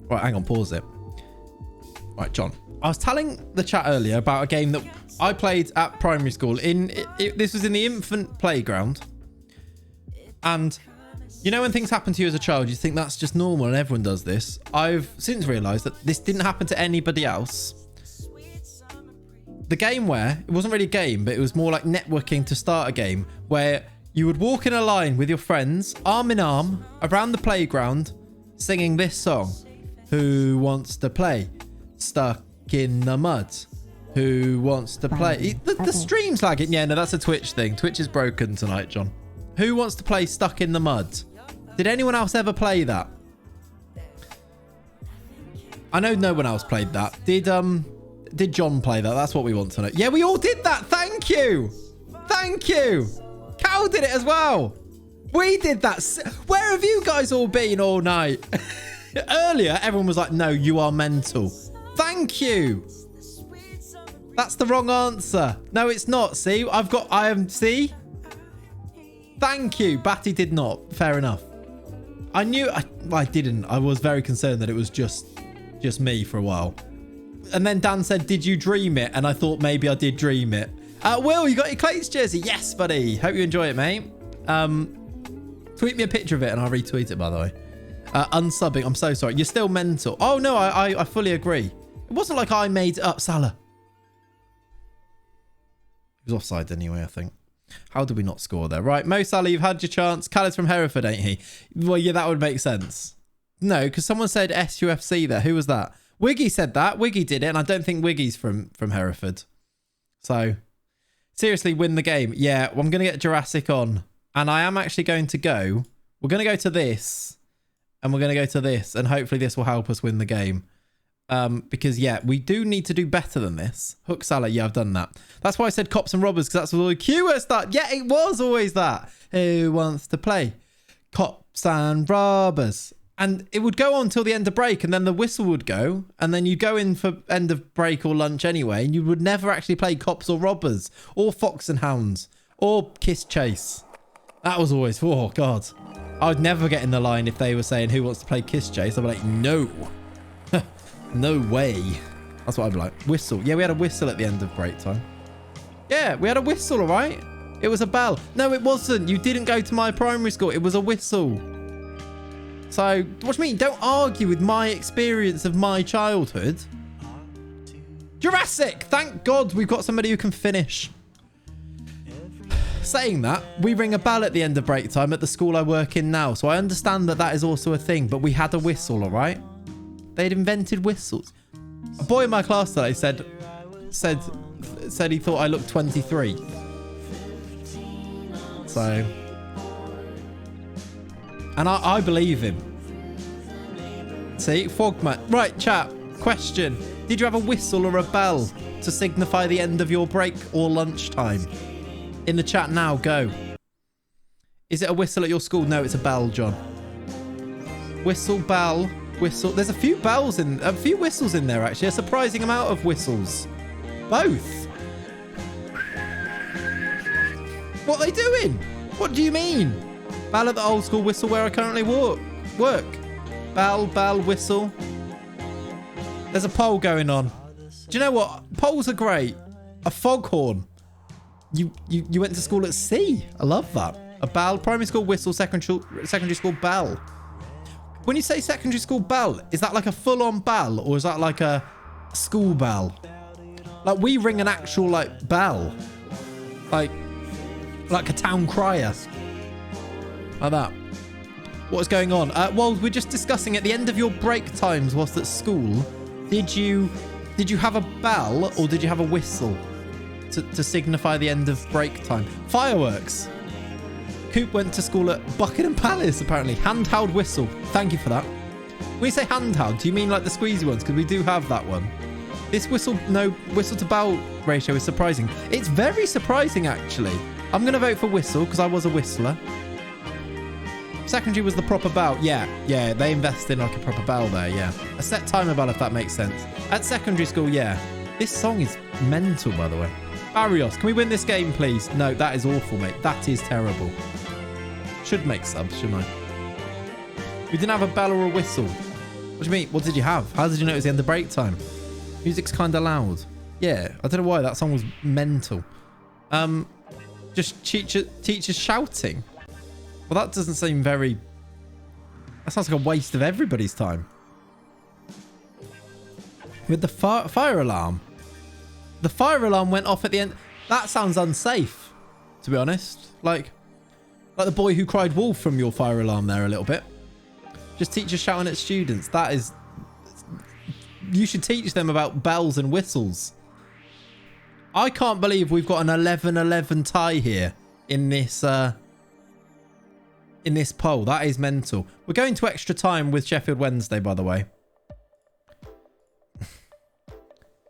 Right, hang on, pause it. Right, John. I was telling the chat earlier about a game that I played at primary school. This was in the infant playground. And you know when things happen to you as a child, you think that's just normal and everyone does this. I've since realised that this didn't happen to anybody else. The game where, it wasn't really a game, but it was more like networking to start a game, where you would walk in a line with your friends, arm in arm, around the playground, singing this song. Who wants to play? Stuck in the mud. Who wants to play? The stream's lagging. Yeah, no, that's a Twitch thing. Twitch is broken tonight, John. Who wants to play Stuck in the Mud? Did anyone else ever play that? I know no one else played that. Did John play that? That's what we want to know. Yeah, we all did that. Thank you. Thank you. Cal did it as well. We did that. Where have you guys all been all night? Earlier, everyone was like, no, you are mental. Thank you. That's the wrong answer. No, it's not. See, see? Thank you. Batty did not. Fair enough. I knew I didn't. I was very concerned that it was just me for a while. And then Dan said, did you dream it? And I thought maybe I did dream it. Will, you got your Clates jersey? Yes, buddy. Hope you enjoy it, mate. Tweet me a picture of it and I'll retweet it, by the way. Unsubbing. I'm so sorry. You're still mental. Oh, no, I fully agree. It wasn't like I made it up, Salah. He was offside anyway, I think. How did we not score there? Right, Mo Salah, you've had your chance. Khaled's from Hereford, ain't he? Well, yeah, that would make sense. No, because someone said SUFC there. Who was that? Wiggy said that. Wiggy did it, and I don't think Wiggy's from Hereford. So, seriously, win the game. Yeah, well, I'm going to get Jurassic on. And I am actually going to go. We're going to go to this. And we're going to go to this. And hopefully this will help us win the game. Because, yeah, we do need to do better than this. Hook Salah, yeah, I've done that. That's why I said cops and robbers, because that's what all the QS start. Yeah, it was always that. Who wants to play? Cops and robbers. And it would go on till the end of break, and then the whistle would go, and then you go in for end of break or lunch anyway, and you would never actually play cops or robbers, or fox and hounds, or kiss chase. That was always, oh, God. I would never get in the line if they were saying, who wants to play kiss chase? I'd be like, no. No way. That's what I'd be like. Whistle. Yeah, we had a whistle at the end of break time. Yeah, we had a whistle, all right? It was a bell. No, it wasn't. You didn't go to my primary school. It was a whistle. So, what do you mean? Don't argue with my experience of my childhood. Jurassic! Thank God we've got somebody who can finish. Saying that, we ring a bell at the end of break time at the school I work in now. So I understand that that is also a thing. But we had a whistle, all right? They'd invented whistles. A boy in my class today said he thought I looked 23. So, and I believe him. See, Fogmat. Right, chat. Question: did you have a whistle or a bell to signify the end of your break or lunchtime? In the chat now, go. Is it a whistle at your school? No, it's a bell, John. Whistle, bell. Whistle. There's a few whistles in there, actually. A surprising amount of whistles. Both. What are they doing? What do you mean? Bell at the old school, whistle where I currently work. Bell, whistle. There's a poll going on. Do you know what? Polls are great. A foghorn. You went to school at sea. I love that. A bell, primary school whistle, secondary school bell. When you say secondary school bell, is that like a full-on bell, or is that like a school bell? Like, we ring an actual, like, bell. Like a town crier. Like that. What is going on? Well, we're just discussing at the end of your break times whilst at school, did you have a bell or did you have a whistle to signify the end of break time? Fireworks. Coop went to school at Buckingham Palace, apparently. Handheld whistle. Thank you for that. When you say handheld, do you mean like the squeezy ones? Because we do have that one. This whistle to bell ratio is surprising. It's very surprising, actually. I'm going to vote for whistle because I was a whistler. Secondary was the proper bell. Yeah, they invested in like a proper bell there, yeah. A set timer bell, if that makes sense. At secondary school, yeah. This song is mental, by the way. Barrios, can we win this game, please? No, that is awful, mate. That is terrible. Should make subs, shouldn't I? We didn't have a bell or a whistle. What do you mean? What did you have? How did you know it was the end of break time? Music's kind of loud. Yeah, I don't know why that song was mental. Just teachers shouting. Well, that doesn't seem very... That sounds like a waste of everybody's time. With the fire alarm. The fire alarm went off at the end. That sounds unsafe, to be honest. Like the boy who cried wolf from your fire alarm there a little bit. Just teachers shouting at students. That is... You should teach them about bells and whistles. I can't believe we've got an 11-11 tie here in this poll. That is mental. We're going to extra time with Sheffield Wednesday, by the way.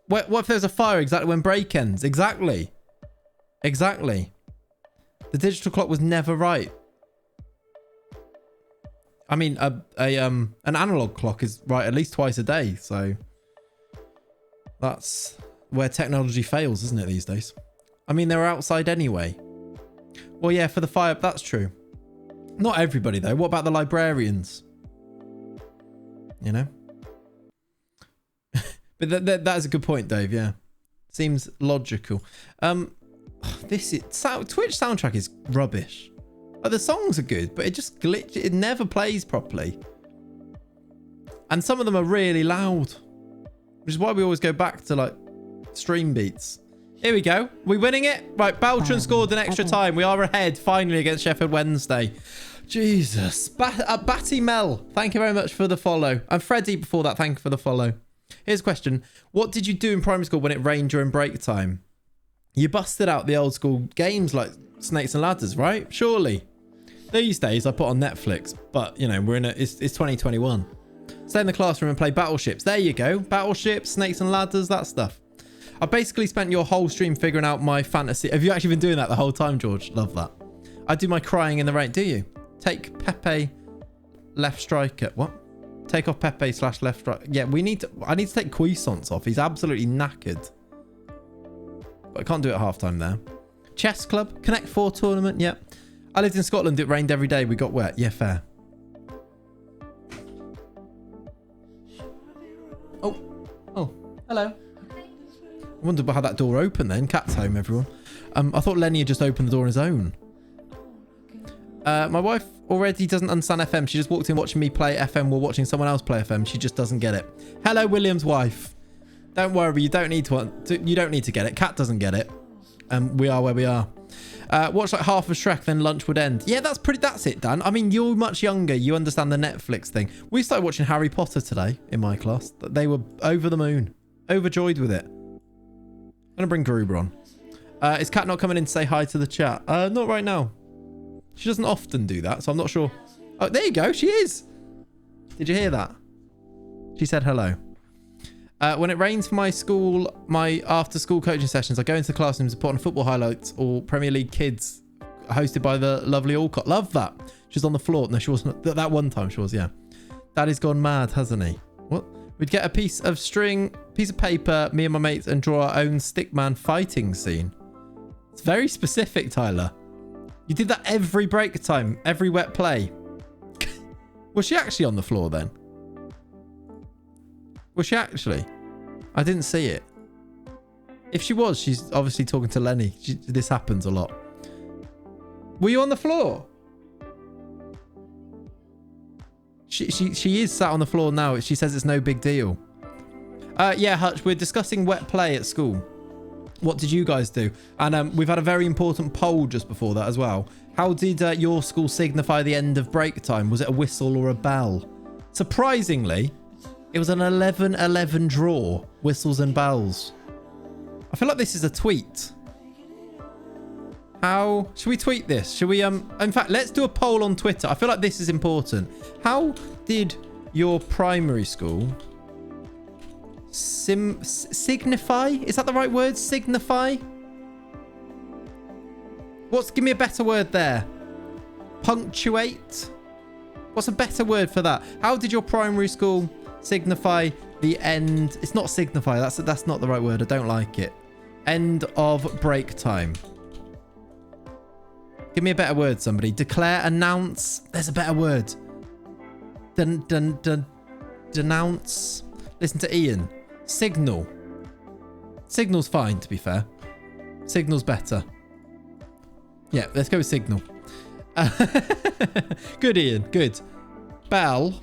What if there's a fire exactly when break ends? Exactly. Exactly. The digital clock was never right. I mean, an analog clock is right at least twice a day, so that's where technology fails, isn't it, these days? I mean, they're outside anyway. Well, yeah, for the fire, that's true. Not everybody, though. What about the librarians? You know? But that is a good point, Dave, yeah. Seems logical. Twitch soundtrack is rubbish. Like, the songs are good, but it just glitches. It never plays properly. And some of them are really loud. Which is why we always go back to, like, stream beats. Here we go. We winning it? Right, Beltran scored an extra time. We are ahead, finally, against Sheffield Wednesday. Jesus. Batty Mel, thank you very much for the follow. And Freddie, before that, thank you for the follow. Here's a question. What did you do in primary school when it rained during break time? You busted out the old school games like Snakes and Ladders, right? Surely. These days, I put on Netflix, but, you know, it's 2021. Stay in the classroom and play Battleships. There you go. Battleships, Snakes and Ladders, that stuff. I basically spent your whole stream figuring out my fantasy. Have you actually been doing that the whole time, George? Love that. I do my crying in the rain. Do you? Take Pepe left striker. What? Take off Pepe / left striker. Yeah, I need to take Cuisance off. He's absolutely knackered. But I can't do it at halftime there. Chess club. Connect 4 tournament. Yep. I lived in Scotland. It rained every day. We got wet. Yeah, fair. Oh. Hello. I wonder how that door opened then. Cat's home, everyone. I thought Lenny had just opened the door on his own. My wife already doesn't understand FM. She just walked in watching me play FM while watching someone else play FM. She just doesn't get it. Hello, William's wife. Don't worry. You don't need to get it. Cat doesn't get it. We are where we are. Watch like half of Shrek, then lunch would end. Yeah, that's it, Dan. I mean, you're much younger. You understand the Netflix thing. We started watching Harry Potter today in my class. They were over the moon. Overjoyed with it. I'm going to bring Gruber on. Is Kat not coming in to say hi to the chat? Not right now. She doesn't often do that, so I'm not sure. Oh, there you go. She is. Did you hear that? She said hello. When it rains for my school, my after-school coaching sessions, I go into the classrooms and put on football highlights or Premier League Kids, hosted by the lovely Alcott. Love that. She's on the floor. No, she wasn't. That one time she was, yeah. Daddy's gone mad, hasn't he? What? We'd get a piece of string, piece of paper, me and my mates, and draw our own stickman fighting scene. It's very specific, Tyler. You did that every break time, every wet play. Was she actually on the floor then? Was she actually? I didn't see it. If she was, she's obviously talking to Lenny. This happens a lot. Were you on the floor? She is sat on the floor now. She says it's no big deal. Yeah, Hutch, we're discussing wet play at school. What did you guys do? And we've had a very important poll just before that as well. How did your school signify the end of break time? Was it a whistle or a bell? Surprisingly, it was an 11-11 draw. Whistles and bells. I feel like this is a tweet. How should we tweet this? Should we in fact, let's do a poll on Twitter. I feel like this is important. How did your primary school signify? Is that the right word? Signify? Give me a better word there. Punctuate? What's a better word for that? How did your primary school signify the end? It's not signify. That's not the right word. I don't like it. End of break time. Give me a better word, somebody. Declare, announce. There's a better word. Denounce. Listen to Ian. Signal. Signal's fine, to be fair. Signal's better. Yeah, let's go with Signal. Good, Ian. Good. Bell.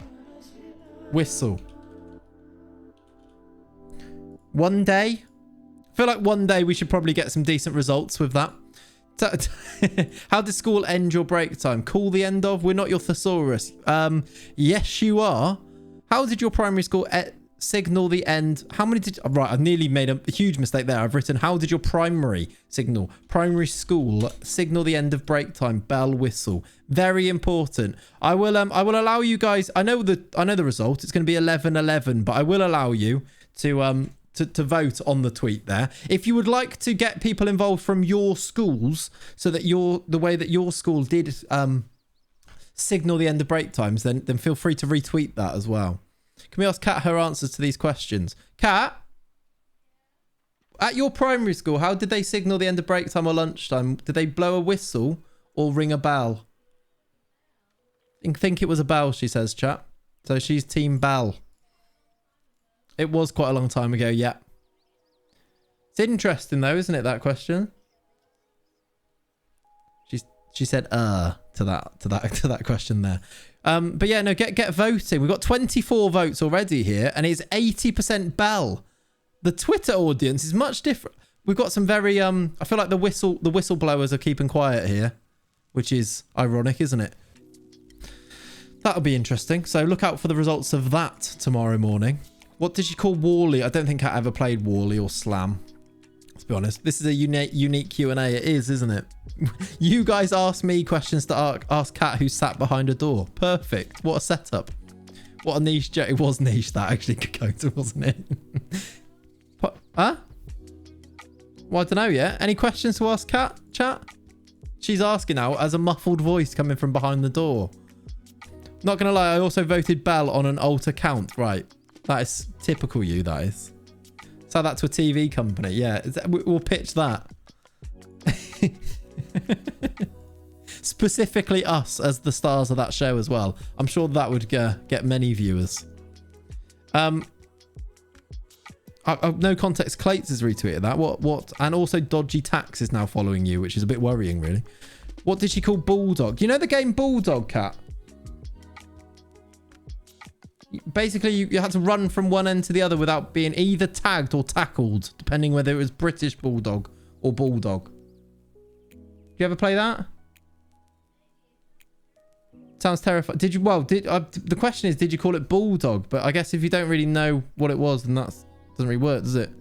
Whistle. One day. I feel like one day we should probably get some decent results with that. How did school end your break time? Call the end of? We're not your thesaurus. Yes, you are. How did your primary school signal the end? How many did... Right, I've nearly made a huge mistake there. I've written, how did your primary school signal the end of break time? Bell, whistle. Very important. I will allow you guys... I know the result. It's going to be 11-11, but I will allow you to vote on the tweet there. If you would like to get people involved from your schools so that the way that your school did signal the end of break times, then feel free to retweet that as well. Can we ask Kat her answers to these questions? Kat, at your primary school, how did they signal the end of break time or lunchtime? Did they blow a whistle or ring a bell? I think it was a bell, she says, chat. So she's team bell. It was quite a long time ago, yeah. It's interesting though, isn't it, that question? She said to that question there. But yeah, no, get voting. We've got 24 votes already here, and it's 80% Bell. The Twitter audience is much different. We've got some very I feel like the whistleblowers are keeping quiet here, which is ironic, isn't it? That'll be interesting. So look out for the results of that tomorrow morning. What did you call Wally? I don't think I ever played Wally or Slam. Let's be honest. This is a unique Q&A. It is, isn't it? You guys asked me questions to ask Kat, who sat behind a door. Perfect. What a setup. What a niche joke. It was niche, that actually, Dakota, wasn't it? Huh? Well, I don't know yet. Any questions to ask Kat, chat? She's asking now as a muffled voice coming from behind the door. Not going to lie, I also voted Bell on an alt account. Right. That is typical you, that is. So that to a TV company. Yeah, we'll pitch that. Specifically us as the stars of that show as well. I'm sure that would get many viewers. No context. Clates has retweeted that. What? And also Dodgy Tax is now following you, which is a bit worrying, really. What did she call Bulldog? You know the game Bulldog, Cat? Basically, you had to run from one end to the other without being either tagged or tackled, depending whether it was British Bulldog or Bulldog. Did you ever play that? Sounds terrifying. Did you? Well, the question is, did you call it Bulldog? But I guess if you don't really know what it was, then that doesn't really work, does it?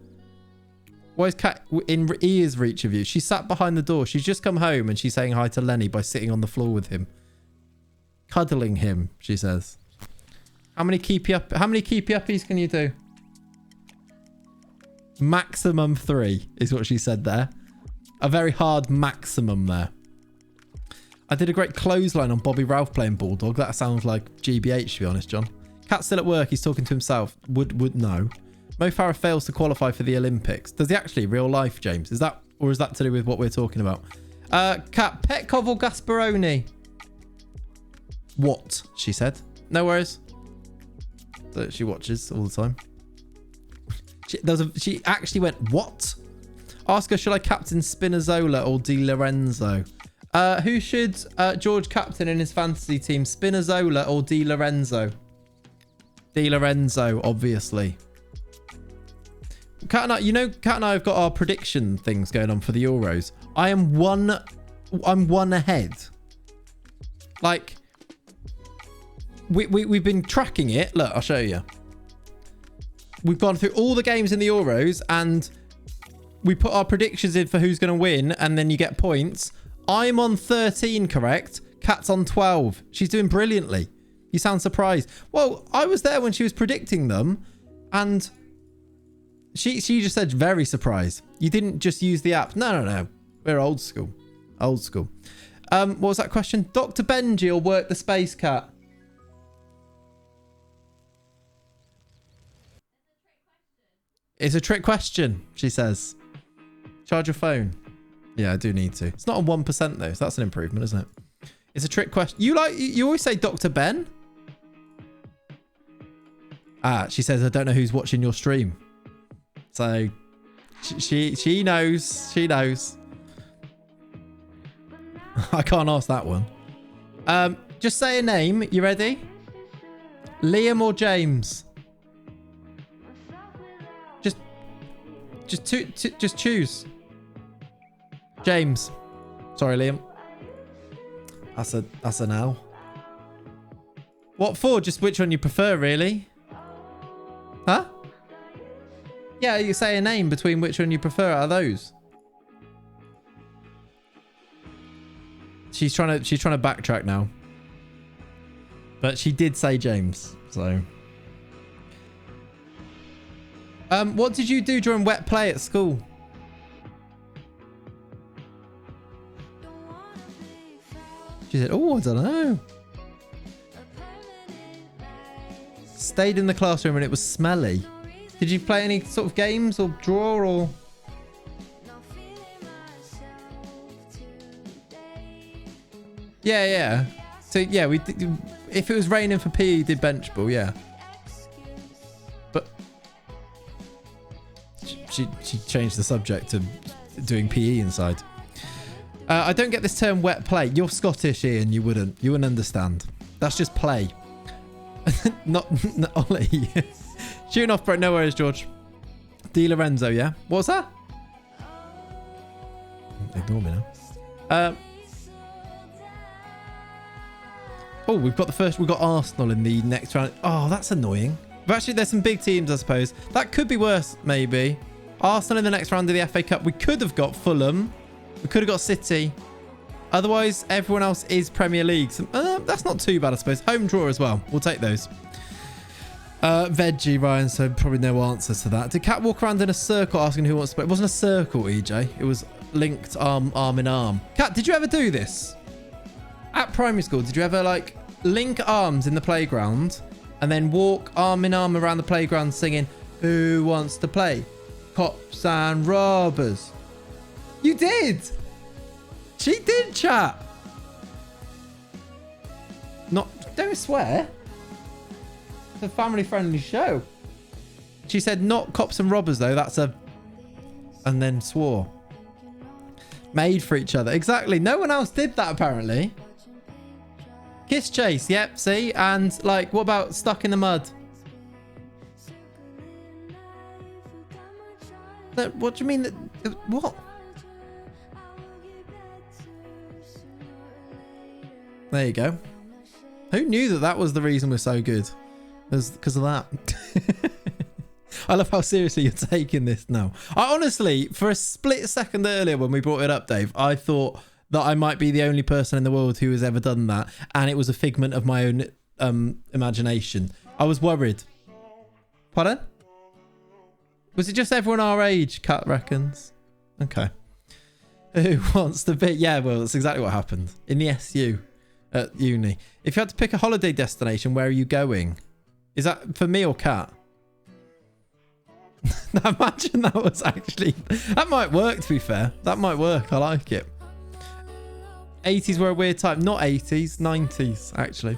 Why is Kat in ears reach of you? She sat behind the door. She's just come home and she's saying hi to Lenny by sitting on the floor with him, cuddling him. She says. How many keepy uppies can you do? Maximum 3 is what she said there. A very hard maximum there. I did a great clothesline on Bobby Ralph playing Bulldog. That sounds like GBH, to be honest, John. Cat's still at work. He's talking to himself. Would know. Mo Farah fails to qualify for the Olympics. Does he actually? Real life, James? Is that to do with what we're talking about? Cat, Petkov or Gasparoni? What? She said. No worries. So she watches all the time. She actually went, what? Ask her, should I captain Spinazzola or Di Lorenzo? Who should George captain in his fantasy team? Spinazzola or Di Lorenzo? Di Lorenzo, obviously. Kat and I have got our prediction things going on for the Euros. I'm one ahead. Like, we've been tracking it. Look, I'll show you. We've gone through all the games in the Euros and we put our predictions in for who's going to win, and then you get points. I'm on 13, correct? Kat's on 12. She's doing brilliantly. You sound surprised. Well, I was there when she was predicting them, and she just said very surprised. You didn't just use the app. No. We're old school. Old school. What was that question? Dr. Benji or work the space cat? It's a trick question, she says. Charge your phone. Yeah, I do need to. It's not on 1% though, so that's an improvement, isn't it? It's a trick question. You always say Dr. Ben? She says, I don't know who's watching your stream. So She knows. She knows. I can't ask that one. Just say a name. You ready? Liam or James? Just choose. James. Sorry, Liam. That's a no. What for? Just which one you prefer, really? Huh? Yeah, you say a name between which one you prefer out of those. She's trying to backtrack now. But she did say James, so. What did you do during wet play at school? She said, oh, I don't know. Stayed in the classroom and it was smelly. Did you play any sort of games or draw or? Yeah. So yeah, we did, if it was raining for PE, did bench ball, yeah. But she changed the subject to doing PE inside. I don't get this term wet play. You're Scottish, Ian. You wouldn't understand. That's just play. not Ollie. Shooting off, bro. No worries, George. Di Lorenzo, yeah. What's that? Ignore me now. Oh, we've got Arsenal in the next round. Oh, that's annoying. But actually, there's some big teams, I suppose. That could be worse, maybe. Arsenal in the next round of the FA Cup. We could have got Fulham. We could have got City. Otherwise, everyone else is Premier League. So, that's not too bad, I suppose. Home draw as well. We'll take those. Veggie, Ryan, so probably no answer to that. Did Cat walk around in a circle asking who wants to play? It wasn't a circle, EJ. It was linked arm in arm. Cat, did you ever do this? At primary school, did you ever, like, link arms in the playground and then walk arm in arm around the playground singing, who wants to play? Cops and robbers. You did. She did, chat. Don't swear. It's a family-friendly show. She said not cops and robbers, though. That's a... And then swore. Made for each other. Exactly. No one else did that, apparently. Kiss chase. Yep, see? And, like, what about stuck in the mud? What do you mean? What? There you go. Who knew that was the reason we're so good? It was because of that. I love how seriously you're taking this now. I honestly, for a split second earlier when we brought it up, Dave, I thought that I might be the only person in the world who has ever done that. And it was a figment of my own imagination. I was worried. Pardon? Was it just everyone our age, Kat reckons? Okay. Who wants to be? Yeah, well, that's exactly what happened. In the SU at uni. If you had to pick a holiday destination, where are you going? Is that for me or Kat? Imagine that was actually... That might work, to be fair. That might work. I like it. 80s were a weird time. Not 80s, 90s, actually.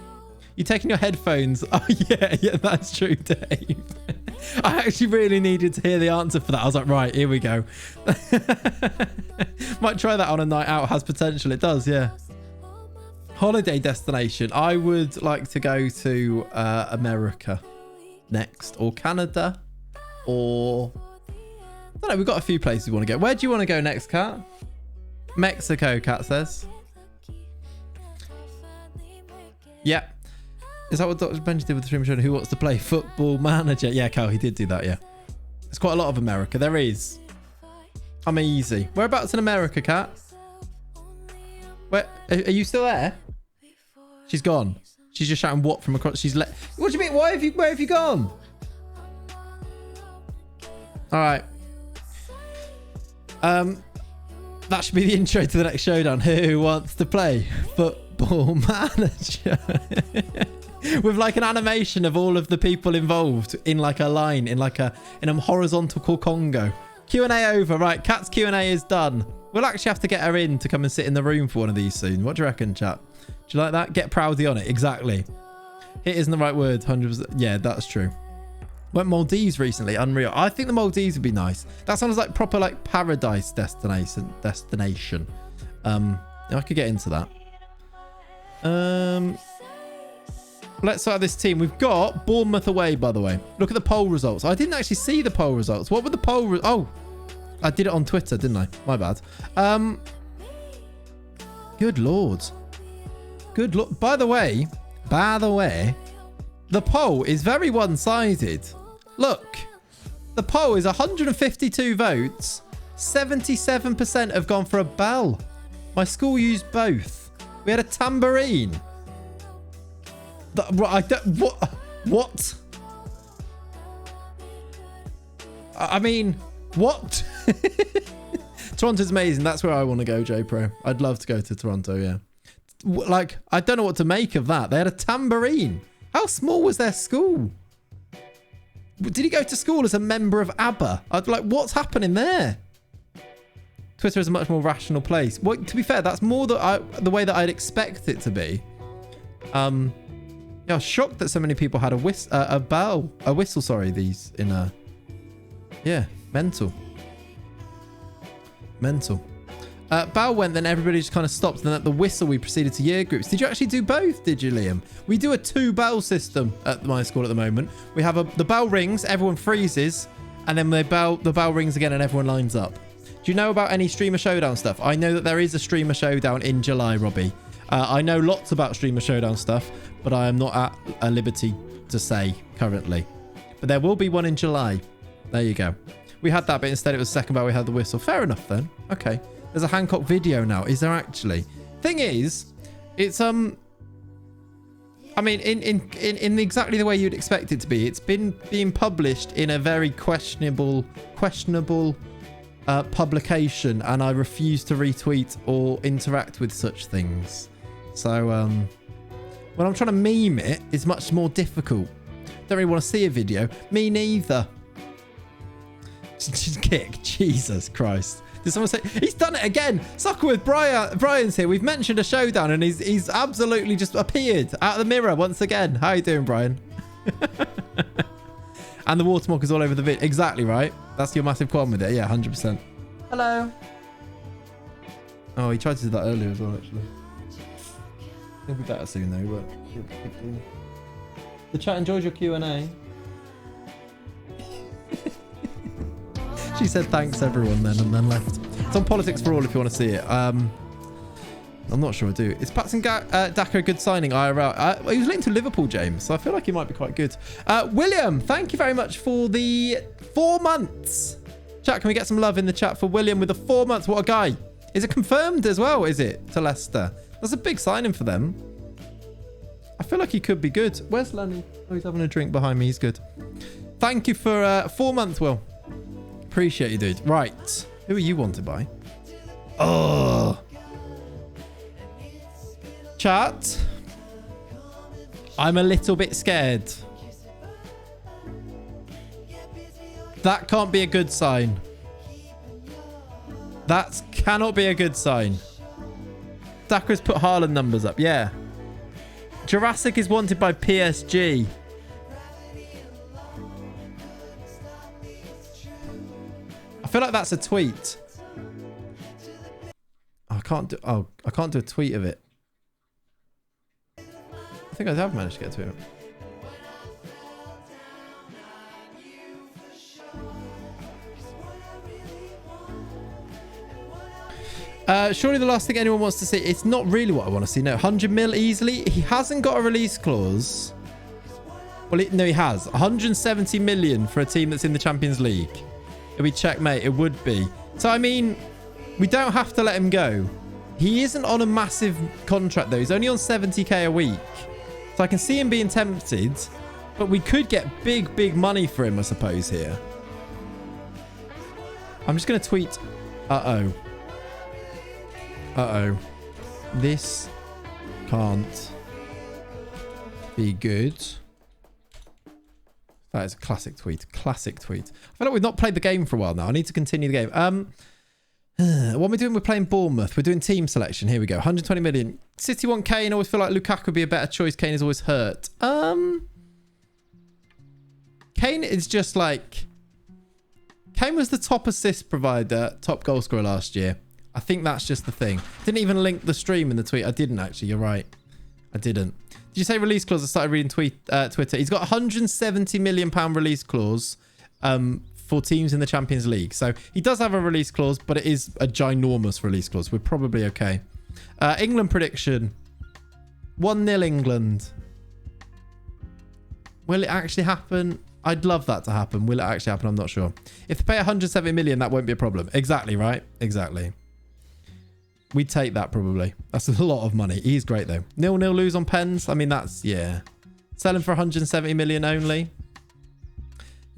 You taking your headphones? Oh, yeah, that's true, Dave. I actually really needed to hear the answer for that. I was like, right, here we go. Might try that on a night out. Has potential. It does, yeah. Holiday destination. I would like to go to America next. Or Canada. Or... I don't know. We've got a few places we want to go. Where do you want to go next, Kat? Mexico, Kat says. Yep. Is that what Dr. Benji did with the stream show? Who wants to play Football Manager? Yeah, Cal, he did do that, yeah. There's quite a lot of America. There is. I'm easy. Whereabouts in America, Kat? Where? Are you still there? She's gone. She's just shouting what from across. What do you mean? Where have you gone? All right. That should be the intro to the next showdown. Who wants to play Football Manager? With like an animation of all of the people involved in like a line, in a horizontal Congo. Q&A over. Right, Kat's Q&A is done. We'll actually have to get her in to come and sit in the room for one of these soon. What do you reckon, chat? Do you like that? Get Proudy on it. Exactly. It isn't the right word. 100%. Yeah, that's true. Went Maldives recently. Unreal. I think the Maldives would be nice. That sounds like proper like paradise destination. Yeah, I could get into that. Let's start this team. We've got Bournemouth away, by the way. Look at the poll results. I didn't actually see the poll results. What were the poll Oh, I did it on Twitter, didn't I? My bad. Good Lord. Good Lord. By the way, the poll is very one-sided. Look, the poll is 152 votes. 77% have gone for a bell. My school used both. We had a tambourine. What? I mean, what? Toronto's amazing. That's where I want to go, J-Pro. I'd love to go to Toronto, yeah. Like, I don't know what to make of that. They had a tambourine. How small was their school? Did he go to school as a member of ABBA? I'd like, what's happening there? Twitter is a much more rational place. Well, to be fair, that's more the way that I'd expect it to be. Yeah, I was shocked that so many people had a whistle, sorry, these in a... Yeah, mental. Bow went, then everybody just kind of stopped. Then at the whistle, we proceeded to year groups. Did you actually do both, did you, Liam? We do a 2-bell system at my school at the moment. We have the bell rings, everyone freezes, and then the bell rings again and everyone lines up. Do you know about any Streamer Showdown stuff? I know that there is a Streamer Showdown in July, Robbie. I know lots about Streamer Showdown stuff, but I am not at a liberty to say currently. But there will be one in July. There you go. We had that, but instead it was second bell. We had the whistle. Fair enough then. Okay. There's a Hancock video now. Is there actually? Thing is, it's I mean, in exactly the way you'd expect it to be. It's been being published in a very questionable publication, and I refuse to retweet or interact with such things. So when I'm trying to meme it, it's much more difficult. Don't really want to see a video. Me neither. Just kick. Jesus Christ. Did someone say he's done it again? Sucker with Brian's here. We've mentioned a showdown and he's absolutely just appeared out of the mirror once again. How you doing, Brian? And the watermark is all over the vid. Exactly right. That's your massive problem with it. Yeah, 100%. Hello. Oh, he tried to do that earlier as well, actually. He'll be better soon though, but the chat enjoys your Q&A. She said thanks everyone then and then left. It's on Politics for All if you want to see it. I'm not sure I do. Is Patson Daka a good signing IRL? He was linked to Liverpool, James, so I feel like he might be quite good. William, thank you very much for the 4 months. Chat, can we get some love in the chat for William with the 4 months? What a guy. Is it confirmed as well, is it, to Leicester? That's a big signing for them. I feel like he could be good. Where's Lenny? Oh, he's having a drink behind me. He's good. Thank you for 4 months, Will. Appreciate you, dude. Right. Who are you wanted by? Oh. Chat. I'm a little bit scared. That can't be a good sign. That cannot be a good sign. Daka's put Haaland numbers up. Yeah. Jurassic is wanted by PSG. I feel like that's a tweet. I can't do a tweet of it. I think I have managed to get to it. Surely the last thing anyone wants to see. It's not really what I want to see. No, 100 mil easily. He hasn't got a release clause. Well, no, he has. 170 million for a team that's in the Champions League. It'll be checkmate. It would be. So, I mean, we don't have to let him go. He isn't on a massive contract, though. He's only on 70k a week. So I can see him being tempted. But we could get big, big money for him, I suppose, here. I'm just going to tweet. Uh-oh. Uh-oh. This can't be good. That is a classic tweet. Classic tweet. I feel like we've not played the game for a while now. I need to continue the game. What are we doing? We're playing Bournemouth. We're doing team selection. Here we go. 120 million. City want Kane. I always feel like Lukaku would be a better choice. Kane is always hurt. Kane is just like... Kane was the top assist provider, top goal scorer last year. I think that's just the thing. Didn't even link the stream in the tweet. I didn't actually. You're right. I didn't. Did you say release clause? I started reading Twitter. He's got £170 million release clause for teams in the Champions League. So he does have a release clause, but it is a ginormous release clause. We're probably okay. England prediction. 1-0 England. Will it actually happen? I'd love that to happen. Will it actually happen? I'm not sure. If they pay 170 million, that won't be a problem. Exactly, right? Exactly. We'd take that probably. That's a lot of money. He's great though. 0-0 lose on pens. I mean, that's, yeah. Selling for 170 million only.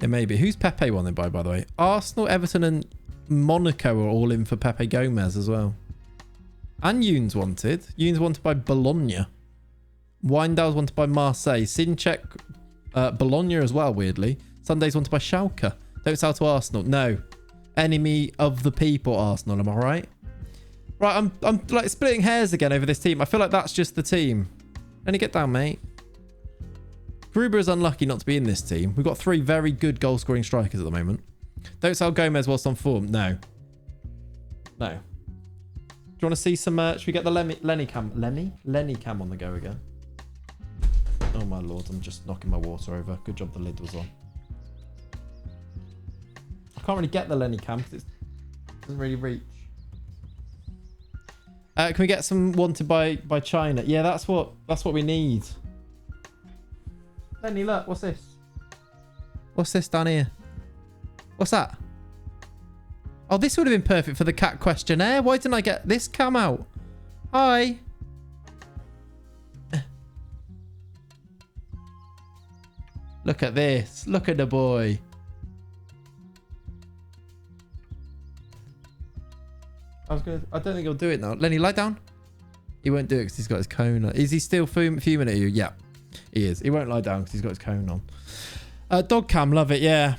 Yeah, maybe. Who's Pepe wanted by the way? Arsenal, Everton and Monaco are all in for Pepe Gomez as well. And Youn's wanted. Youn's wanted by Bologna. Window's wanted by Marseille. Sinchek, Bologna as well, weirdly. Sunday's wanted by Schalke. Don't sell to Arsenal. No. Enemy of the people, Arsenal. Am I right? Right, I'm like splitting hairs again over this team. I feel like that's just the team. Let me get down, mate. Gruber is unlucky not to be in this team. We've got 3 very good goal-scoring strikers at the moment. Don't sell Gomez whilst on form. No. No. Do you want to see some... should we get the Lenny cam? Lenny cam on the go again. Oh, my lord. I'm just knocking my water over. Good job the lid was on. I can't really get the Lenny cam because it doesn't really reach. Can we get some wanted by China? Yeah, that's what we need. Lenny, look, what's this? What's this down here? What's that? Oh, this would have been perfect for the cat questionnaire. Why didn't I get this cam out? Hi. Look at this. Look at the boy. I don't think he'll do it now. Lenny, lie down. He won't do it because he's got his cone on. Is he still fuming at you? Yeah, he is. He won't lie down because he's got his cone on. Dog cam, love it. Yeah.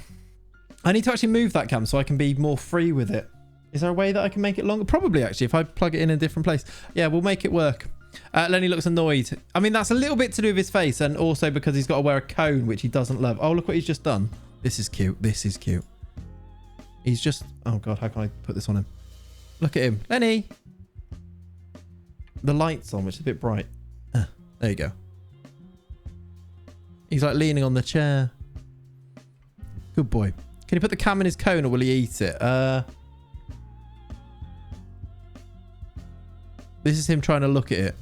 I need to actually move that cam so I can be more free with it. Is there a way that I can make it longer? Probably, actually, if I plug it in a different place. Yeah, we'll make it work. Lenny looks annoyed. I mean, that's a little bit to do with his face and also because he's got to wear a cone, which he doesn't love. Oh, look what he's just done. This is cute. This is cute. He's just... Oh, God, how can I put this on him? Look at him. Lenny! The light's on, which is a bit bright. There you go. He's like leaning on the chair. Good boy. Can you put the cam in his cone or will he eat it? This is him trying to look at it.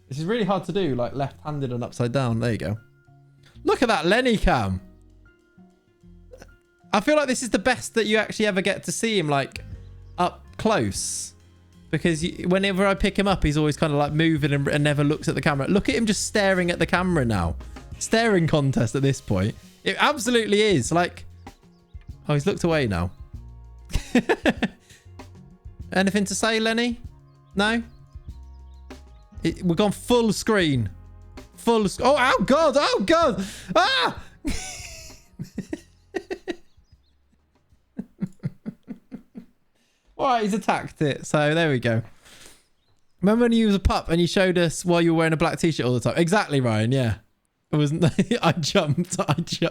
This is really hard to do, like left-handed and upside down. There you go. Look at that Lenny cam. I feel like this is the best that you actually ever get to see him like up close. Because whenever I pick him up, he's always kind of like moving and never looks at the camera. Look at him just staring at the camera now. Staring contest at this point. It absolutely is. Like, oh, he's looked away now. Anything to say, Lenny? No? We've gone full screen. Oh, God. Oh, God. Ah! All right, he's attacked it. So there we go. Remember when you was a pup and you showed us why you were wearing a black t-shirt all the time? Exactly, Ryan. Yeah. It wasn't. I jumped. You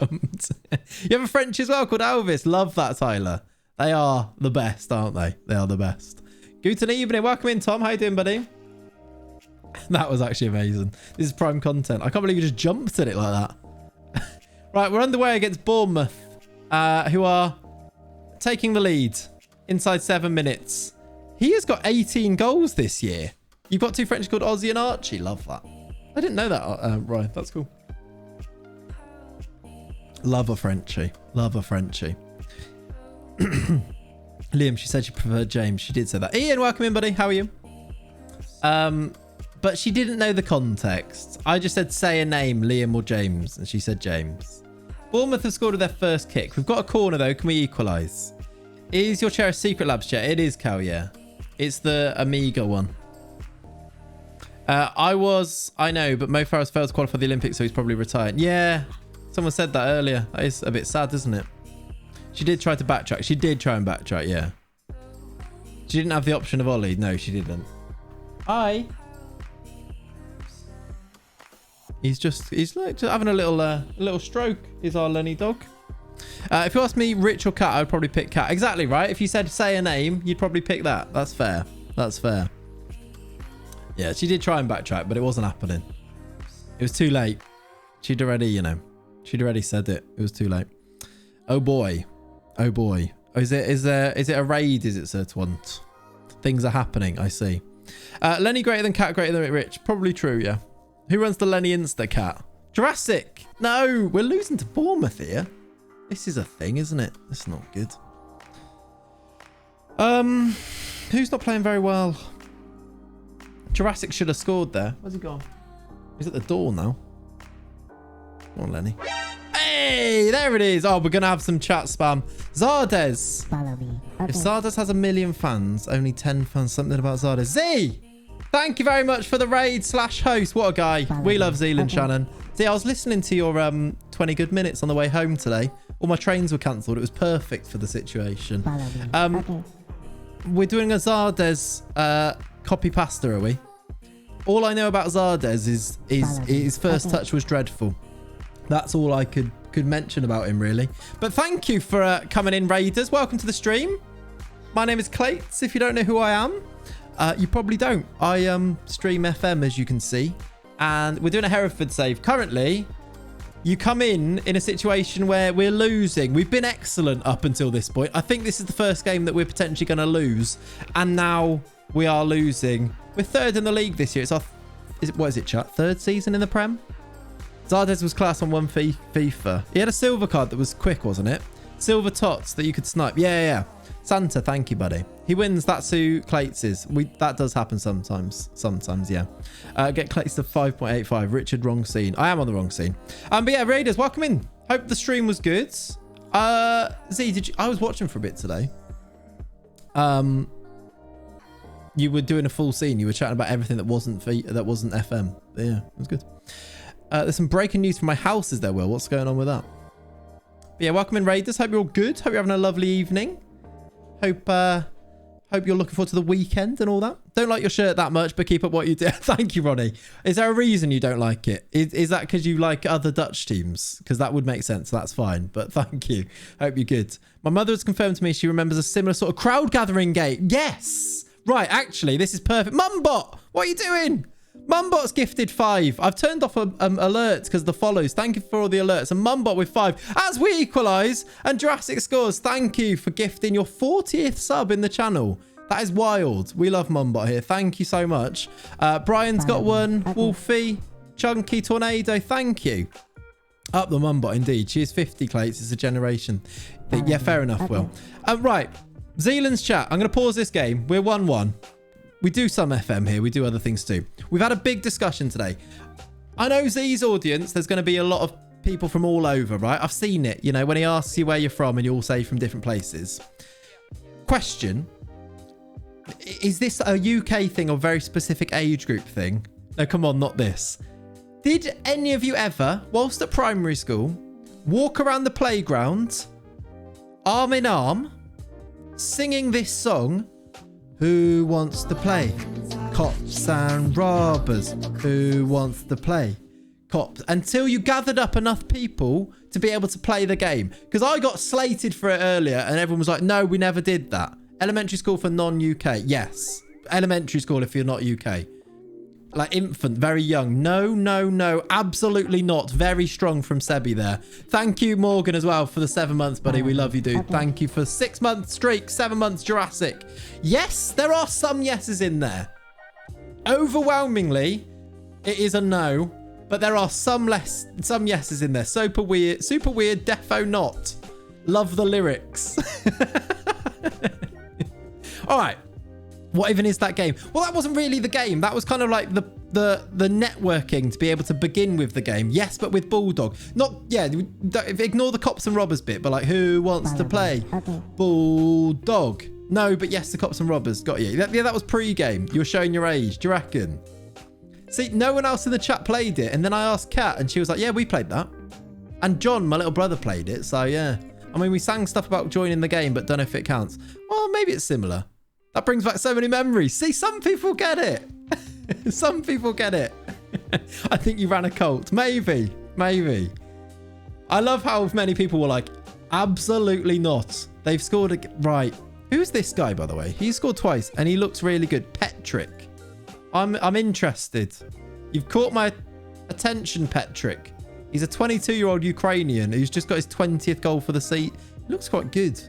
have a French as well called Elvis. Love that, Tyler. They are the best, aren't they? They are the best. Guten evening. Welcome in, Tom. How you doing, buddy? That was actually amazing. This is prime content. I can't believe you just jumped at it like that. Right, we're underway against Bournemouth, who are taking the lead inside 7 minutes. He has got 18 goals this year. You've got 2 French called Ozzy and Archie. Love that. I didn't know that, Ryan. That's cool. Love a Frenchie. Love a Frenchie. Liam, she said she preferred James. She did say that. Ian, welcome in, buddy. How are you? But she didn't know the context. I just said say a name, Liam or James, and she said James. Bournemouth have scored with their first kick. We've got a corner, though. Can we equalise? Is your chair a Secret Labs chair? It is, Cal, yeah. It's the Amiga one. I know, but Mo Farah's failed to qualify for the Olympics, so he's probably retired. Yeah, someone said that earlier. That is a bit sad, isn't it? She did try to backtrack. She did try and backtrack, yeah. She didn't have the option of Ollie. No, she didn't. Hi. He's like just having a little stroke. Is our Lenny dog. If you ask me, Rich or Cat, I would probably pick Cat. Exactly right. If you said say a name, you'd probably pick that. That's fair. That's fair. Yeah, she did try and backtrack, but it wasn't happening. It was too late. She'd already said it. It was too late. Oh boy. Oh boy. Oh, is it a raid? Is it Sir Twant? Things are happening. I see. Lenny greater than Cat, greater than Rich. Probably true. Yeah. Who runs the Lenny Insta Cat? Jurassic. No, we're losing to Bournemouth here. This is a thing, isn't it? That's not good. Who's not playing very well? Jurassic should have scored there. Where's he gone? He's at the door now. Come on, Lenny. Hey, there it is. Oh, we're going to have some chat spam. Zardes. Follow me. Okay. If Zardes has 1 million fans, only 10 fans, something about Zardes. Z! Thank you very much for the raid / host. What a guy. We love Zealand, Shannon. Z, I was listening to your 20 good minutes on the way home today. All my trains were cancelled. It was perfect for the situation. Follow me. Okay. We're doing a Zardes copy pasta, are we? All I know about Zardes is his first touch was dreadful. That's all I could mention about him, really. But thank you for coming in, Raiders. Welcome to the stream. My name is Clates. If you don't know who I am, you probably don't. I stream FM, as you can see. And we're doing a Hereford save. Currently, you come in a situation where we're losing. We've been excellent up until this point. I think this is the first game that we're potentially going to lose. And now we are losing. We're third in the league this year. It's our, what is it, chat? Third season in the Prem? Zardes was class on one FIFA. He had a silver card that was quick, wasn't it? Silver tots that you could snipe. Yeah. Santa, thank you, buddy. He wins. That's who Clates is. That does happen sometimes. Yeah. Get Clates to 5.85. Richard, wrong scene. I am on the wrong scene. But yeah, Raiders, welcome in. Hope the stream was good. Z, did you? I was watching for a bit today. You were doing a full scene. You were chatting about everything that wasn't FM. But yeah, it was good. There's some breaking news from my house, is there, Will? What's going on with that? But yeah, welcome in, Raiders. Hope you're all good. Hope you're having a lovely evening. Hope you're looking forward to the weekend and all that. Don't like your shirt that much, but keep up what you do. Thank you, Ronnie. Is there a reason you don't like it? Is that because you like other Dutch teams? Because that would make sense. That's fine. But thank you. Hope you're good. My mother has confirmed to me she remembers a similar sort of crowd gathering game. Yes. Right. Actually, this is perfect. Mumbot, what are you doing? Mumbot's gifted 5. I've turned off alerts because of the follows. Thank you for all the alerts. And Mumbot with 5. As we equalise and Jurassic scores, thank you for gifting your 40th sub in the channel. That is wild. We love Mumbot here. Thank you so much. Brian's got 1. Wolfie, Chunky, Tornado, thank you. Up the Mumbot, indeed. She is 50, Clates. It's a generation thing. Yeah, fair enough, Will. Right. Zealand's chat. I'm going to pause this game. We're 1-1. We do some FM here. We do other things too. We've had a big discussion today. I know Z's audience, there's going to be a lot of people from all over, right? I've seen it, you know, when he asks you where you're from and you all say from different places. Question. Is this a UK thing or very specific age group thing? No, come on, not this. Did any of you ever, whilst at primary school, walk around the playground, arm in arm, singing this song? Who wants to play? Cops and robbers. Who wants to play? Cops. Until you gathered up enough people to be able to play the game. Because I got slated for it earlier and everyone was like, no, we never did that. Elementary school for non-UK. Yes. Elementary school if you're not UK. Like infant, very young. No. Absolutely not. Very strong from Sebi there. Thank you, Morgan, as well, for the 7 months, buddy. We love you, dude. Thank you for 6 months streak, 7 months Jurassic. Yes, there are some yeses in there. Overwhelmingly, it is a no, but there are some yeses in there. Super weird, defo not. Love the lyrics. All right. What even is that game? Well, that wasn't really the game. That was kind of like the networking to be able to begin with the game. Yes, but with Bulldog. Ignore the cops and robbers bit, but like, who wants to play? Okay. Bulldog. No, but yes, the cops and robbers. Got you. That was pre-game. You were showing your age. Do you reckon? See, no one else in the chat played it. And then I asked Kat and she was like, yeah, we played that. And John, my little brother, played it. So yeah. I mean, we sang stuff about joining the game, but don't know if it counts. Well, maybe it's similar. That brings back so many memories. See, some people get it. Some people get it. I think you ran a cult. Maybe. I love how many people were like, absolutely not. They've scored a... Right. Who's this guy, by the way? He scored twice and he looks really good. Petrick. I'm interested. You've caught my attention, Petrick. He's a 22-year-old Ukrainian who's just got his 20th goal for the seat. He looks quite good.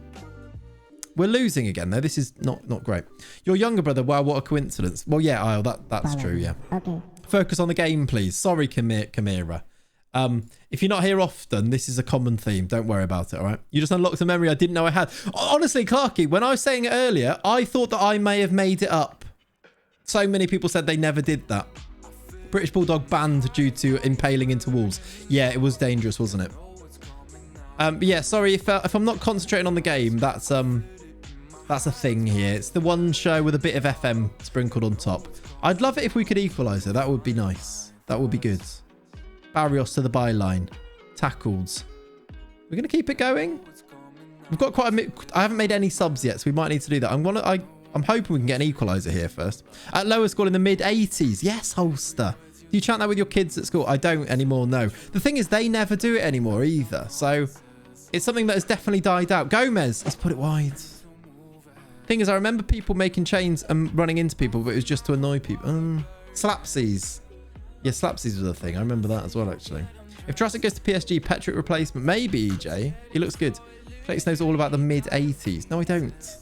We're losing again, though. This is not great. Your younger brother, wow, what a coincidence. Well, yeah, Isle, that's true, yeah. Okay. Focus on the game, please. Sorry, Chimera. If you're not here often, this is a common theme. Don't worry about it, all right? You just unlocked a memory I didn't know I had. Honestly, Clarky, when I was saying it earlier, I thought that I may have made it up. So many people said they never did that. British Bulldog banned due to impaling into walls. Yeah, it was dangerous, wasn't it? But yeah, sorry if I'm not concentrating on the game. That's a thing here. It's the one show with a bit of FM sprinkled on top. I'd love it if we could equalise it. That would be nice. That would be good. Barrios to the byline. Tackled. We're going to keep it going. We've got quite a bit. I haven't made any subs yet, so we might need to do that. I'm hoping we can get an equaliser here first. At lower school in the mid-80s. Yes, Holster. Do you chant that with your kids at school? I don't anymore, no. The thing is, they never do it anymore either. So it's something that has definitely died out. Gomez, let's put it wide. Thing is, I remember people making chains and running into people, but it was just to annoy people. Slapsies. Yeah, Slapsies was a thing. I remember that as well, actually. If Jurassic goes to PSG, Petrick replacement. Maybe, EJ. He looks good. Clayton knows all about the mid-80s. No, I don't.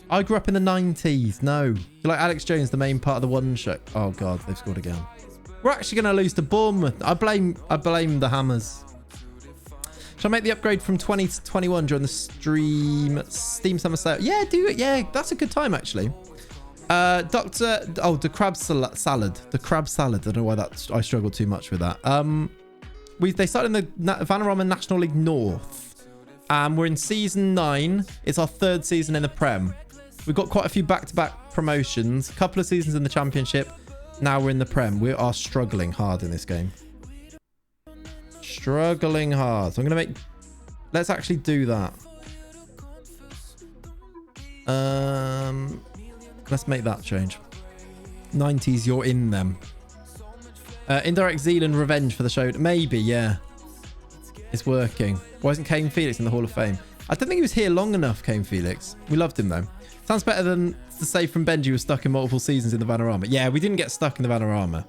I grew up in the 90s. No. You're like Alex Jones, the main part of the one show. Oh, God, they've scored again. We're actually going to lose to Bournemouth. I blame the Hammers. Shall I make the upgrade from 20 to 21 during the Steam Summer Sale? Yeah, do it. Yeah, that's a good time, actually. The crab salad. The crab salad. I don't know why I struggled too much with that. They started in the Vanarama National League North. We're in season 9. It's our 3rd season in the Prem. We've got quite a few back-to-back promotions. A couple of seasons in the Championship. Now we're in the Prem. We are struggling hard in this game. Struggling hard. So I'm going to make... Let's actually do that. Let's make that change. 90s, you're in them. Indirect Zealand revenge for the show. Maybe, yeah. It's working. Why isn't Kane Felix in the Hall of Fame? I don't think he was here long enough, Kane Felix. We loved him, though. Sounds better than the save from Benji was stuck in multiple seasons in the Vanarama. Yeah, we didn't get stuck in the Vanarama.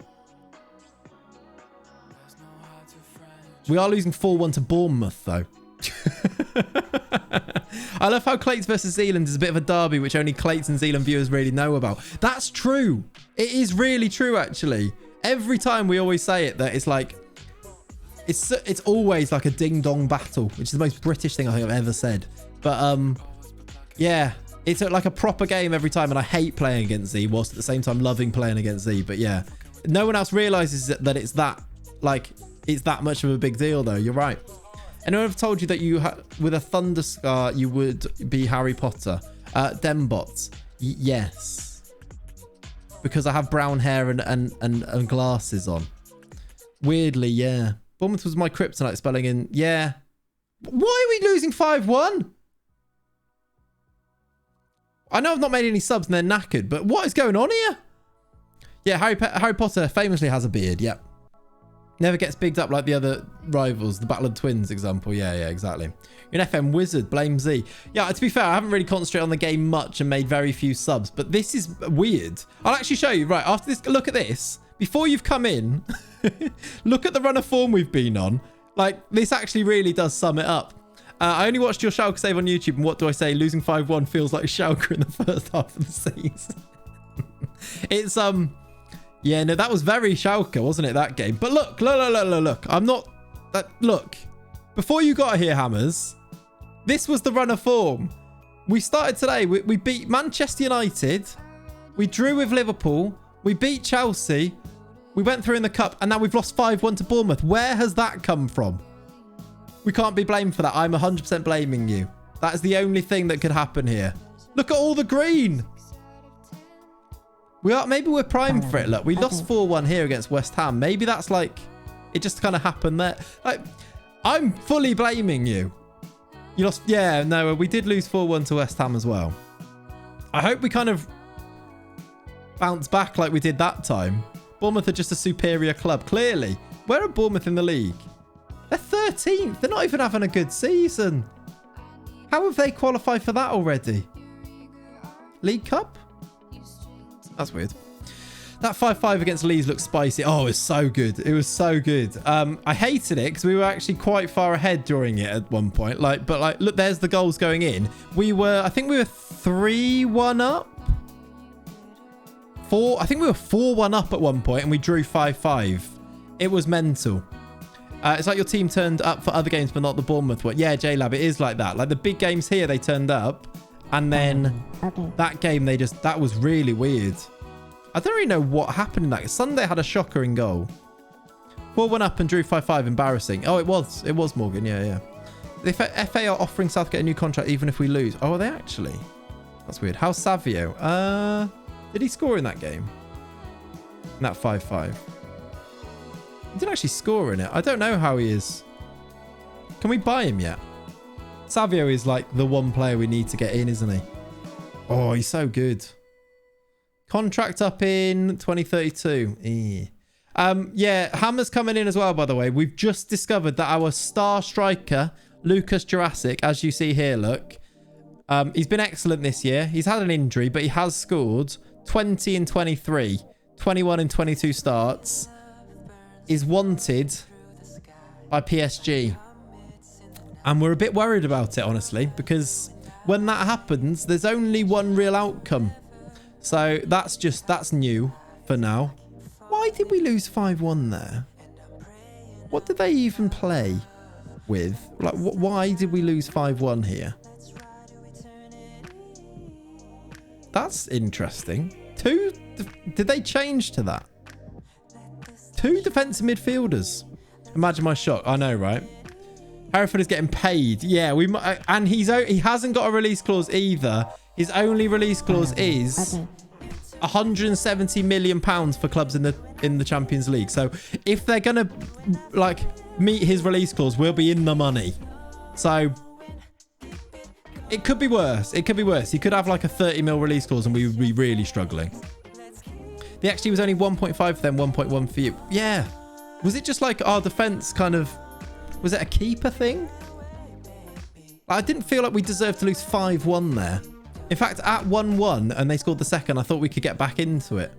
We are losing 4-1 to Bournemouth, though. I love how Clates versus Zealand is a bit of a derby, which only Clates and Zealand viewers really know about. That's true. It is really true, actually. Every time we always say it, that it's like... It's always like a ding-dong battle, which is the most British thing I think I've ever said. But, yeah... It's like a proper game every time, and I hate playing against Z, whilst at the same time loving playing against Z. But yeah, no one else realizes that it's that, like, it's that much of a big deal, though. You're right. Anyone ever told you that you, with a thunder scar, you would be Harry Potter? Dembots. Yes. Because I have brown hair and glasses on. Weirdly, yeah. Bournemouth was my kryptonite spelling in. Yeah. Why are we losing 5-1? I know I've not made any subs and they're knackered, but what is going on here? Yeah, Harry Potter famously has a beard. Yep. Never gets bigged up like the other rivals. The Battle of Twins example. Yeah, exactly. You're an FM wizard. Blame Z. Yeah, to be fair, I haven't really concentrated on the game much and made very few subs, but this is weird. I'll actually show you. Right, after this, look at this. Before you've come in, look at the run of form we've been on. Like, this actually really does sum it up. I only watched your Schalke save on YouTube, and what do I say? Losing 5-1 feels like Schalke in the first half of the season. It's, yeah, no, that was very Schalke, wasn't it, that game? But look. I'm not... Look. Before you got here, Hammers, this was the run of form. We started today. We beat Manchester United. We drew with Liverpool. We beat Chelsea. We went through in the Cup, and now we've lost 5-1 to Bournemouth. Where has that come from? We can't be blamed for that. I'm 100% blaming you. That is the only thing that could happen here. Look at all the green. Maybe we're primed for it. Look, we lost 4-1 here against West Ham. Maybe that's like, it just kind of happened there. Like, I'm fully blaming you. You lost. Yeah, no, we did lose 4-1 to West Ham as well. I hope we kind of bounce back like we did that time. Bournemouth are just a superior club. Clearly. Where are Bournemouth in the league? They're 13th. They're not even having a good season. How have they qualified for that already? League Cup? That's weird. That 5-5 against Leeds looked spicy. Oh, it was so good. It was so good. I hated it because we were actually quite far ahead during it at one point. But look, there's the goals going in. I think we were 3-1 up. I think we were 4-1 up at one point and we drew 5-5. It was mental. It's like your team turned up for other games, but not the Bournemouth one. Yeah, J-Lab, it is like that. Like the big games here, they turned up. And then that game, that was really weird. I don't really know what happened in that. Sunday had a shocker in goal. 4-1 up and drew 5-5. Embarrassing. Oh, it was. It was Morgan. Yeah. The FA are offering Southgate a new contract even if we lose. Oh, are they actually? That's weird. How's Savio? Did he score in that game? In that 5-5? He didn't actually score in it. I don't know how he is. Can we buy him yet? Savio is like the one player we need to get in, isn't he? Oh, he's so good. Contract up in 2032. Yeah, Hammer's coming in as well, by the way. We've just discovered that our star striker, Lucas Jurassic, as you see here, look. He's been excellent this year. He's had an injury, but he has scored 20 in 23, 21 in 22 starts. Is wanted by PSG. And we're a bit worried about it, honestly, because when that happens, there's only one real outcome. So that's new for now. Why did we lose 5-1 there? What did they even play with? Like, why did we lose 5-1 here? That's interesting. Did they change to that? 2 defensive midfielders. Imagine my shock. I know, right? Hereford is getting paid. Yeah, and he hasn't got a release clause either. His only release clause is 170 million pounds for clubs in the Champions League. So if they're gonna meet his release clause, we'll be in the money. So it could be worse. It could be worse. He could have like a 30 mil release clause and we would be really struggling. The XG was only 1.5 for them, 1.1 for you. Yeah. Was it just like our defense kind of... Was it a keeper thing? I didn't feel like we deserved to lose 5-1 there. In fact, at 1-1 and they scored the second, I thought we could get back into it.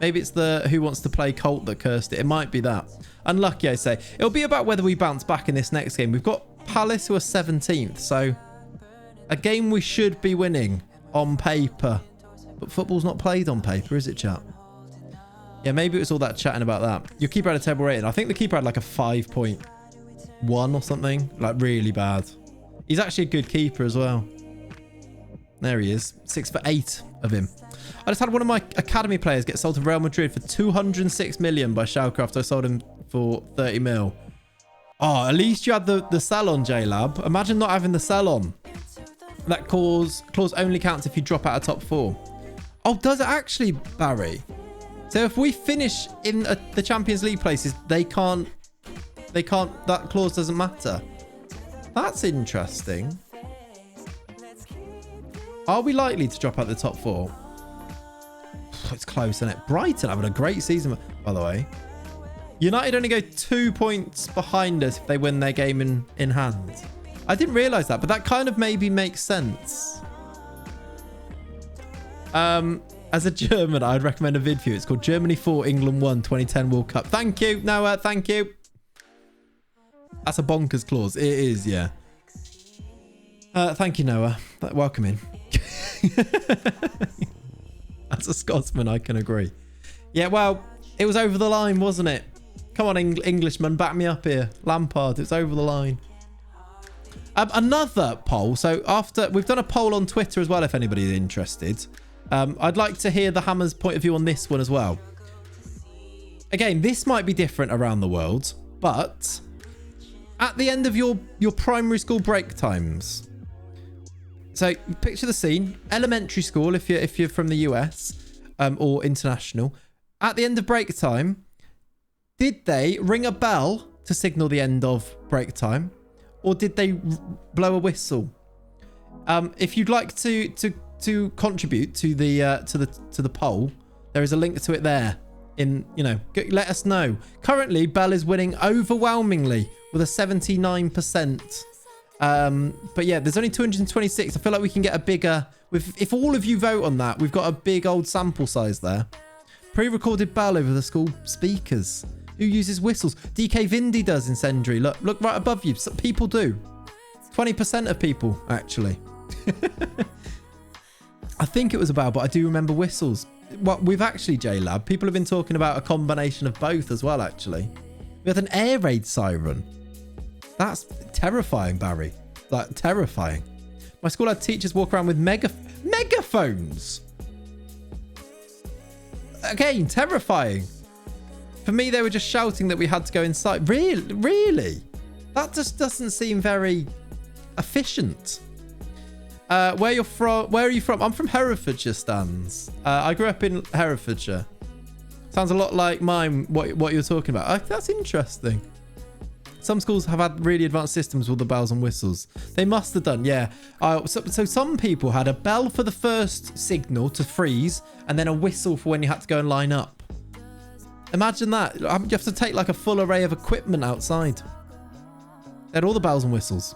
Maybe it's the who wants to play Colt that cursed it. It might be that. Unlucky, I say. It'll be about whether we bounce back in this next game. We've got Palace who are 17th. So a game we should be winning on paper. But football's not played on paper, is it, chat? Yeah, maybe it was all that chatting about that. Your keeper had a terrible rating. I think the keeper had like a 5.1 or something. Like really bad. He's actually a good keeper as well. There he is. 6 for 8 of him. I just had one of my academy players get sold to Real Madrid for 206 million by Schalke after I sold him for 30 mil. Oh, at least you had the sell on, J-Lab. Imagine not having the sell on. That clause only counts if you drop out of top 4. Oh, does it actually, Barry? So if we finish in the Champions League places, that clause doesn't matter. That's interesting. Are we likely to drop out the top 4? It's close, isn't it? Brighton having a great season, by the way. United only go 2 points behind us if they win their game in hand. I didn't realise that, but that kind of maybe makes sense. As a German, I'd recommend a vid for you. It's called Germany 4, England 1, 2010 World Cup. Thank you, Noah. Thank you. That's a bonkers clause. It is, yeah. Thank you, Noah. Welcome in. As a Scotsman, I can agree. Yeah, well, it was over the line, wasn't it? Come on, Englishman, back me up here. Lampard, it's over the line. Another poll. So we've done a poll on Twitter as well, if anybody's interested. I'd like to hear the Hammer's point of view on this one as well. Again, this might be different around the world, but at the end of your primary school break times. So picture the scene. Elementary school, if you're from the US or international. At the end of break time, did they ring a bell to signal the end of break time, or did they blow a whistle? If you'd like to contribute to the poll, There is a link to it there. Let us know. Currently, Bell is winning overwhelmingly with a 79%. But yeah, there's only 226. I feel like we can get a bigger... If all of you vote on that, we've got a big old sample size there. Pre-recorded Bell over the school speakers. Who uses whistles? DK Vindy does in Sendry. Look right above you. People do. 20% of people, actually. I think it was about, but I do remember whistles. What we've actually, JLab, people have been talking about a combination of both as well, actually. We had an air raid siren. That's terrifying, Barry. Like, terrifying. My school had teachers walk around with megaphones. Again, terrifying. For me, they were just shouting that we had to go inside. Really? That just doesn't seem very efficient. Where are you from? I'm from Herefordshire, Stans. I grew up in Herefordshire. Sounds a lot like mine, what you're talking about. That's interesting. Some schools have had really advanced systems with the bells and whistles. They must have done, yeah. So some people had a bell for the first signal to freeze and then a whistle for when you had to go and line up. Imagine that. You have to take like a full array of equipment outside. They had all the bells and whistles.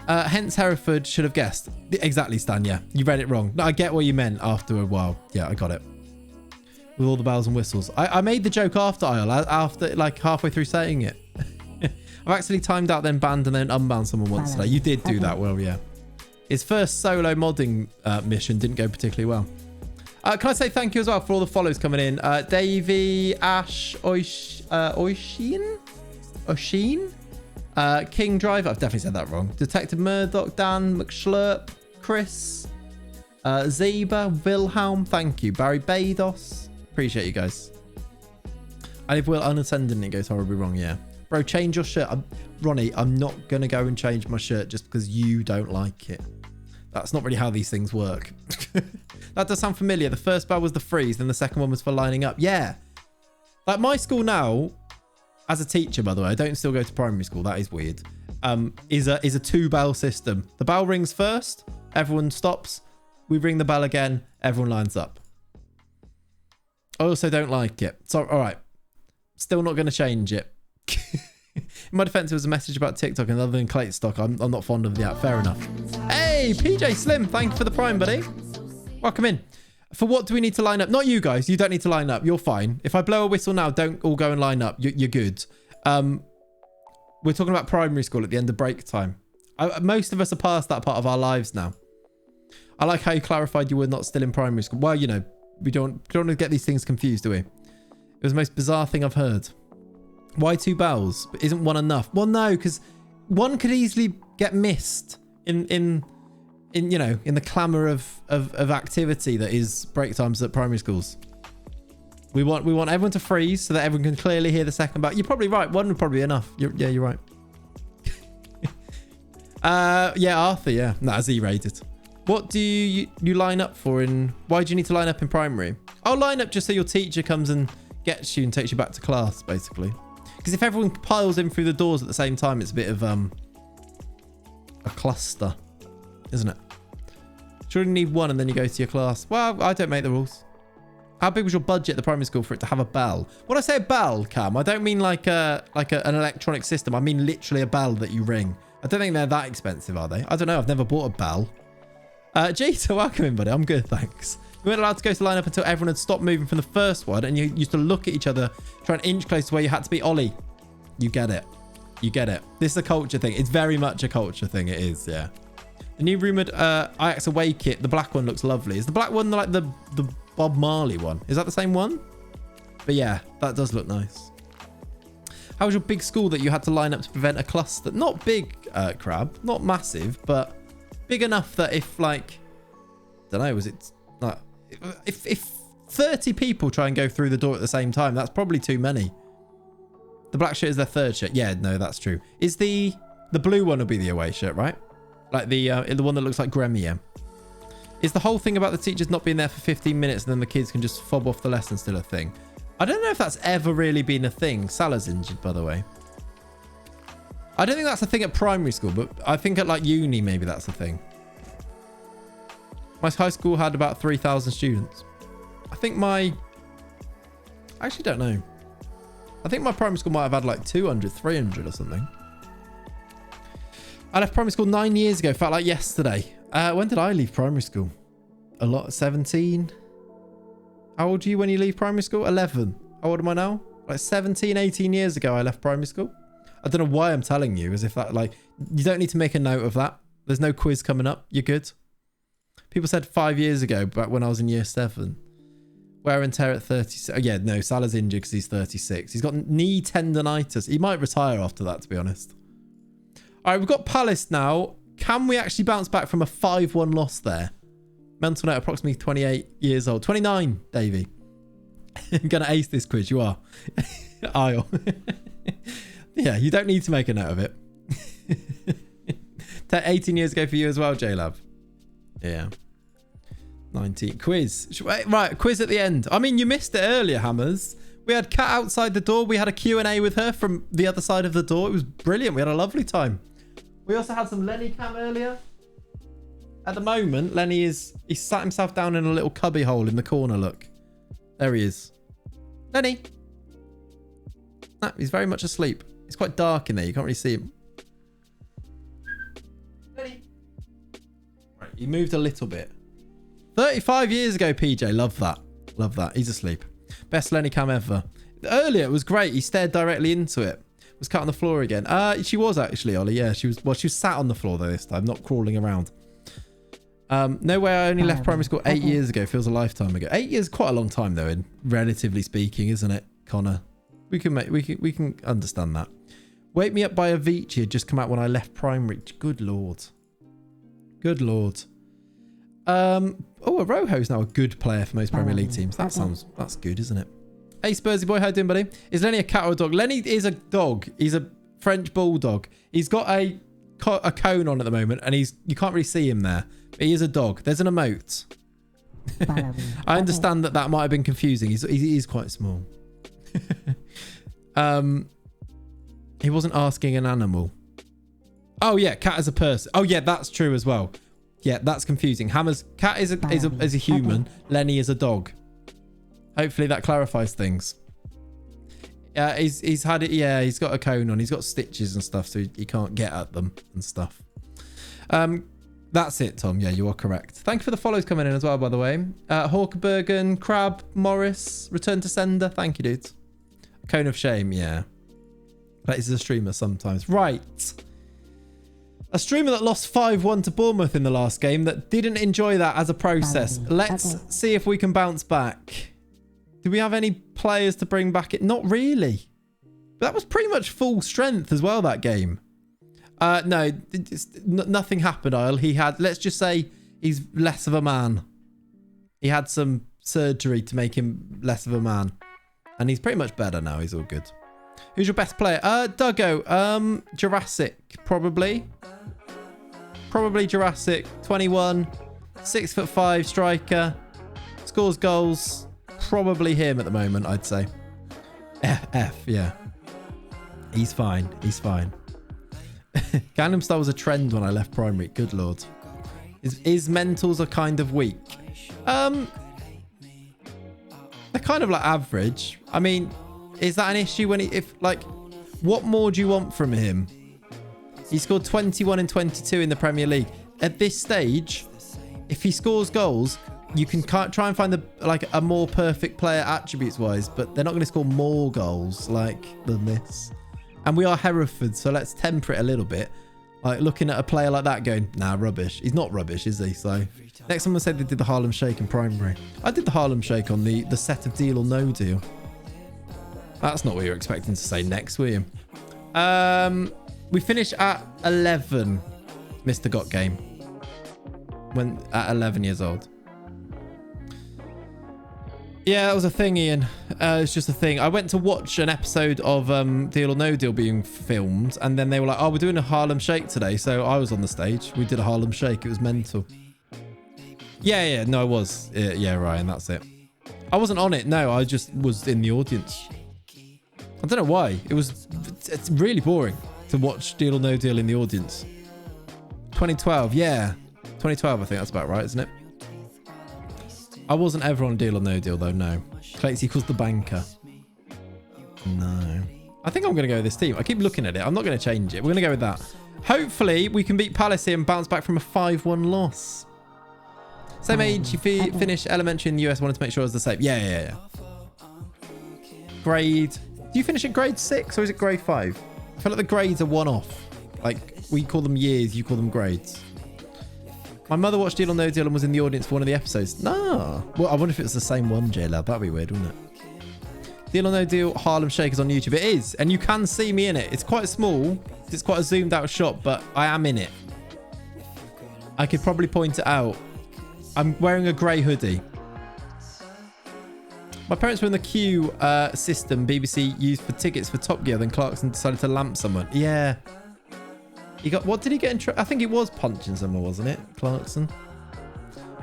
Hence Hereford should have guessed. Exactly, Stan, yeah. You read it wrong. No, I get what you meant after a while. Yeah, I got it. With all the bells and whistles. I made the joke after Isle, after like halfway through saying it. I've actually timed out then banned and then unbanned someone once today. You did do that well, yeah. His first solo modding mission didn't go particularly well. Can I say thank you as well for all the follows coming in? Davey, Ash, Oishin? King Driver, I've definitely said that wrong. Detective Murdoch, Dan, McShlurp, Chris, Zeba, Wilhelm, thank you. Barry Bados, appreciate you guys. I leave Will unattended and it goes horribly wrong, yeah. Bro, change your shirt. Ronnie, I'm not going to go and change my shirt just because you don't like it. That's not really how these things work. That does sound familiar. The first bell was the freeze, then the second one was for lining up. Yeah. Like my school now, as a teacher, by the way, I don't still go to primary school. That is weird. Is a 2-bell system. The bell rings first. Everyone stops. We ring the bell again. Everyone lines up. I also don't like it. So, all right. Still not going to change it. In my defense, it was a message about TikTok, and other than Clayton stock, I'm not fond of the app. Fair enough. Hey, PJ Slim, thank you for the prime, buddy. Welcome in. For what do we need to line up? Not you guys. You don't need to line up. You're fine. If I blow a whistle now, don't all go and line up. You're good. We're talking about primary school at the end of break time. Most of us are past that part of our lives now. I like how you clarified you were not still in primary school. Well, you know, we don't want to get these things confused, do we? It was the most bizarre thing I've heard. Why 2 bells? Isn't one enough? Well, no, because one could easily get missed in the clamour of activity that is break times at primary schools. We want everyone to freeze so that everyone can clearly hear the second bell. You're probably right. One would probably be enough. You're right. Yeah, Arthur. Yeah, that's E-rated. What do you line up for in? Why do you need to line up in primary? I'll line up just so your teacher comes and gets you and takes you back to class, basically. Because if everyone piles in through the doors at the same time, it's a bit of a cluster, isn't it? Sure, you need one and then you go to your class. Well, I don't make the rules. How big was your budget at the primary school for it to have a bell? When I say a bell, Cam, I don't mean like an electronic system. I mean literally a bell that you ring. I don't think they're that expensive, are they? I don't know. I've never bought a bell. Jeter, welcome in, buddy. I'm good, thanks. We weren't allowed to go to line up until everyone had stopped moving from the first one, and you used to look at each other, try and inch close to where you had to be. Ollie, you get it. You get it. This is a culture thing. It's very much a culture thing. It is, yeah. The new rumoured IX Away kit, the black one looks lovely. Is the black one like the Bob Marley one? Is that the same one? But yeah, that does look nice. How was your big school that you had to line up to prevent a cluster? Not big, Crab. Not massive, but big enough that if like, I don't know, was it like, if 30 people try and go through the door at the same time, that's probably too many. The black shirt is their third shirt. Yeah, no, that's true. Is the blue one will be the away shirt, right? Like the one that looks like Gremio. Is the whole thing about the teachers not being there for 15 minutes and then the kids can just fob off the lesson still a thing? I don't know if that's ever really been a thing. Salah's injured, by the way. I don't think that's a thing at primary school, but I think at like uni, maybe that's a thing. My high school had about 3,000 students. I think I actually don't know. I think my primary school might have had like 200, 300 or something. I left primary school 9 years ago. Felt like yesterday. When did I leave primary school? A lot. 17. How old are you when you leave primary school? 11. How old am I now? Like 17, 18 years ago I left primary school. I don't know why I'm telling you, as if that, like, you don't need to make a note of that. There's no quiz coming up. You're good. People said 5 years ago, back when I was in year 7. Wear and tear at 36. Oh, yeah, no, Salah's injured because he's 36. He's got knee tendonitis. He might retire after that, to be honest. All right, we've got Palace now. Can we actually bounce back from a 5-1 loss there? Mental note, approximately 28 years old. 29, Davey. I'm going to ace this quiz. You are. Isle. Yeah, you don't need to make a note of it. 18 years ago for you as well, J-Lab. Yeah. 19. Quiz. Right, quiz at the end. I mean, you missed it earlier, Hammers. We had Kat outside the door. We had a Q&A with her from the other side of the door. It was brilliant. We had a lovely time. We also had some Lenny cam earlier. At the moment, Lenny he sat himself down in a little cubby hole in the corner, look. There he is. Lenny. Nah, he's very much asleep. It's quite dark in there. You can't really see him. Lenny. Right, he moved a little bit. 35 years ago, PJ. Love that. Love that. He's asleep. Best Lenny cam ever. Earlier, it was great. He stared directly into it. Was cut on the floor again. She was actually, Ollie. Yeah, she was. Well, she was sat on the floor though this time, not crawling around. No way. I only left primary school 8 years ago. Feels a lifetime ago. 8 years, quite a long time though, in relatively speaking, isn't it, Connor? We can understand that. Wake Me Up by Avicii had just come out when I left primary. Good lord. Good lord. Oh, Arojo's now a good player for most Premier League teams. That's good, isn't it? Hey, Spursy boy, how you doing, buddy? Is Lenny a cat or a dog? Lenny is a dog. He's a French bulldog. He's got a cone on at the moment, and you can't really see him there. But he is a dog. There's an emote. I understand that might have been confusing. He is quite small. He wasn't asking an animal. Oh yeah, cat as a person. Oh yeah, that's true as well. Yeah, that's confusing. Hammer's cat is a human. Lenny is a dog. Hopefully that clarifies things. He's had it. Yeah, he's got a cone on. He's got stitches and stuff, so he can't get at them and stuff. That's it, Tom. Yeah, you are correct. Thank you for the follows coming in as well, by the way. Hawkerbergen, Crab, Morris, Return to Sender. Thank you, dudes. Cone of Shame. Yeah, that is a streamer sometimes. Right. A streamer that lost 5-1 to Bournemouth in the last game that didn't enjoy that as a process. Let's see if we can bounce back. Do we have any players to bring back? Not really. But that was pretty much full strength as well, that game. No, nothing happened, Isle. Let's just say he's less of a man. He had some surgery to make him less of a man. And he's pretty much better now. He's all good. Who's your best player? Duggo. Jurassic, probably. Probably Jurassic. 21. 6'5" striker. Scores goals. Probably him at the moment, I'd say. F, yeah. He's fine. He's fine. Gangnam Style was a trend when I left primary. Good lord. His mentals are kind of weak. They're kind of like average. I mean, is that an issue when what more do you want from him? He scored 21 and 22 in the Premier League. At this stage, if he scores goals, you can try and find a more perfect player attributes wise, but they're not going to score more goals than this. And we are Hereford, so let's temper it a little bit. Like looking at a player like that going, nah, rubbish. He's not rubbish, is he? So next someone said they did the Harlem Shake in primary. I did the Harlem Shake on the set of Deal or No Deal. That's not what you're expecting to say next, were you? We finished at 11, Mr. Got Game. When at 11 years old. Yeah, that was a thing, Ian. It's just a thing. I went to watch an episode of Deal or No Deal being filmed, and then they were like, oh, we're doing a Harlem Shake today. So I was on the stage. We did a Harlem Shake. It was mental. Yeah. No, I was. Yeah, Ryan, that's it. I wasn't on it. No, I just was in the audience. I don't know why. It's really boring to watch Deal or No Deal in the audience. 2012, yeah. 2012, I think that's about right, isn't it? I wasn't ever on Deal or No Deal, though, no. Clates equals the banker. No. I think I'm going to go with this team. I keep looking at it. I'm not going to change it. We're going to go with that. Hopefully, we can beat Palace here and bounce back from a 5-1 loss. Same age, you finished elementary in the US. Wanted to make sure it was the same. Yeah. Grade. Do you finish at grade 6 or is it grade 5? I feel like the grades are one off. Like, we call them years, you call them grades. My mother watched Deal or No Deal and was in the audience for one of the episodes. Nah. Well, I wonder if it's the same one, J-Lab. That'd be weird, wouldn't it? Deal or No Deal Harlem Shakers on YouTube. It is. And you can see me in it. It's quite small. It's quite a zoomed out shot, but I am in it. I could probably point it out. I'm wearing a grey hoodie. My parents were in the queue system BBC used for tickets for Top Gear. Then Clarkson decided to lamp someone. Yeah. He got, what did he get in trouble? I think it was punching someone, wasn't it? Clarkson.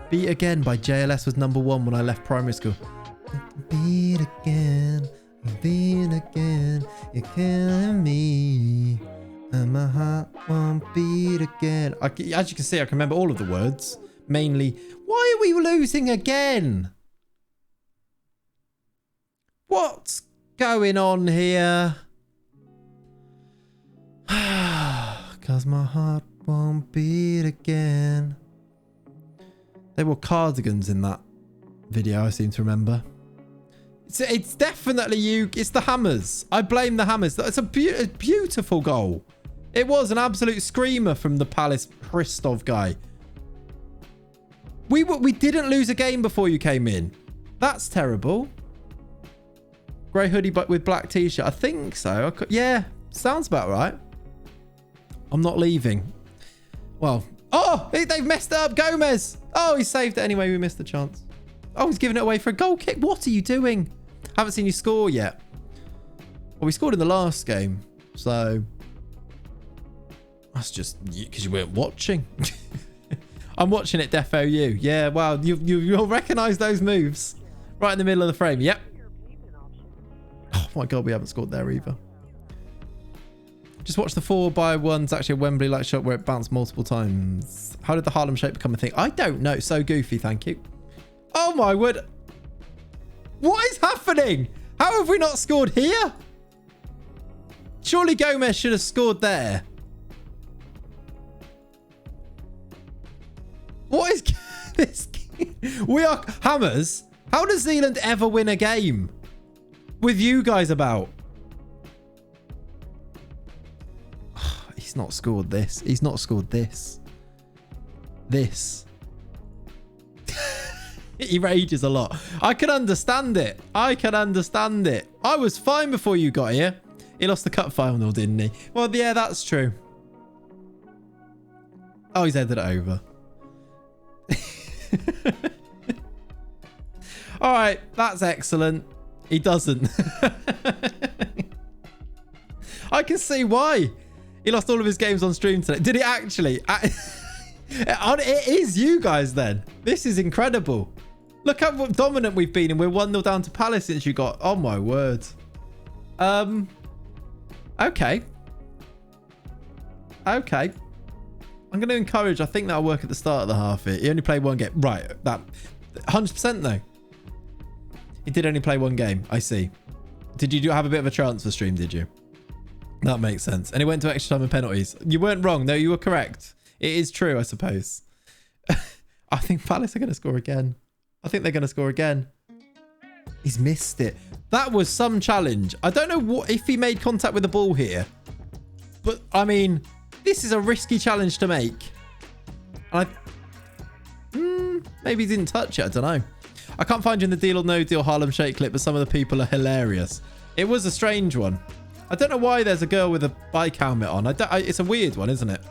Beat Again by JLS was number 1 when I left primary school. Beat again, you're killing me. And my heart won't beat again. As you can see, I can remember all of the words. Mainly, why are we losing again? What's going on here? Cause my heart won't beat again. They wore cardigans in that video, I seem to remember. It's definitely you. It's the Hammers. I blame the Hammers. It's a beautiful goal. It was an absolute screamer from the Palace Christov guy. We didn't lose a game before you came in. That's terrible. Grey hoodie but with black t-shirt. I think so. Yeah, sounds about right. I'm not leaving. Well, oh, they've messed up. Gomez. Oh, he saved it anyway. We missed the chance. Oh, he's giving it away for a goal kick. What are you doing? Haven't seen you score yet. Well, we scored in the last game. So that's just because you weren't watching. I'm watching it, Defo you. Yeah, wow. You'll recognize those moves. Right in the middle of the frame. Yep. Oh my God, we haven't scored there either. Just watch the 4x1s, actually a Wembley light shot where it bounced multiple times. How did the Harlem shape become a thing? I don't know. So goofy, thank you. Oh my word. What is happening? How have we not scored here? Surely Gomez should have scored there. What is this? We are Hammers. How does Zealand ever win a game with you guys about? He's not scored this. He's not scored this. This. He rages a lot. I can understand it. I can understand it. I was fine before you got here. He lost the cup final, didn't he? Well, yeah, that's true. Oh, he's headed it over. All right, that's excellent. He doesn't. I can see why. He lost all of his games on stream today. Did he actually? It is you guys then. This is incredible. Look how dominant we've been, and we're 1-0 down to Palace since you got... Oh, my word. Okay. Okay. I'm going to encourage... I think that'll work at the start of the half here. He only played one game. Right. That 100% though. He did only play one game. I see. Did you have a bit of a transfer stream, did you? That makes sense. And it went to extra time and penalties. You weren't wrong. No, you were correct. It is true, I suppose. I think Palace are going to score again. I think they're going to score again. He's missed it. That was some challenge. I don't know if he made contact with the ball here. But, I mean, this is a risky challenge to make. Maybe he didn't touch it. I don't know. I can't find you in the Deal or No Deal Harlem Shake clip, but some of the people are hilarious. It was a strange one. I don't know why there's a girl with a bike helmet on. It's a weird one, isn't it?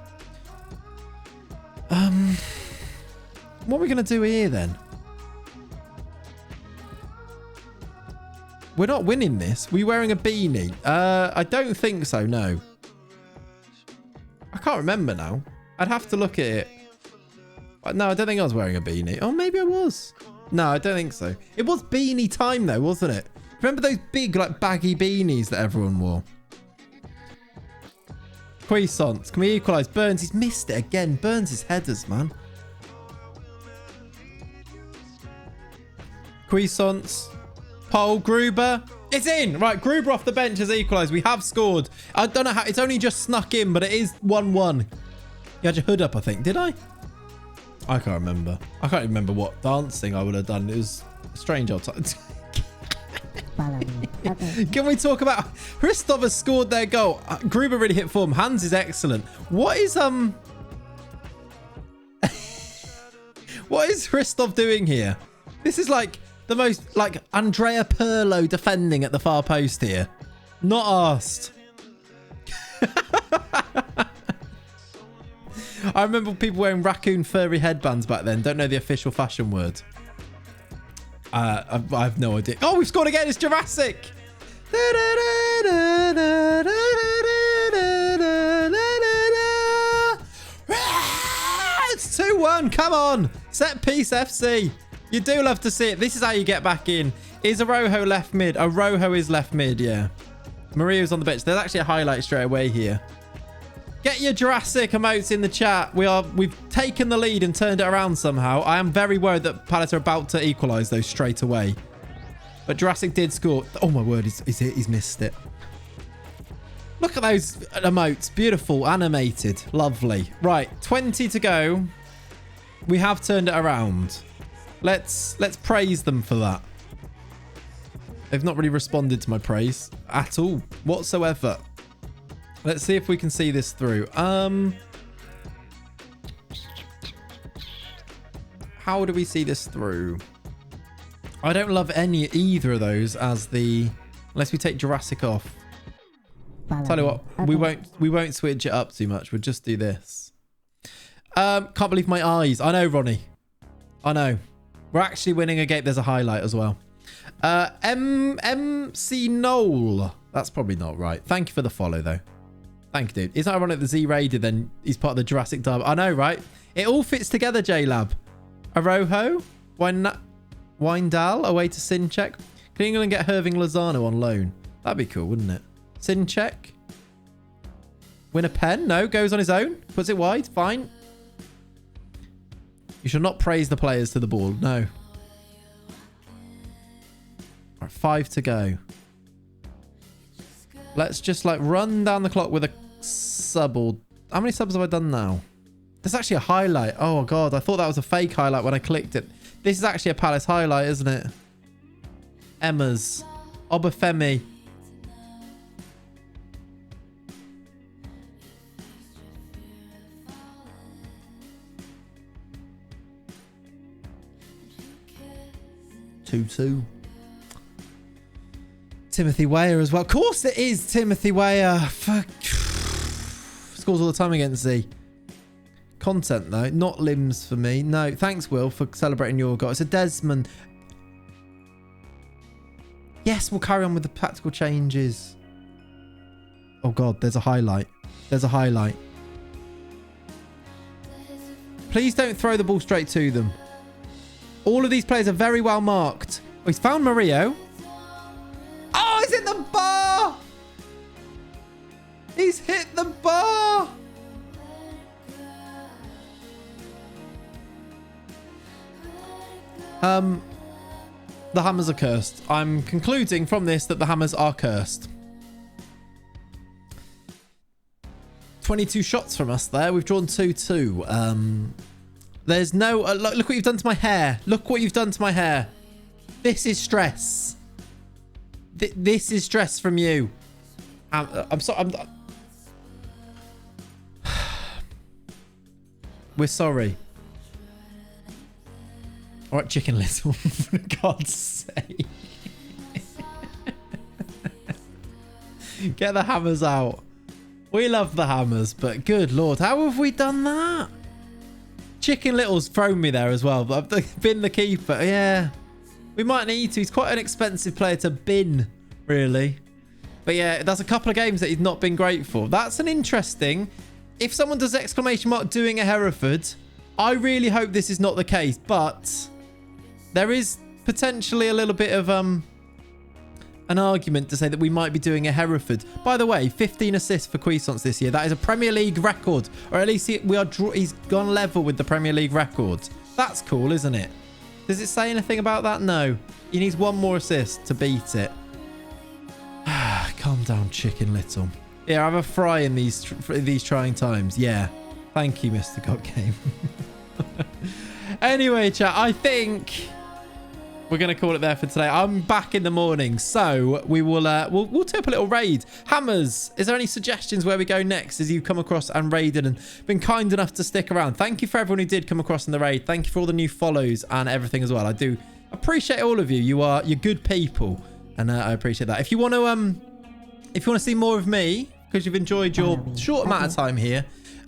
What are we going to do here then? We're not winning this. Were you wearing a beanie? I don't think so, no. I can't remember now. I'd have to look at it. No, I don't think I was wearing a beanie. Oh, maybe I was. No, I don't think so. It was beanie time though, wasn't it? Remember those big, like, baggy beanies that everyone wore? Croissants. Can we equalise? Burns, he's missed it again. Burns his headers, man. Cuisance. Paul Gruber. It's in. Right, Gruber off the bench has equalised. We have scored. I don't know how. It's only just snuck in, but it is 1-1. You had your hood up, I think. Did I? I can't remember. I can't remember what dancing I would have done. It was a strange old time. Can we talk about Christoph has scored their goal? Gruber really hit form. Hans is excellent. What is what is Christoph doing here? This is like the most like Andrea Pirlo defending at the far post here. Not asked. I remember people wearing raccoon furry headbands back then. Don't know the official fashion word. I have no idea. Oh, we've scored again. It's Jurassic. It's 2-1. Come on. Set piece FC. You do love to see it. This is how you get back in. Is Arojo left mid? Arojo is left mid, yeah. Maria's on the bench. There's actually a highlight straight away here. Get your Jurassic emotes in the chat. We've taken the lead and turned it around somehow. I am very worried that Palace are about to equalise those straight away. But Jurassic did score. Oh my word, he's missed it. Look at those emotes. Beautiful, animated, lovely. Right, 20 to go. We have turned it around. Let's praise them for that. They've not really responded to my praise at all whatsoever. Let's see if we can see this through. How do we see this through? I don't love either of those as unless we take Jurassic off. Tell you what, we won't switch it up too much. We'll just do this. Can't believe my eyes. I know, Ronnie. I know. We're actually winning a game. There's a highlight as well. MC Noel. That's probably not right. Thank you for the follow though. Thank you, dude. It's not ironic the Z raided, then he's part of the Jurassic Derby. I know, right? It all fits together, J-Lab. Arojo, Windal, away to Sinchek. Can England get Irving Lozano on loan? That'd be cool, wouldn't it? Sinchek. Win a pen? No, goes on his own. Puts it wide. Fine. You should not praise the players to the ball. No. All right, 5 to go. Let's just like run down the clock with a sub. How many subs have I done now? There's actually a highlight. Oh god, I thought that was a fake highlight when I clicked it. This is actually a Palace highlight, isn't it? Emma's. Obafemi. Two. Timothy Weah as well. Of course it is Timothy Weah. Fuck. Scores all the time against Z. Content though, not limbs for me. No, thanks Will for celebrating your goal. It's a Desmond. Yes, we'll carry on with the tactical changes. Oh god, there's a highlight. There's a highlight. Please don't throw the ball straight to them. All of these players are very well marked. Oh, he's found Mario. Oh, he's hit the bar. He's hit the bar. The Hammers are cursed. I'm concluding from this that the Hammers are cursed. 22 shots from us there. We've drawn 2-2. There's no... look what you've done to my hair. Look what you've done to my hair. This is stress. This is stress from you. I'm sorry. We're sorry. All right, Chicken Little. For God's sake. Get the Hammers out. We love the Hammers, but good Lord. How have we done that? Chicken Little's thrown me there as well. But I've been the keeper. Yeah. We might need to. He's quite an expensive player to bin, really. But yeah, there's a couple of games that he's not been great for. That's an interesting... If someone does exclamation mark doing a Hereford, I really hope this is not the case. But there is potentially a little bit of an argument to say that we might be doing a Hereford. By the way, 15 assists for Cuisance this year. That is a Premier League record. Or at least he's gone level with the Premier League record. That's cool, isn't it? Does it say anything about that? No. He needs one more assist to beat it. Calm down, Chicken Little. Yeah, have a fry in these trying times. Yeah. Thank you, Mr. God Game. Anyway, chat, I think we're going to call it there for today. I'm back in the morning, so we will we'll tip a little raid. Hammers, is there any suggestions where we go next as you come across and raided and been kind enough to stick around? Thank you for everyone who did come across in the raid. Thank you for all the new follows and everything as well. I do appreciate all of you. You're good people, and I appreciate that. If you want to see more of me because you've enjoyed your short amount of time here,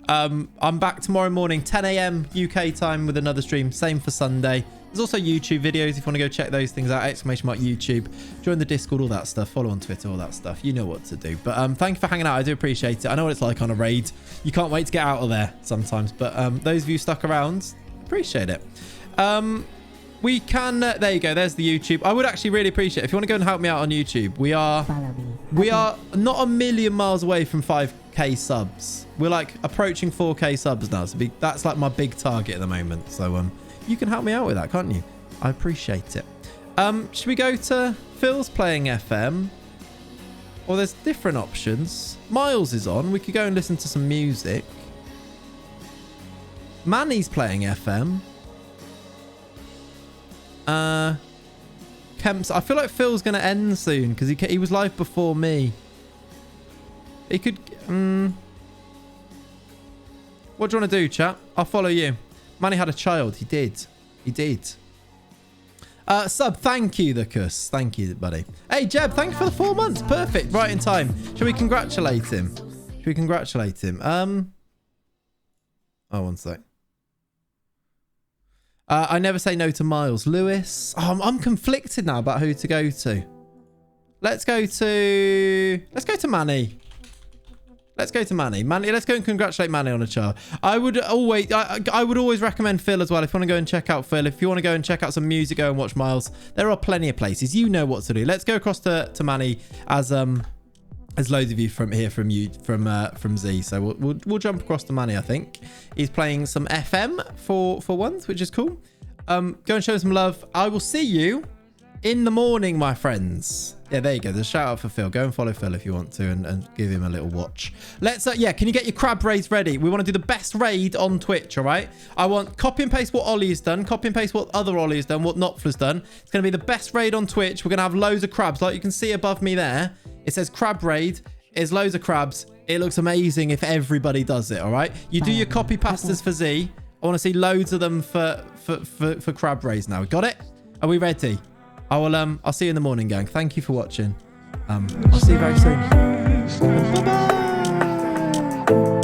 I'm back tomorrow morning, 10 a.m. UK time with another stream. Same for Sunday. There's also YouTube videos if you want to go check those things out. ! YouTube. Join the Discord, all that stuff. Follow on Twitter, all that stuff. You know what to do. But thank you for hanging out. I do appreciate it. I know what it's like on a raid. You can't wait to get out of there sometimes. But those of you stuck around, appreciate it. We can... there you go. There's the YouTube. I would actually really appreciate it. If you want to go and help me out on YouTube, we are not a million miles away from 5k subs. We're like approaching 4k subs now. So that's like my big target at the moment. So you can help me out with that, can't you? I appreciate it. Should we go to Phil's playing FM? Or there's different options. Miles is on. We could go and listen to some music. Manny's playing FM. Kemp's. I feel like Phil's going to end soon because he was live before me. He could... What do you want to do, chat? I'll follow you. Manny had a child. He did. He did. Sub, thank you, the cuss. Thank you, buddy. Hey, Jeb, thank you for the 4 months. Perfect. Right in time. Shall we congratulate him? Should we congratulate him? Oh, one sec. I never say no to Miles. Lewis. Oh, I'm conflicted now about who to go to. Let's go to Manny. Let's go to Manny. Let's go and congratulate Manny on a child. I would always recommend Phil as well. If you want to go and check out Phil, if you want to go and check out some music, go and watch Miles. There are plenty of places. You know what to do. Let's go across to Manny as loads of you from Z. So we'll jump across to Manny. I think he's playing some FM for once, which is cool. Go and show some love. I will see you in the morning, my friends. Yeah, there you go. There's a shout out for Phil. Go and follow Phil if you want to and give him a little watch. Let's, yeah, can you get your crab raids ready? We want to do the best raid on Twitch, all right? I want copy and paste what Ollie has done, copy and paste what other Ollie has done, what Knopfler's done. It's going to be the best raid on Twitch. We're going to have loads of crabs. Like you can see above me there, it says crab raid. There's loads of crabs. It looks amazing if everybody does it, all right? You do your copy pastas for Z. I want to see loads of them for crab raids now. Got it? Are we ready? I'll see you in the morning, gang. Thank you for watching. I'll see you very soon. Bye-bye.